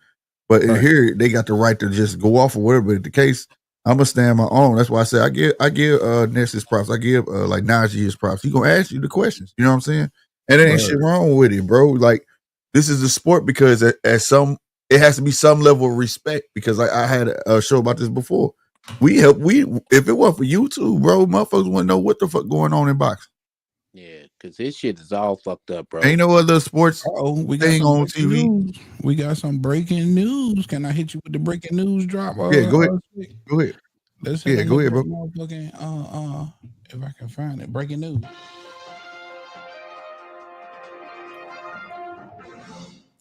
Speaker 1: But in here, they got the right to just go off or whatever. But the case, I'm gonna stand my own. That's why I say I give Ness props. I give like Najee his props. He gonna ask you the questions. You know what I'm saying? And there ain't shit wrong with it, bro. Like, this is a sport because it has to be some level of respect, because I had a show about this before. If it wasn't for YouTube, bro, motherfuckers wouldn't know what the fuck going on in boxing.
Speaker 2: Yeah, because this shit is all fucked up, bro.
Speaker 1: Ain't no other sports
Speaker 4: we got
Speaker 1: thing
Speaker 4: some
Speaker 1: on TV.
Speaker 4: News. We got some breaking news. Can I hit you with the breaking news drop?
Speaker 1: Yeah, go ahead. Go ahead.
Speaker 4: Let's
Speaker 1: go ahead, bro.
Speaker 4: If I can find it. Breaking news.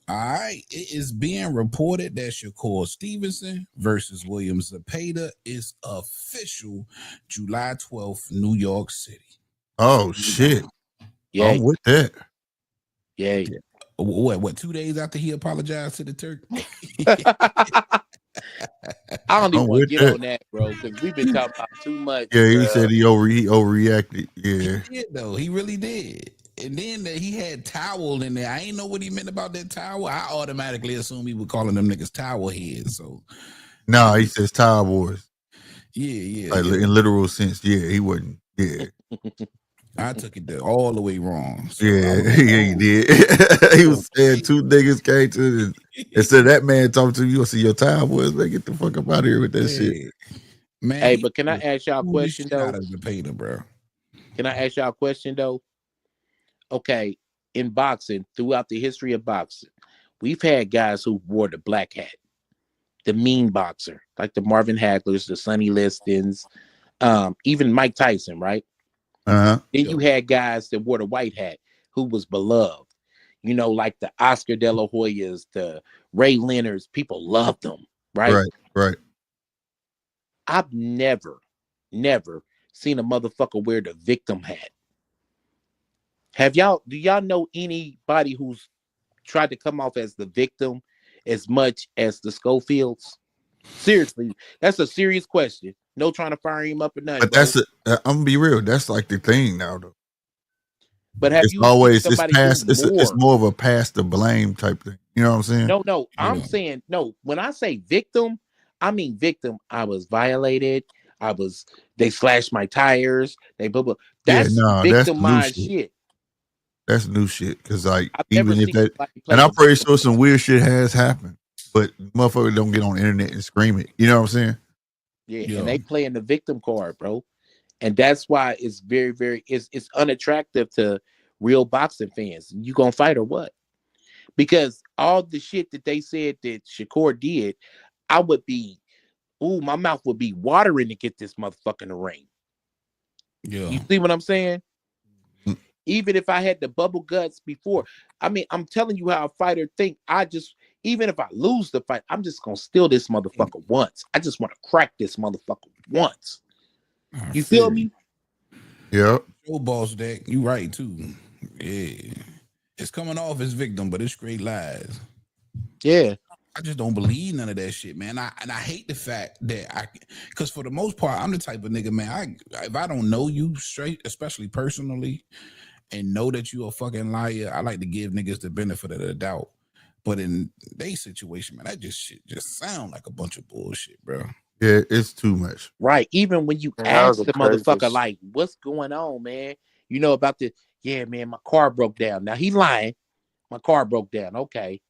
Speaker 4: All right, it is being reported that Shakur Stevenson versus William Zepeda is official July 12th, New York City.
Speaker 1: Oh shit!
Speaker 2: Yeah,
Speaker 1: I'm with that.
Speaker 2: Yeah.
Speaker 4: What? 2 days after he apologized to the Turk?
Speaker 2: I don't even want to get on that, bro, because we've been talking about too much.
Speaker 1: Yeah, he said he overreacted. Yeah,
Speaker 4: he did though. He really did. And then he had towel in there. I ain't know what he meant about that towel. I automatically assumed he was calling them niggas towel heads. So,
Speaker 1: nah, he says towel boys.
Speaker 4: Yeah,
Speaker 1: like, in literal sense. Yeah, he wasn't. Yeah,
Speaker 4: I took it all the way wrong. So
Speaker 1: yeah, he did. He was saying two niggas came to instead of that man talking to you, you'll see your towel boys. Man, get the fuck up out of here with that shit.
Speaker 2: Man, hey, but can I ask y'all a question though?
Speaker 4: Bro.
Speaker 2: Can I ask y'all a question though? Okay, in boxing, throughout the history of boxing, we've had guys who wore the black hat, the mean boxer, like the Marvin Haglers, the Sonny Listons, even Mike Tyson, right?
Speaker 1: Uh-huh.
Speaker 2: Then you had guys that wore the white hat who was beloved, you know, like the Oscar De La Hoyas, the Ray Leonards. People loved them, right?
Speaker 1: Right.
Speaker 2: I've never seen a motherfucker wear the victim hat. Do y'all know anybody who's tried to come off as the victim as much as the Schofields? Seriously, that's a serious question. No trying to fire him up or nothing.
Speaker 1: But I'm gonna be real. That's like the thing now, though.
Speaker 2: But have
Speaker 1: it's
Speaker 2: you
Speaker 1: always
Speaker 2: it's
Speaker 1: past? It's more of a pass the blame type thing. You know what I'm saying?
Speaker 2: No. I'm saying no. When I say victim, I mean victim. I was violated. They slashed my tires. They blah blah. That's victimized shit.
Speaker 1: That's new shit. Because like
Speaker 2: I've
Speaker 1: even if that, and I'm pretty sure some weird shit has happened, but motherfuckers don't get on the internet and scream it. You know what I'm saying?
Speaker 2: Yeah. And they playing the victim card, bro. And that's why it's very, very it's unattractive to real boxing fans. You gonna fight or what? Because all the shit that they said that Shakur did, my mouth would be watering to get this motherfucker in the ring.
Speaker 4: Yeah.
Speaker 2: You see what I'm saying? Even if I had the bubble guts before, I mean, I'm telling you how a fighter think. Even if I lose the fight, I'm just gonna steal this motherfucker once. I just want to crack this motherfucker once. You feel me?
Speaker 1: Yeah.
Speaker 4: Show boss deck. You right too. Yeah. It's coming off as victim, but it's straight lies.
Speaker 2: Yeah.
Speaker 4: I just don't believe none of that shit, man. I hate the fact that because for the most part, I'm the type of nigga, man. If I don't know you straight, especially personally, and know that you a fucking liar, I like to give niggas the benefit of the doubt. But in their situation, man, that shit just sound like a bunch of bullshit, bro.
Speaker 1: Yeah, it's too much.
Speaker 2: Right. Even when you ask the motherfucker, like, what's going on, man? You know about the, yeah, man, my car broke down. Now he lying. My car broke down. Okay.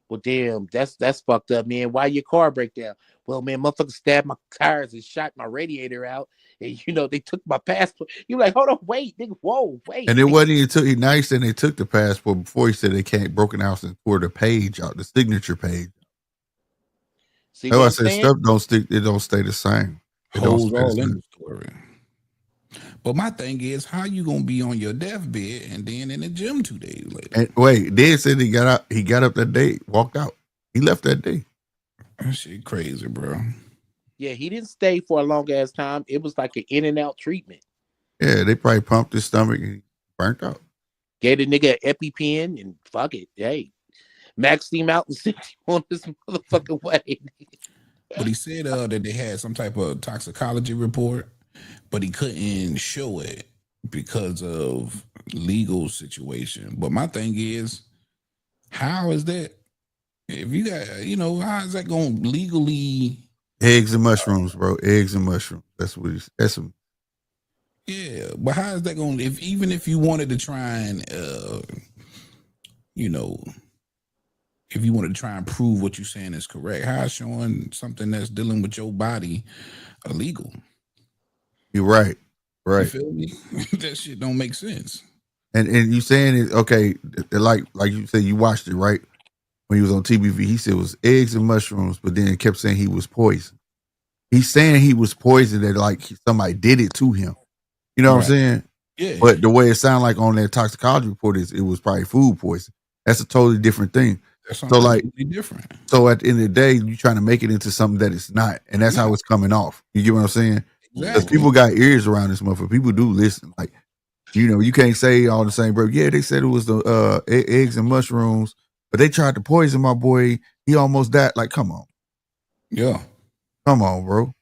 Speaker 2: Well, damn, that's fucked up, man. Why your car break down? Well, man, motherfucker stabbed my tires and shot my radiator out. And, you know, they took my passport. You like, hold on, wait, nigga, whoa, wait.
Speaker 1: And it wasn't even nice that they took the passport before he said they can't broken house and tore the page out, the signature page.
Speaker 2: See
Speaker 1: what
Speaker 2: what
Speaker 1: I
Speaker 2: I'm
Speaker 1: said,
Speaker 2: saying?
Speaker 1: stuff don't stick, it don't stay the same. It don't stay
Speaker 4: all in the story. But my thing is, how you gonna be on your deathbed and then in the gym 2 days later?
Speaker 1: And wait, Dad said he got out. He got up that day, walked out. He left that day.
Speaker 4: That shit crazy, bro.
Speaker 2: Yeah, he didn't stay for a long ass time. It was like an in and out treatment.
Speaker 1: Yeah, they probably pumped his stomach and he burnt out.
Speaker 2: Gave the nigga an EpiPen and fuck it. Hey, maxed him out and sent him on this motherfucking way.
Speaker 4: But he said that they had some type of toxicology report, but he couldn't show it because of legal situation. But my thing is, how is that? If you got, how is that going to legally?
Speaker 1: Eggs and mushrooms, bro. Eggs and mushrooms. That's what he's. That's some.
Speaker 4: Yeah, but how is that going? Even if you wanted to try and, if you wanted to try and prove what you're saying is correct, how is showing something that's dealing with your body illegal?
Speaker 1: You're right.
Speaker 4: You
Speaker 1: Right.
Speaker 4: feel me? That shit don't make sense.
Speaker 1: And you saying it okay? Like you said, you watched it right when he was on TBV. He said it was eggs and mushrooms, but then kept saying he was poisoned. He's saying he was poisoned that like somebody did it to him. You know what I'm saying?
Speaker 4: Yeah.
Speaker 1: But the way it sounded like on that toxicology report is it was probably food poison. That's a totally different thing.
Speaker 4: That's
Speaker 1: So
Speaker 4: something
Speaker 1: like
Speaker 4: totally different.
Speaker 1: so at the end of the day, you're trying to make it into something that it's not, and that's how it's coming off. You get what I'm saying? Because
Speaker 4: Exactly.
Speaker 1: people got ears around this motherfucker. People do listen. Like, you can't say all the same, bro. Yeah, they said it was the eggs and mushrooms, but they tried to poison my boy. He almost died. Like, come on.
Speaker 4: Yeah.
Speaker 1: Come on, bro.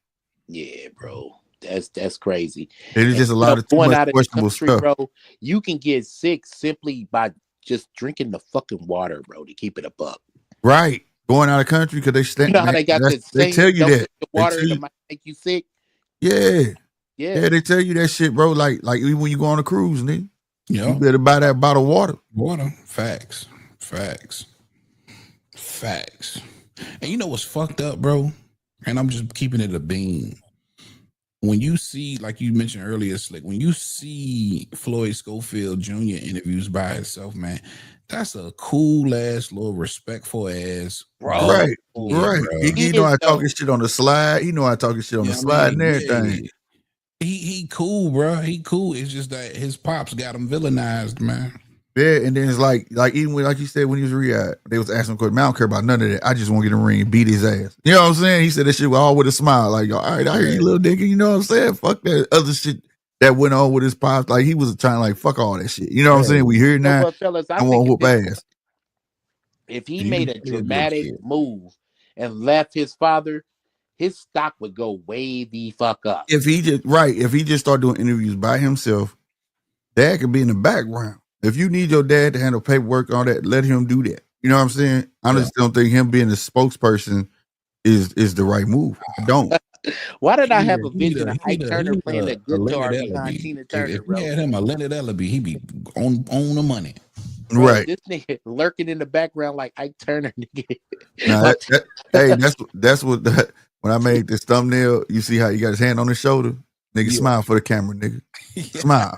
Speaker 2: Yeah, bro. That's crazy.
Speaker 1: It is just a lot of too
Speaker 2: going
Speaker 1: much
Speaker 2: out of the
Speaker 1: questionable
Speaker 2: country,
Speaker 1: stuff.
Speaker 2: bro. You can get sick simply by just drinking the fucking water, bro, to keep it a buck.
Speaker 1: Right. Going out of country because they stand.
Speaker 2: You know how they got the
Speaker 1: They
Speaker 2: saying,
Speaker 1: tell you
Speaker 2: don't
Speaker 1: that.
Speaker 2: drink the water,
Speaker 1: They tell
Speaker 2: it
Speaker 1: you,
Speaker 2: might make you sick.
Speaker 1: yeah.
Speaker 2: Yeah.
Speaker 1: Yeah, they tell you that shit, bro. Like even when you go on a cruise, nigga.
Speaker 4: Yeah.
Speaker 1: You better buy that bottle of water.
Speaker 4: Water. Facts. And you know what's fucked up, bro? And I'm just keeping it a bean. When you see, like you mentioned earlier, Slick, when you see Floyd Schofield Jr. interviews by himself, man, that's a cool ass, little respectful ass,
Speaker 2: Bro.
Speaker 1: Right.
Speaker 4: Yeah,
Speaker 1: Right.
Speaker 4: bro.
Speaker 1: He know how to talking shit on the slide. He know how to talking shit on the slide and everything.
Speaker 4: Yeah. He cool, bro. He cool. It's just that his pops got him villainized, man.
Speaker 1: Yeah, and then it's like even when, like you said, when he was Riyadh, they was asking him, man, I don't care about none of that. I just want to get in the ring and beat his ass. You know what I'm saying? He said that shit all with a smile. Like, all right, I hear you, little nigga. You know what I'm saying? Fuck that other shit that went on with his pops. Like, he was trying to, like, fuck all that shit. You know what I'm saying? We here now.
Speaker 2: What, fellas,
Speaker 1: I want to whoop ass.
Speaker 2: If he made a dramatic move and left his father, his stock would go way the fuck up.
Speaker 1: If he just start doing interviews by himself, dad could be in the background. If you need your dad to handle paperwork and all that, let him do that. You know what I'm saying? I just don't think him being a spokesperson is the right move. I don't.
Speaker 2: Why did I have a vision of Ike Turner playing the guitar behind Tina Turner,
Speaker 4: if
Speaker 2: bro?
Speaker 4: He had him a Leonard Ellaby, he'd be on the money.
Speaker 2: Bro,
Speaker 1: right.
Speaker 2: This nigga lurking in the background like Ike Turner, nigga.
Speaker 1: Nah, that's what when I made this thumbnail, you see how he got his hand on his shoulder? Nigga, smile for the camera, nigga. Smile.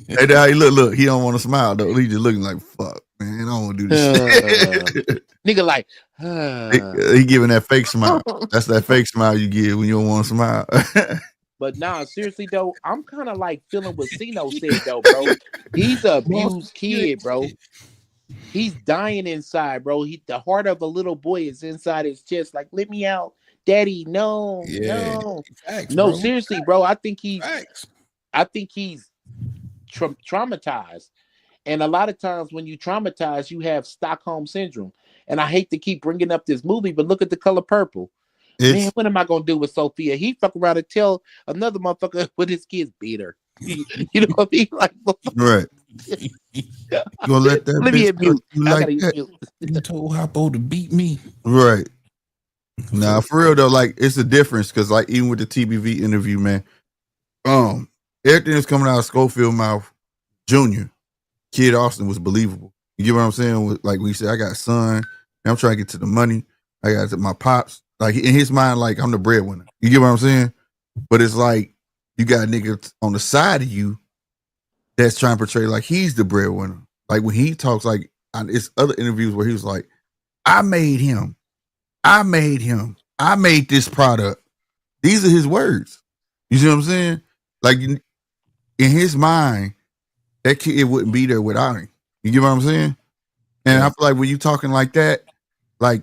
Speaker 1: Hey, now he look, he don't want to smile though. He just looking like fuck, man. I don't want to do this shit.
Speaker 2: Nigga like
Speaker 1: he giving that fake smile. That's that fake smile you give when you don't want to smile.
Speaker 2: But nah, seriously though, I'm kind of like feeling what Sino said though, bro. He's an abused kid, bro. He's dying inside, bro. The heart of a little boy is inside his chest. Like, let me out, daddy. No, no,
Speaker 4: Facts,
Speaker 2: no.
Speaker 4: bro.
Speaker 2: Seriously, bro. I think he's
Speaker 4: Facts.
Speaker 2: Traumatized. And a lot of times when you traumatize, you have Stockholm syndrome. And I hate to keep bringing up this movie, but look at The Color Purple. Man, what am I gonna do with Sophia? He fuck around and tell another motherfucker with his kids beat her. You know what I mean? Like,
Speaker 1: right. You gonna let that bitch
Speaker 2: mute.
Speaker 1: You like that?
Speaker 4: You told Hoppo to beat me.
Speaker 1: Right. Nah, for real though, like it's a difference because like even with the TBV interview, man, everything that's coming out of Schofield mouth, Junior, Kid Austin was believable. You get what I'm saying? Like we said, I got a son, and I'm trying to get to the money. I got my pops. Like in his mind, like I'm the breadwinner. You get what I'm saying? But it's like you got a nigga on the side of you that's trying to portray like he's the breadwinner. Like when he talks, like it's other interviews where he was like, I made him. I made this product. These are his words. You see what I'm saying? Like in his mind, that kid wouldn't be there without him. You get what I'm saying? And I feel like when you talking like that, like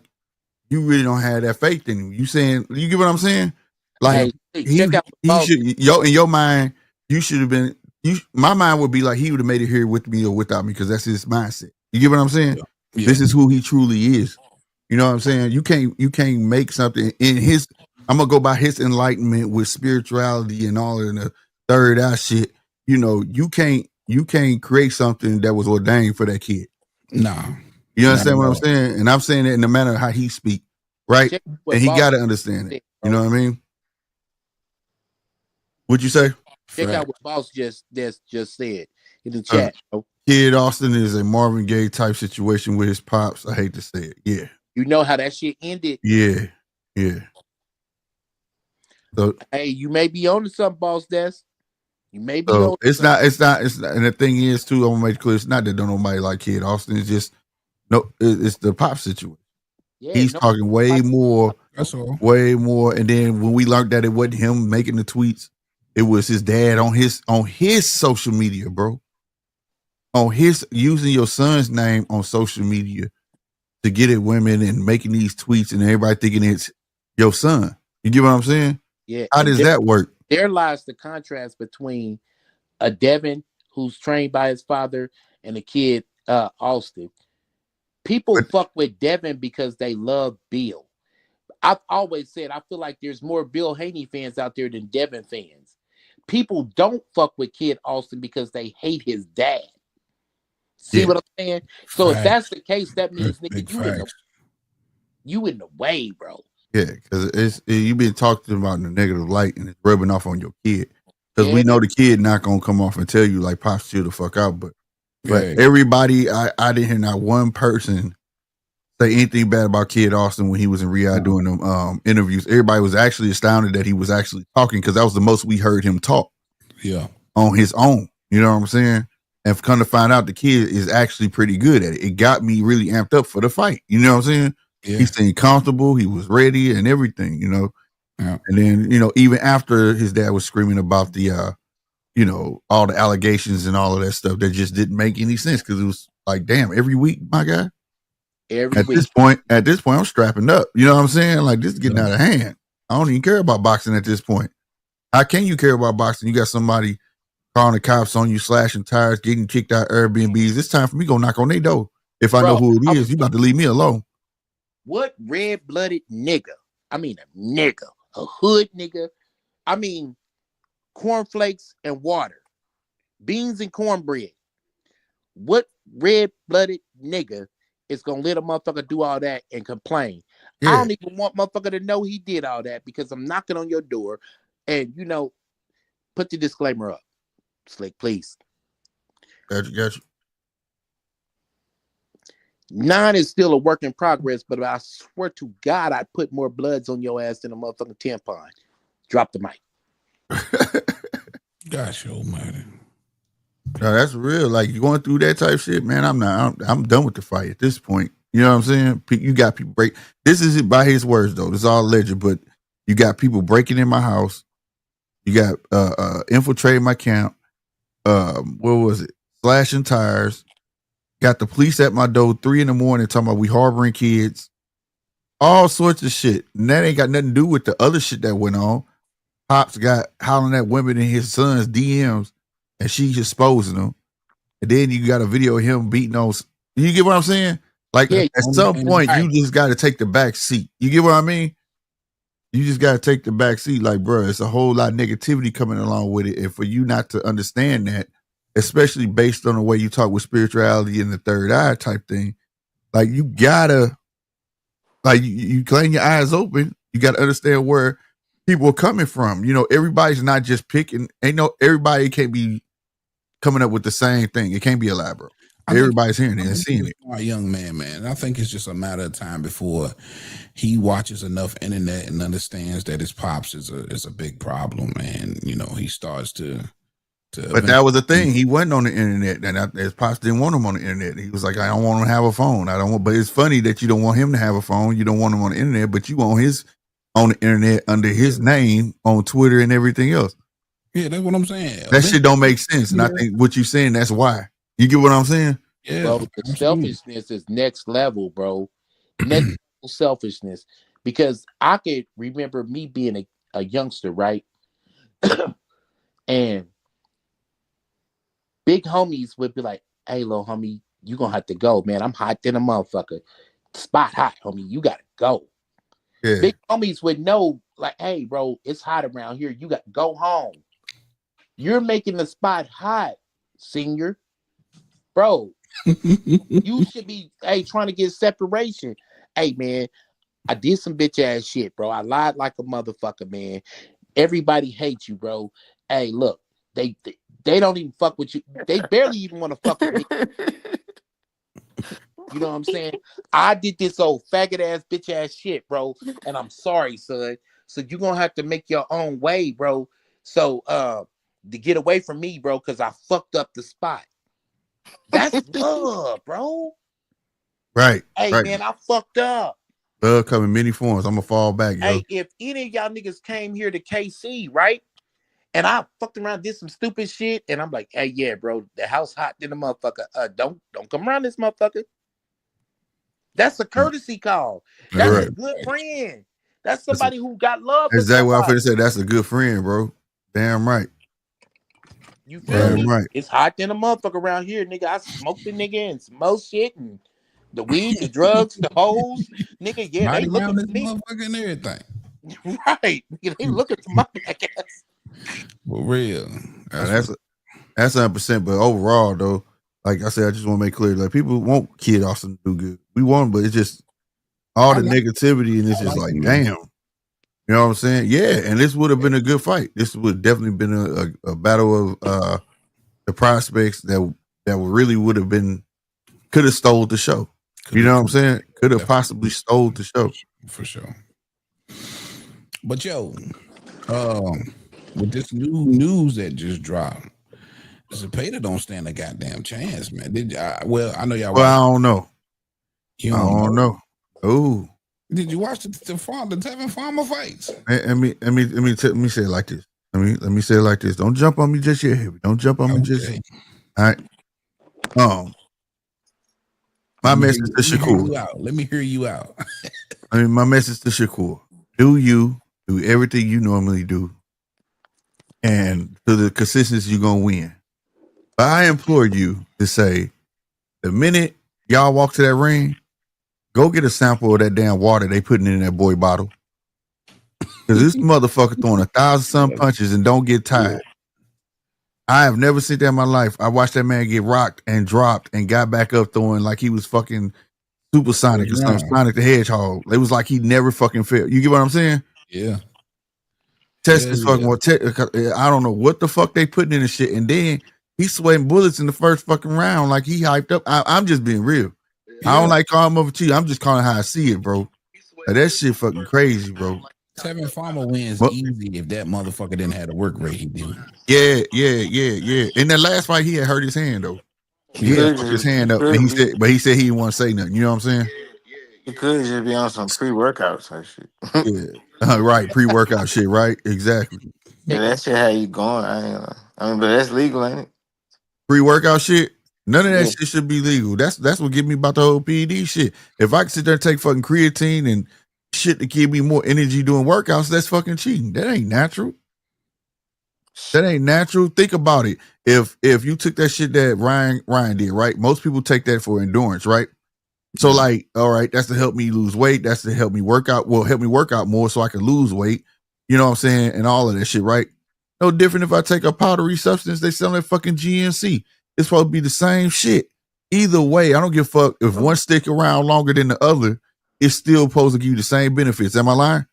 Speaker 1: you really don't have that faith in him. You saying, you get what I'm saying? Like he should, in your mind, you should have been. My mind would be like he would have made it here with me or without me because that's his mindset. You get what I'm saying? Yeah. This is who he truly is. You know what I'm saying? You can't make something in his. I'm gonna go by his enlightenment with spirituality and all of the third eye shit. You know, you can't create something that was ordained for that kid.
Speaker 4: Nah.
Speaker 1: You
Speaker 4: Not
Speaker 1: understand
Speaker 4: at
Speaker 1: what I'm
Speaker 4: all.
Speaker 1: saying? And I'm saying it in the manner of how he speak, right?
Speaker 2: Check what
Speaker 1: And he
Speaker 2: boss
Speaker 1: got to understand it.
Speaker 2: said,
Speaker 1: You
Speaker 2: bro.
Speaker 1: know what I mean? What'd you say?
Speaker 2: Check out
Speaker 4: Fact.
Speaker 2: what boss just said in the
Speaker 1: Uh,
Speaker 2: chat, bro.
Speaker 1: Kid Austin is a Marvin Gaye type situation with his pops. I hate to say it. Yeah.
Speaker 2: You know how that shit ended.
Speaker 1: Yeah. Yeah. So
Speaker 2: Hey, you may be on to something, boss. You may be on to
Speaker 1: it's
Speaker 2: something.
Speaker 1: not, and the thing is too, I'm gonna make it clear, it's not that don't nobody like Kid Austin. It's just no, it's the pop situation.
Speaker 2: Yeah,
Speaker 1: He's
Speaker 2: no,
Speaker 1: talking
Speaker 2: like,
Speaker 4: That's all.
Speaker 1: way more. And then when we learned that it wasn't him making the tweets, it was his dad on his social media, bro. On his using your son's name on social media to get at women and making these tweets and everybody thinking it's your son. You get what I'm saying?
Speaker 2: yeah,
Speaker 1: How
Speaker 2: and
Speaker 1: does that work?
Speaker 2: there lies the contrast between a Devin who's trained by his father and a kid, Austin. People
Speaker 1: But
Speaker 2: fuck with Devin because they love Bill. I've always said I feel like there's more Bill Haney fans out there than Devin fans. People don't fuck with Kid Austin because they hate his dad. See
Speaker 1: yeah,
Speaker 2: what I'm saying? So if
Speaker 4: Fact.
Speaker 2: that's the case, that
Speaker 4: That's
Speaker 2: means nigga,
Speaker 4: big facts.
Speaker 2: you in the way, bro.
Speaker 1: yeah, because you've been talking about in a negative light and it's rubbing off on your kid. Because we
Speaker 2: Yeah,
Speaker 1: know the kid not gonna come off and tell you like pops chill the fuck out, but
Speaker 4: Yeah.
Speaker 1: everybody, I didn't hear not one person say anything bad about Kid Austin when he was in Riyadh doing them interviews. Everybody was actually astounded that he was actually talking because that was the most we heard him talk
Speaker 4: Yeah.
Speaker 1: on his own. You know what I'm saying? And come to find out, the kid is actually pretty good at it. It got me really amped up for the fight. You know what I'm saying?
Speaker 4: Yeah.
Speaker 1: He seemed comfortable. He was ready and everything. You know.
Speaker 4: Yeah.
Speaker 1: And then even after his dad was screaming about the all the allegations and all of that stuff that just didn't make any sense because it was like, damn, every week, my guy.
Speaker 2: every
Speaker 1: At
Speaker 2: week.
Speaker 1: this point, I'm strapping up. You know what I'm saying? Like this is getting
Speaker 4: Yeah.
Speaker 1: out of hand. I don't even care about boxing at this point. How can you care about boxing? You got somebody calling the cops on you, slashing tires, getting kicked out of Airbnbs. It's time for me to go knock on their door. If I know
Speaker 2: Bro,
Speaker 1: who it is, you about to leave me alone.
Speaker 2: what red-blooded nigga? I mean a nigga, a hood nigga. I mean cornflakes and water, beans and cornbread. What red-blooded nigga is gonna let a motherfucker do all that and complain? I
Speaker 1: Yeah,
Speaker 2: don't even want motherfucker to know he did all that because I'm knocking on your door, and put the disclaimer up, Slick, please.
Speaker 1: got you.
Speaker 2: 9 is still a work in progress, but I swear to God, I put more bloods on your ass than a motherfucking tampon. Drop the mic.
Speaker 4: Gosh almighty.
Speaker 1: No, that's real. Like you going through that type shit, man. I'm done with the fight at this point. You know what I'm saying? You got people break. This is it by his words though. This is all alleged, but you got people breaking in my house. You got infiltrating my camp. What was it? Slashing tires. Got the police at my door 3 a.m. talking about we harboring kids. All sorts of shit. And that ain't got nothing to do with the other shit that went on. Pops got hollering at women in his son's DMs and she's exposing them. And then you got a video of him beating on. You get what I'm saying? Like
Speaker 2: Yeah,
Speaker 1: at some point,
Speaker 2: right.
Speaker 1: you just got to take the back seat. You get what I mean? You just got to take the back seat. Like, bro, it's a whole lot of negativity coming along with it. And for you not to understand that, especially based on the way you talk with spirituality and the third eye type thing, like you gotta, like you clean your eyes open. You got to understand where people are coming from. Everybody's not just picking. Everybody can't be coming up with the same thing. It can't be elaborate. Everybody's hearing it and seeing it.
Speaker 4: A young man. I think it's just a matter of time before he watches enough internet and understands that his pops is a big problem, and he starts to.
Speaker 1: But that was the thing. He wasn't on the internet, and his pops didn't want him on the internet. He was like, "I don't want him to have a phone. I don't want." But it's funny that you don't want him to have a phone. You don't want him on the internet, but you want his on the internet under his name on Twitter and everything else.
Speaker 4: Yeah, that's what I'm saying.
Speaker 1: That shit don't make sense. And I think what you're saying, that's why. You get what I'm saying?
Speaker 4: Yeah,
Speaker 2: bro, the selfishness is next level, bro. Next level selfishness. Because I could remember me being a youngster, right? And big homies would be like, "Hey, little homie, you gonna have to go, man. I'm hot than a motherfucker. Spot hot, homie. You gotta go."
Speaker 1: Yeah.
Speaker 2: Big homies would know, like, hey, bro, it's hot around here. You got to go home. You're making the spot hot, senior. Bro, you should be, hey, trying to get separation. Hey, man, I did some bitch ass shit, bro. I lied like a motherfucker, man. Everybody hates you, bro. Hey, look, they don't even fuck with you. They barely even want to fuck with me. You know what I'm saying? I did this old faggot ass bitch ass shit, bro, and I'm sorry, son. So you're gonna have to make your own way, bro. So to get away from me, bro, because I fucked up the spot. That's love, bro.
Speaker 1: Right.
Speaker 2: Hey,
Speaker 1: Right.
Speaker 2: man, I fucked up.
Speaker 1: Love come in many forms. I'm gonna fall back, yo.
Speaker 2: Hey, if any of y'all niggas came here to KC, right? And I fucked around, did some stupid shit, and I'm like, hey, yeah, bro, the house hot than a motherfucker. Don't come around this motherfucker. That's a courtesy call. That's a
Speaker 1: Right.
Speaker 2: good friend. That's
Speaker 1: That's
Speaker 2: somebody who got love for
Speaker 1: exactly what I'm
Speaker 2: somebody.
Speaker 1: finna say. That's a good friend, bro. Damn right.
Speaker 2: You feel
Speaker 1: Damn
Speaker 2: me?
Speaker 1: right.
Speaker 2: It's hot than a motherfucker around here, nigga. I smoked the nigga and some more shit and the weed, the drugs, the hoes. Nigga, yeah, they
Speaker 4: Body
Speaker 2: looking
Speaker 4: around
Speaker 2: for
Speaker 4: this
Speaker 2: me.
Speaker 4: motherfucker and everything.
Speaker 2: Right. Nigga, they looking for my black ass.
Speaker 4: For real.
Speaker 1: That's 100%. But overall, though, like I said, I just want to make clear, like people want Kid Austin to do good. We want him, but it's just all the negativity, and it's just like, damn. You know what I'm saying? Yeah, and this would have been a good fight. This would definitely been a battle of the prospects that really would have been could have stole the show. You know what I'm saying? Could have possibly stole the show.
Speaker 4: For sure. But yo, with this new news that just dropped, Tjtp don't stand a goddamn chance, man. Well, I know y'all.
Speaker 1: Well, I don't know.
Speaker 4: You
Speaker 1: I don't know. Oh,
Speaker 4: did you watch the Tevin Farmer fights?
Speaker 1: let me say it like this. Let me say it like this. Don't jump on me just yet, Heavy. Don't jump on me just yet. All right. My message to Shakur.
Speaker 4: Let me hear you out.
Speaker 1: My message to Shakur. Do everything you normally do, and to the consistency you're gonna win. But I implore you to say, the minute y'all walk to that ring, go get a sample of that damn water they putting in that boy bottle. Because this motherfucker throwing 1,000 punches and don't get tired. I have never seen that in my life. I watched that man get rocked and dropped and got back up throwing like he was fucking Supersonic or something, Sonic the Hedgehog. It was like he never fucking failed. You get what I'm saying?
Speaker 4: Yeah.
Speaker 1: Test is fucking more. I don't know what the fuck they putting in the shit. And then he's sweating bullets in the first fucking round like he hyped up. I'm just being real. Yeah. I don't like calling him over to you. I'm just calling how I see it, bro. Like, that shit fucking crazy, bro.
Speaker 4: Tevin Farmer wins easy if that motherfucker didn't have the work rate he did.
Speaker 1: Yeah. In that last fight, he had hurt his hand though. He had fucked his hand up, and he said he didn't want to say nothing. You know what I'm saying?
Speaker 5: He could just be on some pre-workout type shit.
Speaker 1: Yeah, right. Pre-workout shit, right? Exactly.
Speaker 5: Yeah, that shit how you going? I mean, but that's legal, ain't it?
Speaker 1: Pre-workout shit. None of that shit should be legal. That's what get me about the whole PED shit. If I can sit there and take fucking creatine and shit to give me more energy doing workouts, that's fucking cheating. That ain't natural. That ain't natural. Think about it. If you took that shit that Ryan did, right? Most people take that for endurance, right? So like, all right, that's to help me lose weight. That's to help me work out. Well, help me work out more so I can lose weight. You know what I'm saying? And all of that shit, right? No different if I take a powdery substance they sell at fucking GNC. It's supposed to be the same shit. Either way, I don't give a fuck if one stick around longer than the other. It's still supposed to give you the same benefits. Am I lying?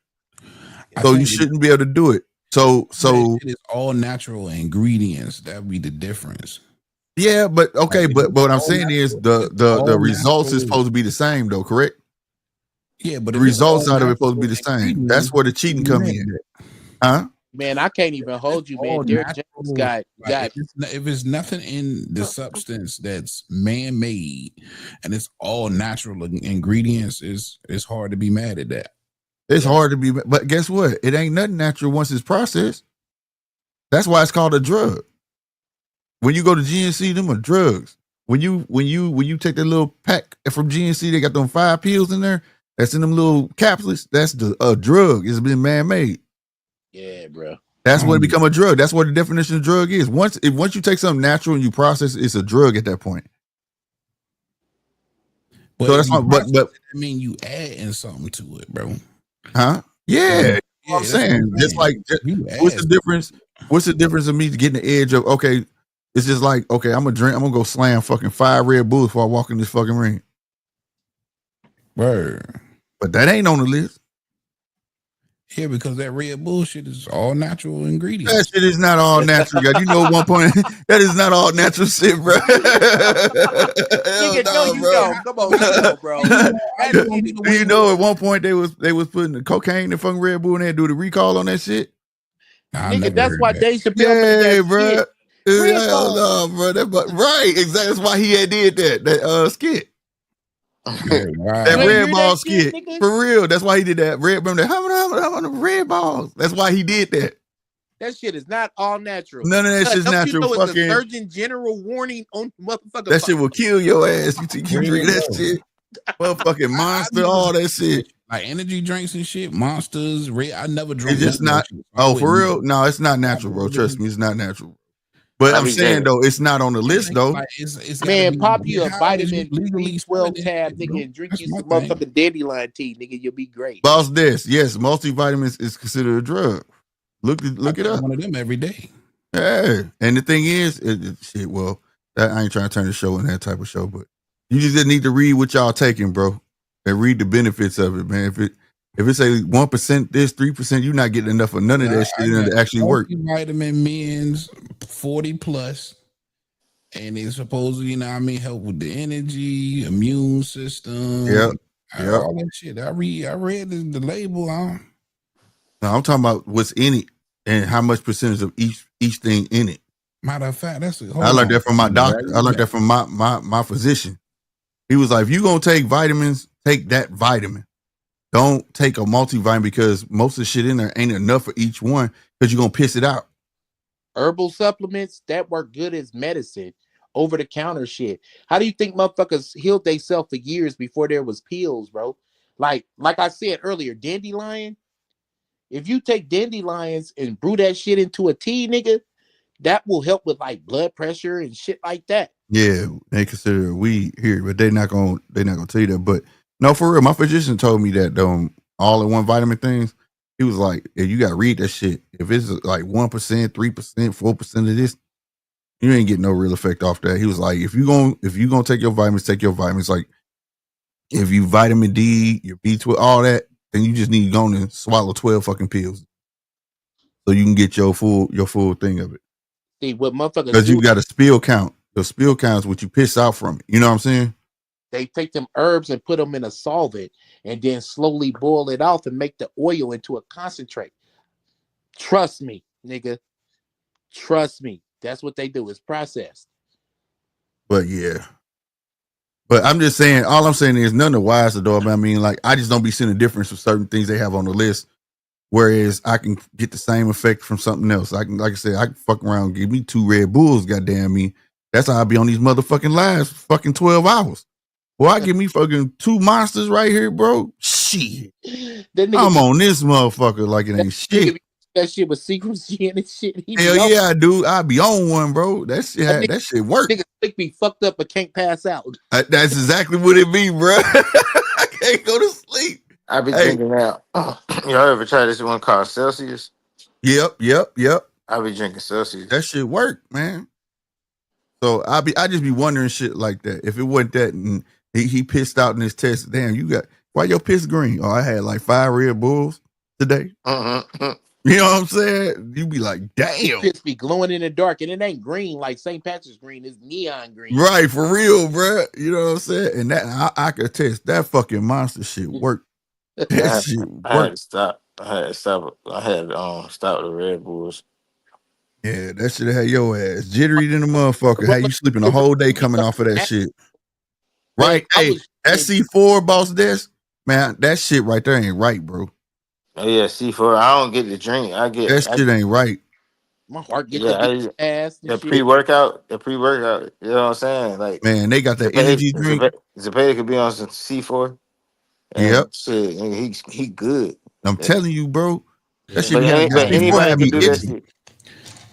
Speaker 1: So you shouldn't be able to do it. So
Speaker 4: it's all natural ingredients. That would be the difference.
Speaker 1: Yeah, but okay, but what I'm saying is the results is supposed to be the same though, correct?
Speaker 4: Yeah, but
Speaker 1: the results out of it supposed to be the same. That's where the cheating come in. Huh?
Speaker 2: Man, I can't even hold you, man. Derek Jones got
Speaker 4: if it's nothing in the substance that's man-made and it's all natural ingredients, it's hard to be mad at that.
Speaker 1: It's hard to be, but guess what? It ain't nothing natural once it's processed. That's why it's called a drug. When you go to GNC, them are drugs. When you take that little pack from GNC, they got them 5 pills in there. That's in them little capsules. That's a drug. It's been man-made.
Speaker 2: Yeah, bro.
Speaker 1: That's when it become a drug. That's what the definition of drug is. Once you take something natural and you process it, it's a drug at that point.
Speaker 4: But so that's why. But I mean, you adding something to it, bro.
Speaker 1: Huh? Yeah.
Speaker 4: Yeah,
Speaker 1: I'm
Speaker 4: that's what
Speaker 1: saying.
Speaker 4: I'm
Speaker 1: Just
Speaker 4: saying.
Speaker 1: like
Speaker 4: You
Speaker 1: what's the
Speaker 4: ass.
Speaker 1: difference? What's the difference of me getting the edge of okay? It's just like, okay, I'm gonna go slam fucking 5 Red Bulls before I walk in this fucking ring.
Speaker 4: Word.
Speaker 1: But that ain't on the list.
Speaker 4: Yeah, because that Red Bull shit is all natural
Speaker 1: That
Speaker 4: ingredients.
Speaker 1: shit is not all natural, guys. You know, at one point that is not all natural shit, bro. Hell
Speaker 2: Nigga, no,
Speaker 1: no,
Speaker 2: you
Speaker 1: bro.
Speaker 2: don't. Come on, bro.
Speaker 4: I
Speaker 2: That
Speaker 4: just want
Speaker 2: shit
Speaker 4: to
Speaker 2: is
Speaker 4: be the
Speaker 1: Do you
Speaker 4: way.
Speaker 1: know at one point they was putting the cocaine in fucking Red Bull and they had to do the recall on that shit?
Speaker 4: I
Speaker 2: nigga.
Speaker 4: never
Speaker 2: That's
Speaker 4: heard
Speaker 2: why
Speaker 4: that.
Speaker 2: Dave Chappelle made
Speaker 1: Yeah,
Speaker 2: that
Speaker 1: bro.
Speaker 2: shit. Red
Speaker 1: Hell
Speaker 2: Ball.
Speaker 1: no, bro. Right, exactly. That's why he had did that skit.
Speaker 4: Yeah,
Speaker 1: That
Speaker 2: You ain't
Speaker 4: wow.
Speaker 1: red
Speaker 2: hear
Speaker 1: ball
Speaker 2: that shit,
Speaker 1: skit.
Speaker 2: nigga?
Speaker 1: For real. That's why he did that. Remember that? How many red balls? That's why he did that.
Speaker 2: That shit is not all natural.
Speaker 1: None of that shit's
Speaker 2: Don't you
Speaker 1: natural.
Speaker 2: know it's a
Speaker 1: Fucking
Speaker 2: Surgeon General warning on motherfucker
Speaker 1: that shit will kill your ass. You
Speaker 4: Real,
Speaker 1: drink that
Speaker 4: bro.
Speaker 1: shit. Motherfucking
Speaker 4: I
Speaker 1: monster,
Speaker 4: never
Speaker 1: all
Speaker 4: drank
Speaker 1: that shit.
Speaker 4: like energy drinks and shit, monsters, red. I never
Speaker 1: It's
Speaker 4: drunk none
Speaker 1: just
Speaker 4: of that
Speaker 1: not.
Speaker 4: shit. I
Speaker 1: Oh, for
Speaker 4: wouldn't
Speaker 1: real? No, it's not
Speaker 4: I
Speaker 1: natural, bro. Trust me, it's not natural. But
Speaker 5: I
Speaker 1: I'm
Speaker 5: be
Speaker 1: saying
Speaker 5: drinking.
Speaker 1: though, it's not on the list though.
Speaker 4: like it's gotta
Speaker 2: Man,
Speaker 4: be
Speaker 2: pop you a
Speaker 4: how is you
Speaker 2: vitamin
Speaker 4: legally selling
Speaker 2: B12
Speaker 4: this
Speaker 2: tab,
Speaker 4: shit, bro?
Speaker 2: nigga, and drink
Speaker 4: That's
Speaker 2: you
Speaker 4: my
Speaker 2: some
Speaker 4: thing.
Speaker 2: motherfucking dandelion tea, nigga. You'll be great.
Speaker 1: Boss this, yes, multivitamins is considered a drug.
Speaker 4: I
Speaker 1: Look it
Speaker 4: take
Speaker 1: up.
Speaker 4: one of them every day.
Speaker 1: Yeah, and the thing is, shit. Well, I ain't trying to turn the show into that type of show, but you just need to read what y'all taking, bro, and read the benefits of it, man. If it's a 1% this, 3%, you're not getting enough of none of
Speaker 4: Nah,
Speaker 1: that shit
Speaker 4: I
Speaker 1: in there
Speaker 4: got
Speaker 1: to actually work.
Speaker 4: multivitamin men's 40 plus, and it's supposedly, you know, what I mean, help with the energy, immune
Speaker 1: Yep,
Speaker 4: system,
Speaker 1: yep.
Speaker 4: all that shit. I read the label.
Speaker 1: No, I'm talking about what's in it and how much percentage of each thing in it.
Speaker 4: Matter of fact, that's it.
Speaker 1: I
Speaker 4: Hold
Speaker 1: learned
Speaker 4: on.
Speaker 1: that from my
Speaker 4: Right
Speaker 1: doctor. I learned
Speaker 4: back.
Speaker 1: that from my physician. He was like, if you gonna take vitamins, take that vitamin. Don't take a multivitamin because most of the shit in there ain't enough for each one because you're gonna piss it out.
Speaker 2: Herbal supplements that work good as medicine, over the counter shit. How do you think motherfuckers healed themselves for years before there was pills, bro? Like I said earlier, dandelion. If you take dandelions and brew that shit into a tea, nigga, that will help with like blood pressure and shit like that.
Speaker 1: Yeah, they consider it weed here, but they're not gonna tell you that. But no, for real, my physician told me that all in one vitamin things. He was like, yeah, you gotta read that shit. If it's like 1%, 3%, 4% of this, you ain't getting no real effect off that. He was like, if you gonna take your vitamins, take your vitamins. Like if you vitamin D, your B12, all that, then you just need to go and swallow 12 fucking pills so you can get your full thing of it.
Speaker 2: See what motherfuckers
Speaker 1: Because
Speaker 2: do,
Speaker 1: you got a spill count. The spill count is what you piss out from it. You know what I'm saying?
Speaker 2: they take them herbs and put them in a solvent and then slowly boil it off and make the oil into a concentrate. Trust me, nigga. Trust me. That's what they do. It's processed.
Speaker 1: But yeah. But I'm just saying, all I'm saying is none the wiser though. I mean, like, I just don't be seeing the difference with certain things they have on the list. Whereas I can get the same effect from something else. I can, like I said, I can fuck around, give me 2 Red Bulls, goddamn me. That's how I be on these motherfucking lives for fucking 12 hours. Well, I give me fucking 2 monsters right here, bro. Shit.
Speaker 2: That nigga
Speaker 1: I'm
Speaker 2: be
Speaker 1: on this motherfucker like it
Speaker 2: that
Speaker 1: ain't
Speaker 2: nigga
Speaker 1: shit.
Speaker 2: be that shit with secrecy in and shit. He
Speaker 1: Hell
Speaker 2: be on
Speaker 1: yeah, I do. I be on one, bro.
Speaker 2: that nigga,
Speaker 1: That shit work.
Speaker 2: nigga slick be fucked up but can't pass out.
Speaker 1: That's exactly what it be, bro. I can't go to sleep.
Speaker 5: I be
Speaker 1: Hey,
Speaker 5: drinking now. Y'all ever try this one called Celsius?
Speaker 1: yep.
Speaker 5: I be drinking
Speaker 1: That
Speaker 5: Celsius.
Speaker 1: shit work, man. So I just be wondering shit like that. If it wasn't that and he pissed out in his test, damn, why your piss green? Oh, I had like 5 Red Bulls today.
Speaker 5: Mm-hmm.
Speaker 1: You know what I'm saying? You be like,
Speaker 2: His
Speaker 1: damn.
Speaker 2: piss be glowing in the dark and it ain't green like St. Patrick's green. It's neon green.
Speaker 1: Right, for real, bro. You know what I'm saying? And that I could test that fucking monster shit work. That shit
Speaker 5: I had
Speaker 1: work.
Speaker 5: to stop. I had to stop. I had stop the Red Bulls.
Speaker 1: Yeah, that should have had your ass jittery than a motherfucker. How you sleeping the
Speaker 2: It really
Speaker 1: whole day
Speaker 2: be
Speaker 1: coming off of that
Speaker 2: like,
Speaker 1: shit?
Speaker 2: man,
Speaker 1: Right?
Speaker 2: I
Speaker 1: Hey,
Speaker 2: was
Speaker 1: that
Speaker 2: in
Speaker 1: C4 boss desk, man, that shit right there ain't right, bro.
Speaker 5: Oh yeah, C4. I don't get the drink.
Speaker 1: That shit ain't right.
Speaker 2: my heart get
Speaker 5: Yeah,
Speaker 2: to beat fast and
Speaker 5: the
Speaker 2: shit.
Speaker 5: pre-workout. The pre-workout. You know what I'm saying? Like
Speaker 1: Man, they got that energy drink.
Speaker 5: Zepeda could be on some C4,
Speaker 1: Yep.
Speaker 5: and shit, nigga, he good.
Speaker 1: I'm
Speaker 5: Yeah.
Speaker 1: telling you, bro. That
Speaker 4: Yeah,
Speaker 1: shit
Speaker 5: But
Speaker 1: be having that
Speaker 5: but
Speaker 1: C4
Speaker 5: anybody
Speaker 1: have
Speaker 5: can
Speaker 1: me
Speaker 5: do that
Speaker 1: itching.
Speaker 5: shit.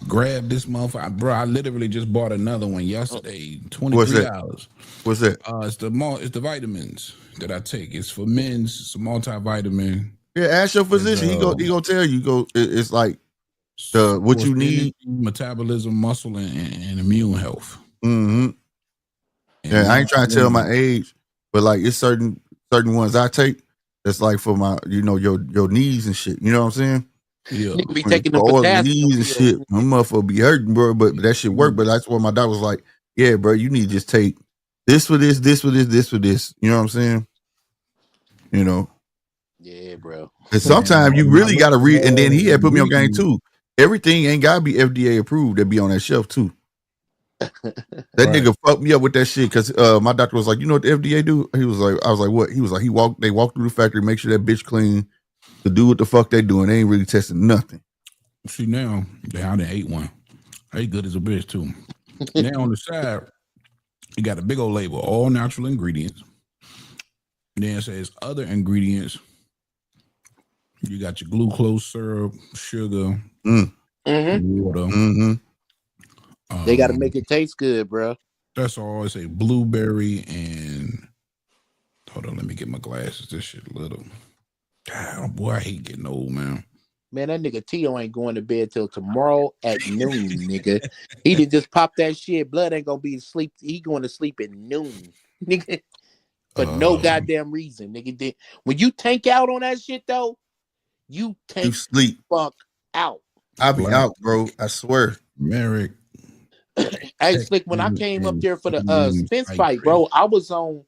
Speaker 4: grab this motherfucker, bro. I literally just bought another one yesterday.
Speaker 1: What's that?
Speaker 4: $23.
Speaker 1: What's that?
Speaker 4: It's the vitamins that I take. It's for men's. It's a multivitamin.
Speaker 1: Yeah, ask your physician. He gonna tell you. It's like what you need:
Speaker 4: metabolism, muscle, and immune health.
Speaker 1: Mm-hmm. Yeah, I ain't trying to tell my age, but like it's certain ones I take. That's like for my, your knees and shit. You know what I'm saying?
Speaker 2: Yeah. You be taking the
Speaker 1: all the
Speaker 2: potassium
Speaker 1: knees and shit. My motherfucker be hurting, bro. But that shit work. But that's what my doctor was like. Yeah, bro, you need to just take this for this, this for this, this for this. You know what I'm saying?
Speaker 2: Yeah, bro.
Speaker 1: And sometimes you really gotta read. And then he had put me on game too. Everything ain't gotta be FDA approved. They be on that shelf too. That nigga fucked me up with that shit because my doctor was like, you know what the FDA do? He was like, I was like, what? He was like, they walk through the factory, make sure that bitch clean, to do what the fuck they doing. They ain't really testing nothing.
Speaker 4: See now, I done ate one. I ate good as a bitch too. Now on the side, you got a big old label, all natural ingredients. Then it says other ingredients. You got your glucose syrup, sugar, water.
Speaker 1: Mm-hmm.
Speaker 2: They got to make it taste good, bro.
Speaker 4: That's all. I say blueberry and hold on, let me get my glasses. This shit little. God, boy, I hate getting old, man.
Speaker 2: Man, that nigga Tito ain't going to bed till tomorrow at noon, nigga. He did just pop that shit. Blood ain't gonna be asleep. He going to sleep at noon, nigga. For no goddamn reason, nigga. When you tank out on that shit though, you
Speaker 1: sleep
Speaker 2: fuck out.
Speaker 1: I be out, bro. I swear.
Speaker 4: Merrick.
Speaker 2: Hey, Slick, when I came up there for the Spence fight, bro, I was on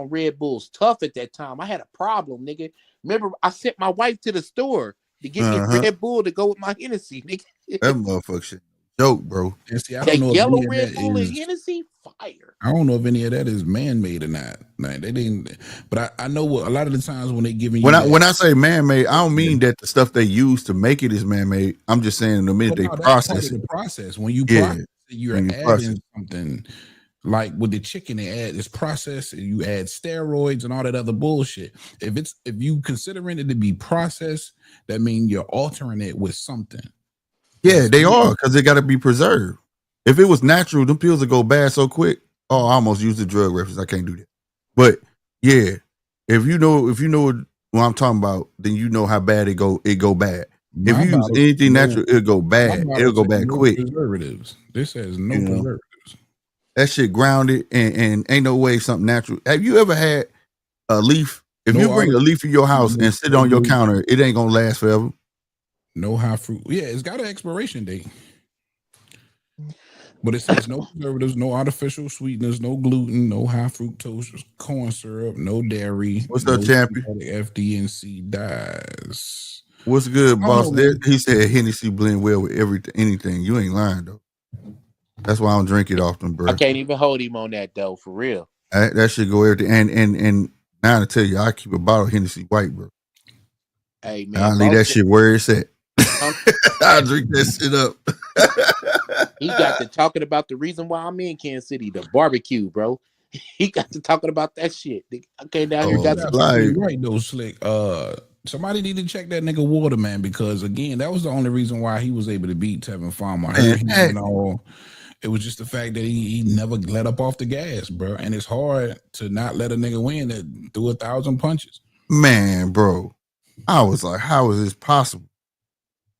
Speaker 2: Red Bull's tough at that time. I had a problem, nigga. Remember, I sent my wife to the store to get me a Red Bull to go with my Hennessy, nigga.
Speaker 1: That motherfucker shit joke, bro.
Speaker 4: And see, I don't know
Speaker 2: yellow Red Bull and Hennessy, fire.
Speaker 4: I don't know if any of that is man-made or not. Like, they didn't, but I know what a lot of the times when they giving you
Speaker 1: when I say man-made, I don't mean that the stuff they use to make it is man-made. I'm just saying the minute they process it.
Speaker 4: The process when you process it, you're adding something. Like with the chicken, they add this process, and you add steroids and all that other bullshit. If you considering it to be processed, that means you're altering it with something.
Speaker 1: Yeah, they are, because they got to be preserved. If it was natural, them pills would go bad so quick. Oh, I almost used the drug reference. I can't do that. But yeah, if you know what I'm talking about, then you know how bad it go bad. If you use anything natural, it'll go bad. It'll go bad quick.
Speaker 4: Preservatives. This says no preservatives.
Speaker 1: That shit grounded and ain't no way something natural. Have you ever had a leaf? If you bring a leaf in your house and sit on your counter, it ain't gonna last forever.
Speaker 4: No high fruit. Yeah, it's got an expiration date. But it says no preservatives, no artificial sweeteners, no gluten, no high fructose corn syrup, no dairy.
Speaker 1: What's up, champion?
Speaker 4: FDNC dyes.
Speaker 1: What's good, boss? He said Hennessy blend well with anything. You ain't lying though. That's why I don't drink it often, bro.
Speaker 2: I can't even hold him on that though, for real.
Speaker 1: That should go everything. And now to tell you, I keep a bottle of Hennessy white, bro.
Speaker 2: Hey man,
Speaker 1: I'll leave that shit where it's at. I'll drink that shit up.
Speaker 2: He got to talking about the reason why I'm in Kansas City, the barbecue, bro. He got to talking about that shit. I came down here, got to
Speaker 4: right though, Slick. Somebody need to check that nigga water, man, because again, that was the only reason why he was able to beat Tevin Farmer. It was just the fact that he never let up off the gas, bro. And it's hard to not let a nigga win that threw 1,000 punches.
Speaker 1: Man, bro. I was like, how is this possible?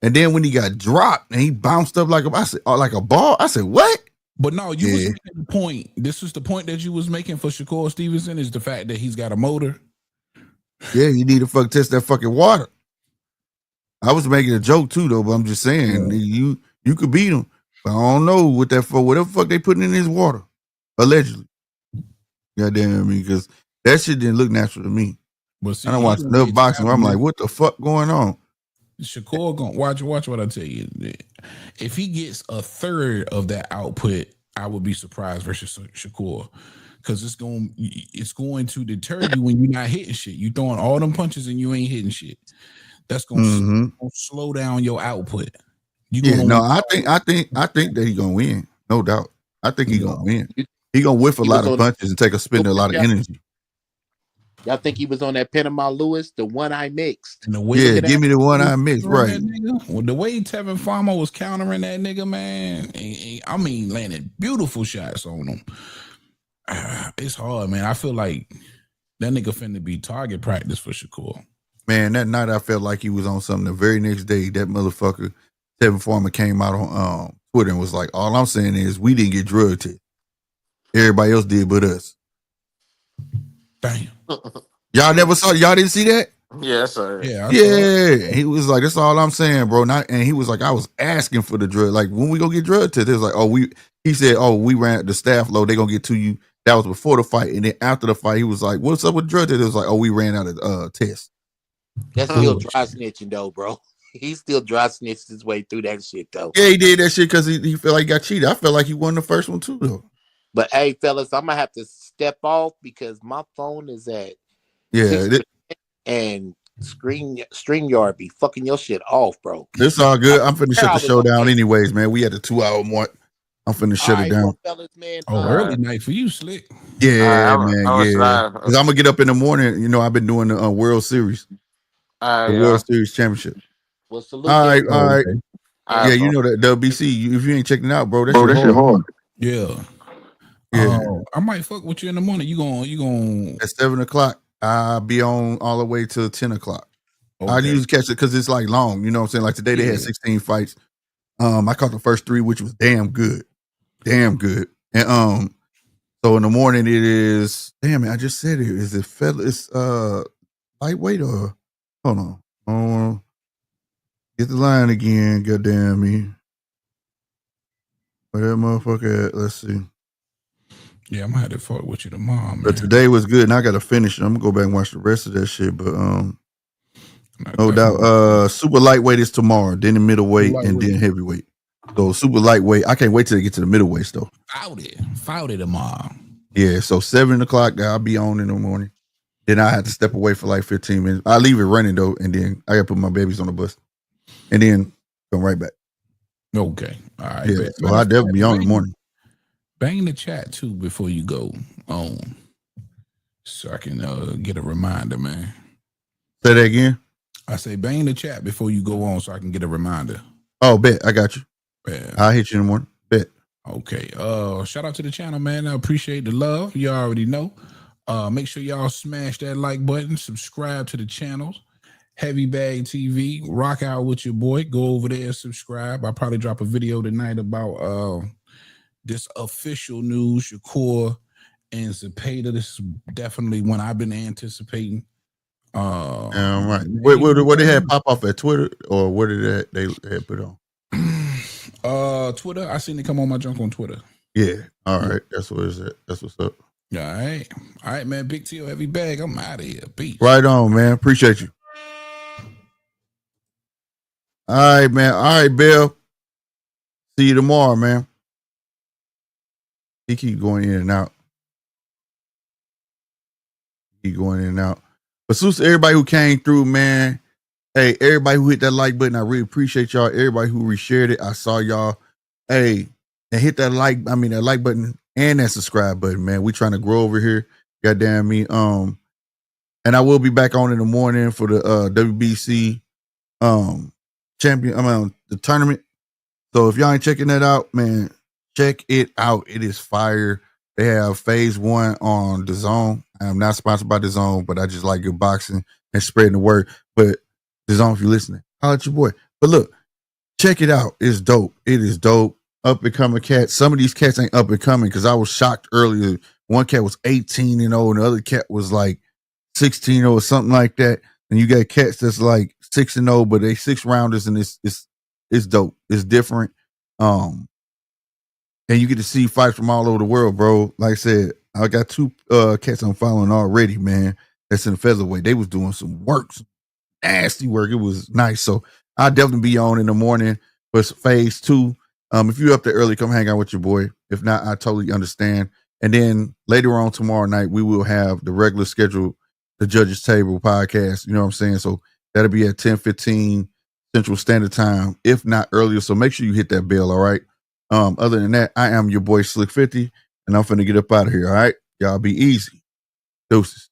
Speaker 1: And then when he got dropped and he bounced up like a ball, I said, what?
Speaker 4: But no, you was making the point. This is the point that you was making for Shakur Stevenson, is the fact that he's got a motor.
Speaker 1: Yeah, you need to test that fucking water. I was making a joke too, though, but I'm just saying you could beat him. But I don't know what that for. Whatever the fuck they putting in his water, allegedly. Goddamn me, because that shit didn't look natural to me.
Speaker 4: But see,
Speaker 1: I don't watch enough boxing where I'm like, what the fuck going on?
Speaker 4: Shakur gonna watch what I tell you. If he gets a third of that output, I would be surprised versus Shakur, because it's going to deter you when you're not hitting shit. You throwing all them punches and you ain't hitting shit. That's gonna slow down your output.
Speaker 1: I think that he's gonna win, no doubt. I think he's gonna win. He gonna whiff a lot of punches and take a spend a lot of energy.
Speaker 2: Y'all think he was on that Panama Lewis, the one I mixed?
Speaker 1: Yeah, give me the one I mixed, right?
Speaker 4: Well, the way Tevin Farmer was countering that nigga, man, I mean, landed beautiful shots on him. It's hard, man. I feel like that nigga finna be target practice for Shakur.
Speaker 1: Man, that night I felt like he was on something. The very next day, that motherfucker, Tevin Farmer, came out on Twitter and was like, all I'm saying is we didn't get drug tested. Everybody else did but us.
Speaker 4: Damn.
Speaker 1: Y'all didn't see that?
Speaker 5: Yeah, sorry.
Speaker 4: Yeah, I saw it.
Speaker 1: Yeah. He was like, that's all I'm saying, bro. And he was like, I was asking for the drug. Like, when we gonna get drug tested? It was like, he said, we ran the staff low, they gonna get to you. That was before the fight. And then after the fight, he was like, what's up with drug test? It was like, we ran out of tests.
Speaker 2: That's still dry snitching though, bro. He's still dry snitched his way through that shit though.
Speaker 1: Yeah, he did that shit because he felt like he got cheated. I felt like he won the first one too, though.
Speaker 2: But hey, fellas, I'm gonna have to step off because my phone is at and StreamYard be fucking your shit off, bro.
Speaker 1: This all good. I'm finna shut the show down anyways, man. We at the 2-hour mark. I'm finna shut it down.
Speaker 2: Well, fellas, man.
Speaker 4: Early night for you, Slick.
Speaker 1: Yeah, man. Because I'm gonna get up in the morning. You know, I've been doing the World Series, World Series Championship.
Speaker 2: Well, salute.
Speaker 1: All right. Yeah, you know that WBC. If you ain't checking it out, bro, that's hard.
Speaker 4: Yeah. I might fuck with you in the morning. You going
Speaker 1: at 7:00. I'll be on all the way till 10:00. Okay. I usually catch it because it's like long. You know what I'm saying? Like today they had 16 fights. I caught the first 3, which was damn good. And so in the morning it is. Damn it! I just said it. Is it it's lightweight or hold on? Get the line again. Goddamn me! Where that motherfucker at? Let's see.
Speaker 4: Yeah, I'm gonna have to fuck with you tomorrow, man.
Speaker 1: But today was good, and I gotta finish it. I'm gonna go back and watch the rest of that shit. But no doubt. Super lightweight is tomorrow, then the middleweight, and then heavyweight. So super lightweight. I can't wait till they get to the middleweight though.
Speaker 4: Fought it tomorrow.
Speaker 1: Yeah, so 7:00 I'll be on in the morning. Then I have to step away for like 15 minutes. I leave it running though, and then I gotta put my babies on the bus, and then come right back.
Speaker 4: Okay, all right.
Speaker 1: Yeah, so I definitely be on in the morning.
Speaker 4: Bang the chat too before you go on, so I can get a reminder, man.
Speaker 1: Say that again.
Speaker 4: I say bang the chat before you go on, so I can get a reminder.
Speaker 1: Oh, bet I got you.
Speaker 4: Yeah.
Speaker 1: I'll hit you in the morning. Bet.
Speaker 4: Okay. Shout out to the channel, man. I appreciate the love. You already know. Make sure y'all smash that like button. Subscribe to the channels. Heavy Bag TV. Rock out with your boy. Go over there and subscribe. I'll probably drop a video tonight about this official news. Shakur and Tjtp. This is definitely one I've been anticipating.
Speaker 1: Right. What they had pop off at Twitter, or what did they had put on?
Speaker 4: Twitter. I seen it come on my junk on Twitter.
Speaker 1: Yeah. All right. That's what it's at. That's what's up.
Speaker 4: All right, man. Big T, Heavy Bag. I'm out of here. Peace.
Speaker 1: Right on, man. Appreciate you. All right, man. All right, Bill. See you tomorrow, man. He keep going in and out. But salute to everybody who came through, man. Hey, everybody who hit that like button, I really appreciate y'all. Everybody who reshared it, I saw y'all. Hey, and hit that like button and that subscribe button, man. We trying to grow over here. Goddamn me. And I will be back on in the morning for the WBC the tournament. So if y'all ain't checking that out, man, check it out. It is fire. They have phase 1 on DAZN. I'm not sponsored by DAZN, but I just like good boxing and spreading the word. But DAZN, if you're listening, holla at your boy. But look, check it out. It's dope. It is dope. Up and coming cats. Some of these cats ain't up and coming because I was shocked earlier. One cat was 18-0, and the other cat was like 16-0 or something like that. And you got cats that's like 6-0, but they 6 rounders, and it's dope. It's different. And you get to see fights from all over the world, bro. Like I said, I got 2 cats I'm following already, man. That's in the featherweight. They was doing some work, some nasty work. It was nice. So I'll definitely be on in the morning for phase 2. If you're up there early, come hang out with your boy. If not, I totally understand. And then later on tomorrow night, we will have the regular schedule, the Judges Table podcast. You know what I'm saying? So that'll be at 10:15 Central Standard Time, if not earlier. So make sure you hit that bell, all right? Other than that, I am your boy Slick 50, and I'm finna get up out of here, all right? Y'all be easy. Deuces.